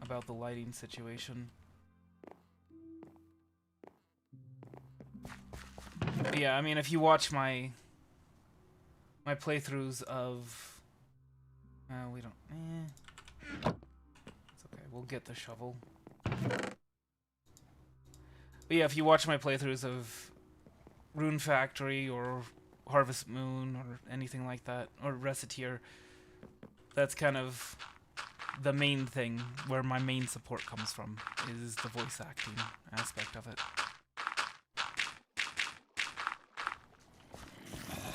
about the lighting situation. But yeah, I mean, if you watch my playthroughs of... we don't... It's okay, we'll get the shovel. But yeah, if you watch my playthroughs of Rune Factory or Harvest Moon or anything like that, or Reciteer, that's kind of the main thing where my main support comes from, is the voice acting aspect of it.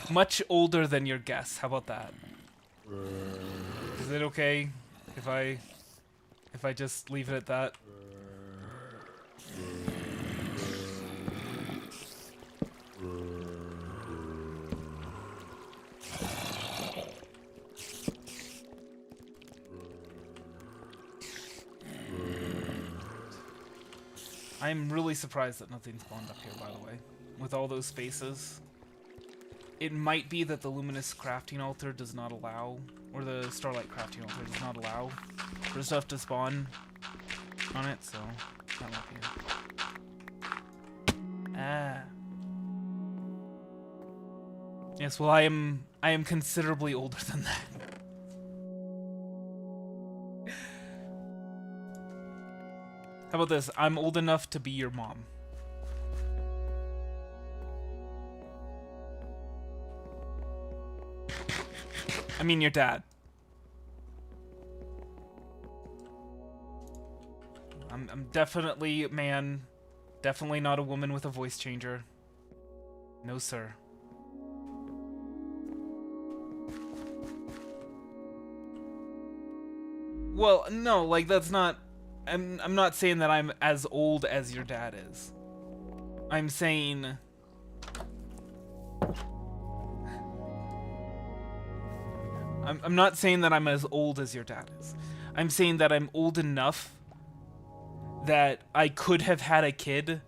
Much older than your guess, how about that? Is it okay if I just leave it at that? I'm really surprised that nothing spawned up here, by the way. With all those spaces. It might be that the Luminous Crafting Altar does not allow, or the Starlight Crafting Altar does not allow for stuff to spawn on it, so that might be it. Ah. Yes, well I am considerably older than that. How about this? I'm old enough to be your mom. I mean, your dad. I'm definitely a man. Definitely not a woman with a voice changer. No, sir. Well, no, like that's not... I'm not saying that I'm as old as your dad is. I'm saying... I'm not saying that I'm as old as your dad is. I'm saying that I'm old enough that I could have had a kid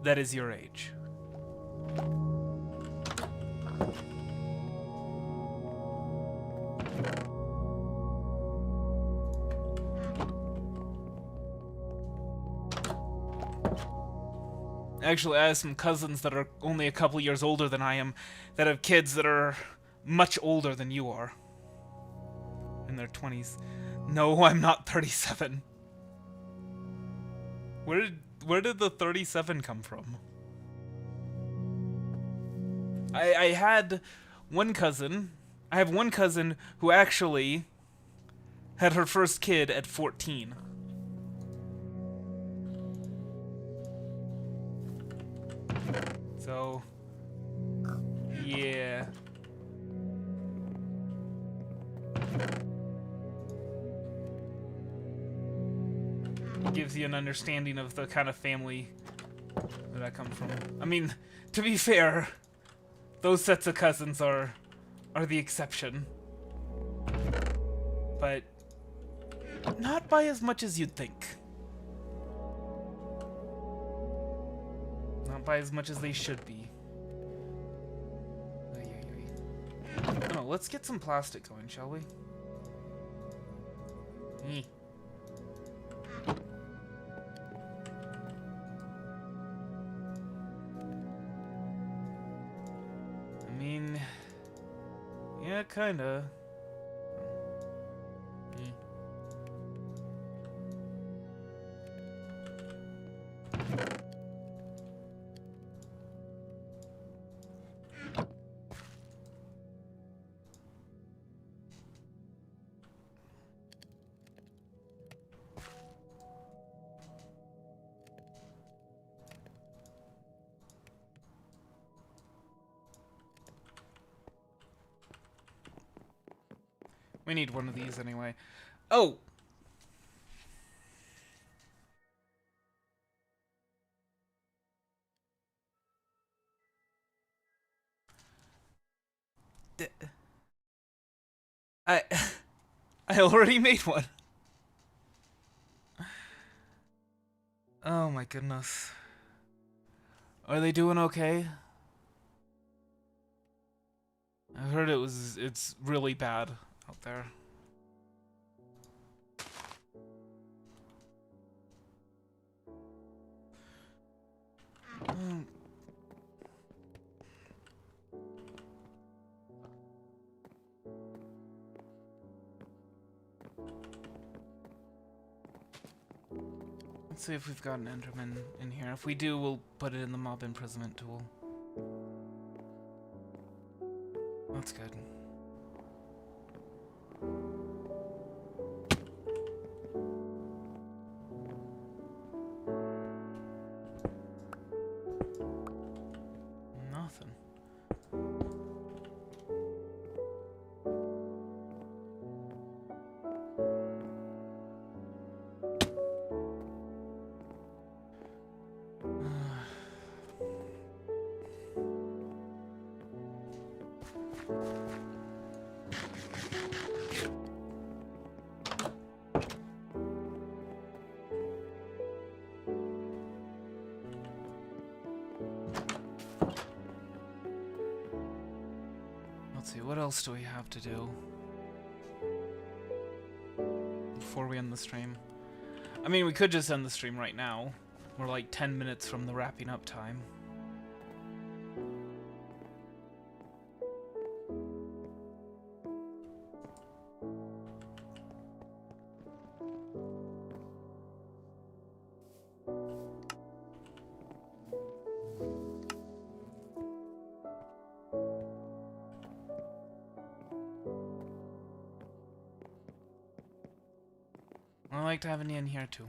that is your age. Actually, I have some cousins that are only a couple years older than I am, that have kids that are much older than you are. In their 20s. No, I'm not 37. Where did the 37 come from? I had one cousin. I have one cousin who actually had her first kid at 14. So, yeah. It gives you an understanding of the kind of family that I come from. I mean, to be fair, those sets of cousins are the exception. But Not by as much as you'd think. Not by as much as they should be. Oh, let's get some plastic going, shall we? I mean, yeah, kinda. We need one of these anyway. Oh! I I already made one. Oh my goodness. Are they doing okay? I heard it's really bad out there. Let's see if we've got an Enderman in here. If we do, we'll put it in the mob imprisonment tool. That's good. Nothing. Let's see, what else do we have to do before we end the stream? I mean, we could just end the stream right now. We're like 10 minutes from the wrapping up time. I like to have an in here too.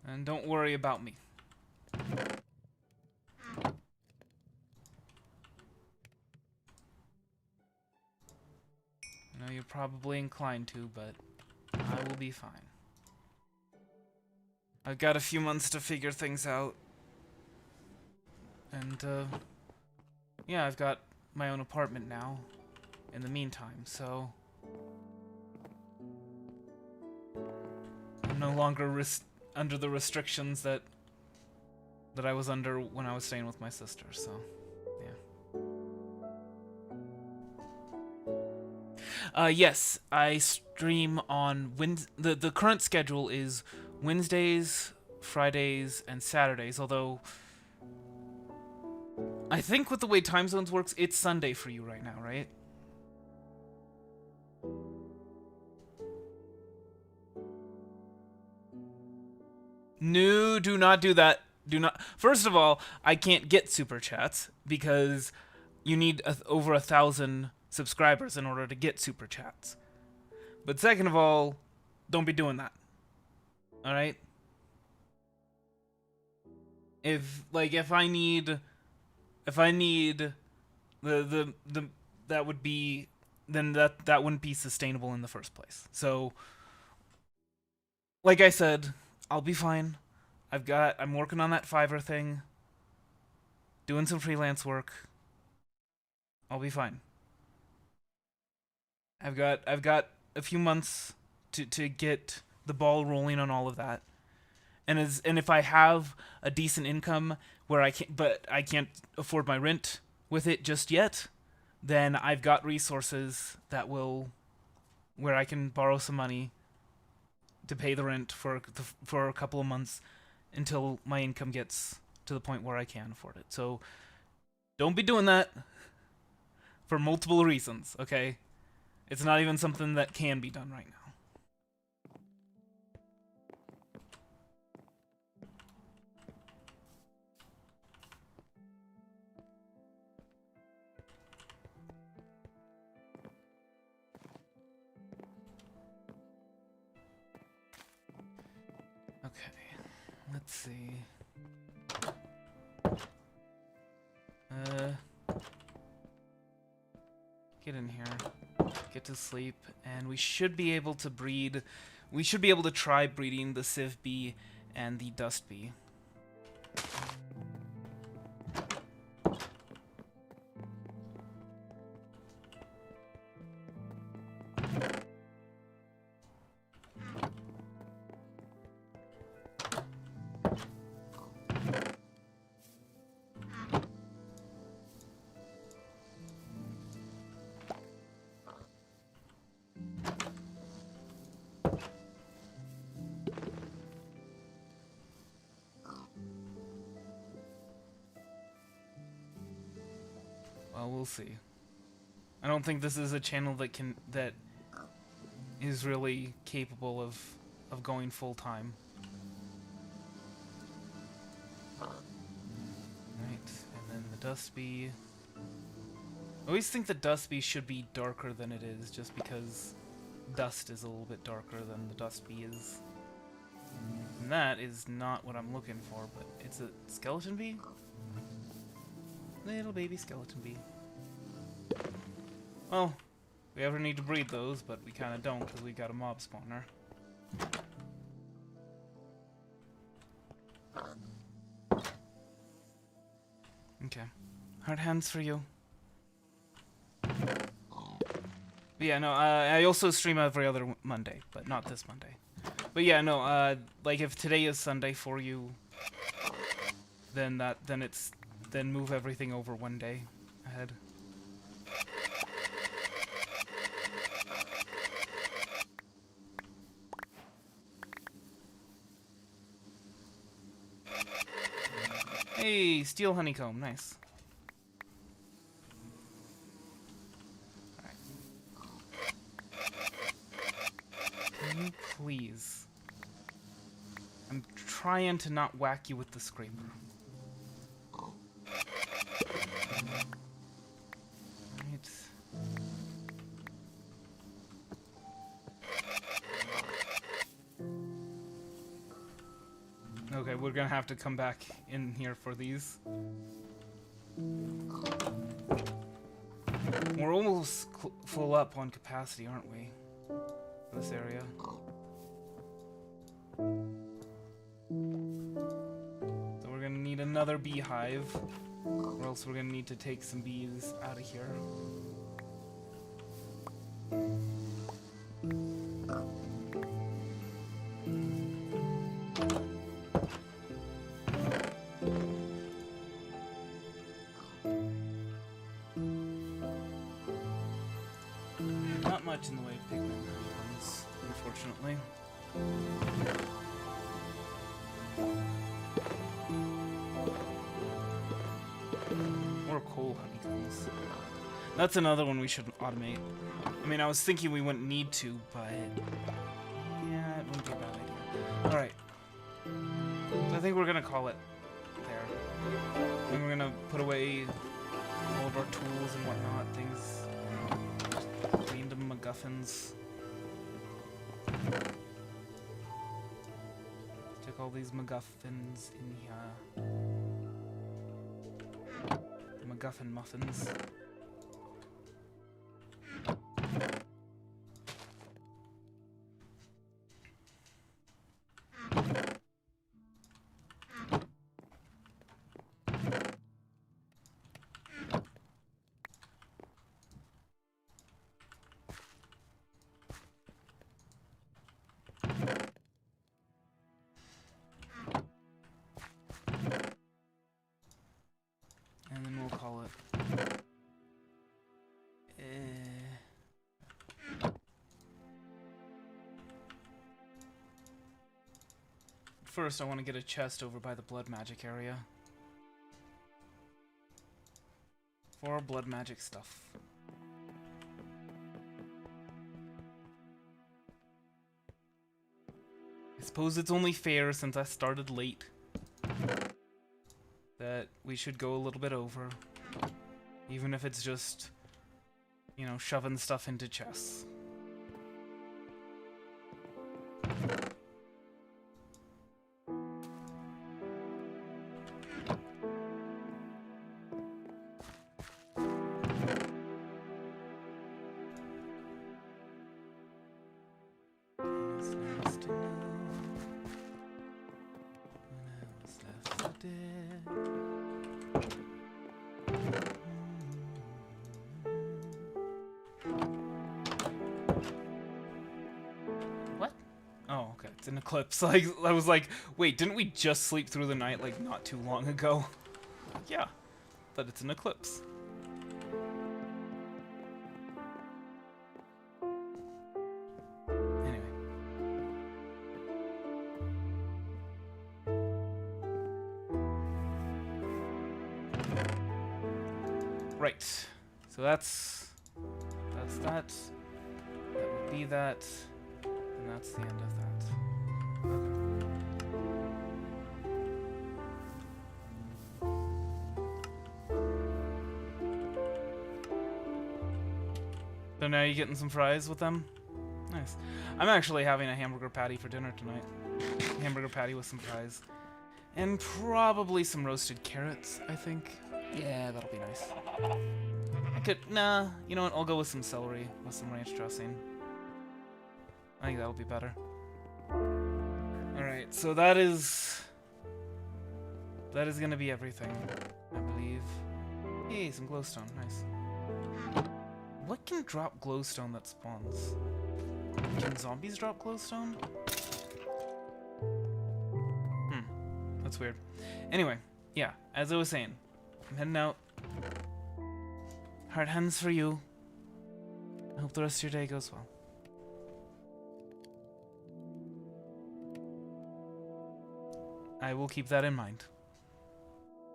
And don't worry about me. I know you're probably inclined to, but I will be fine. I've got a few months to figure things out. And, yeah, I've got my own apartment now in the meantime, so I'm no longer under the restrictions that I was under when I was staying with my sister, so yeah. Yes, I stream on the current schedule is Wednesdays, Fridays, and Saturdays, although I think with the way time zones works, it's Sunday for you right now, right? No, do not do that. Do not. First of all, I can't get super chats because you need over 1,000 subscribers in order to get super chats. But second of all, don't be doing that. All right? If I need the that would be, then that wouldn't be sustainable in the first place. So like I said, I'll be fine. I'm working on that Fiverr thing, doing some freelance work. I'll be fine. I've got a few months to get the ball rolling on all of that. And if I have a decent income where I can't afford my rent with it just yet, then I've got resources where I can borrow some money to pay the rent for a couple of months until my income gets to the point where I can afford it. So don't be doing that for multiple reasons, okay? It's not even something that can be done right now. Okay, let's see. Get in here, get to sleep, and we should be able to breed. We should be able to try breeding the Civ bee and the dust bee. Well, we'll see. I don't think this is a channel that is really capable of going full time. Right, and then the dust bee. I always think the dust bee should be darker than it is, just because dust is a little bit darker than the dust bee is. And that is not what I'm looking for, but it's a skeleton bee? Little baby skeleton bee. Well, we ever need to breed those, but we kind of don't because we got a mob spawner. Okay. Hard hands for you. But yeah, no, I also stream every other Monday, but not this Monday. But yeah, no, like if today is Sunday for you, then move everything over one day ahead. Hey, steel honeycomb, nice. Alright. Can you please? I'm trying to not whack you with the scraper. Right. Okay, we're gonna have to come back in here for these. We're almost full up on capacity, aren't we? For this area. So we're gonna need another beehive, or else we're gonna need to take some bees out of here. Not much in the way of pigment honeycombs, unfortunately. Or coal honeycombs. That's another one we should automate. I mean, I was thinking we wouldn't need to, but yeah, it wouldn't be a bad idea. Alright. So I think we're gonna call it there. I think we're gonna put away all of our tools and whatnot, things, random MacGuffins. Check all these MacGuffins in here. MacGuffin muffins. first I want to get a chest over by the blood magic area. For blood magic stuff. I suppose it's only fair, since I started late, that we should go a little bit over. Even if it's just, you know, shoving stuff into chests. What? Oh, okay. It's an eclipse. Like, I was like, wait, didn't we just sleep through the night, like, not too long ago? Yeah, but it's an eclipse. Anyway. Right. So that's that. That would be that. And that's the end of that. So now you're getting some fries with them? Nice. I'm actually having a hamburger patty for dinner tonight. Hamburger patty with some fries. And probably some roasted carrots, I think. Yeah, that'll be nice. I could... Nah, you know what? I'll go with some celery with some ranch dressing. I think that'll be better. Alright, so that is gonna be everything, I believe. Hey, some glowstone, nice. What can drop glowstone that spawns? Can zombies drop glowstone? That's weird. Anyway, yeah, as I was saying, I'm heading out. Hard hands for you. I hope the rest of your day goes well. I will keep that in mind.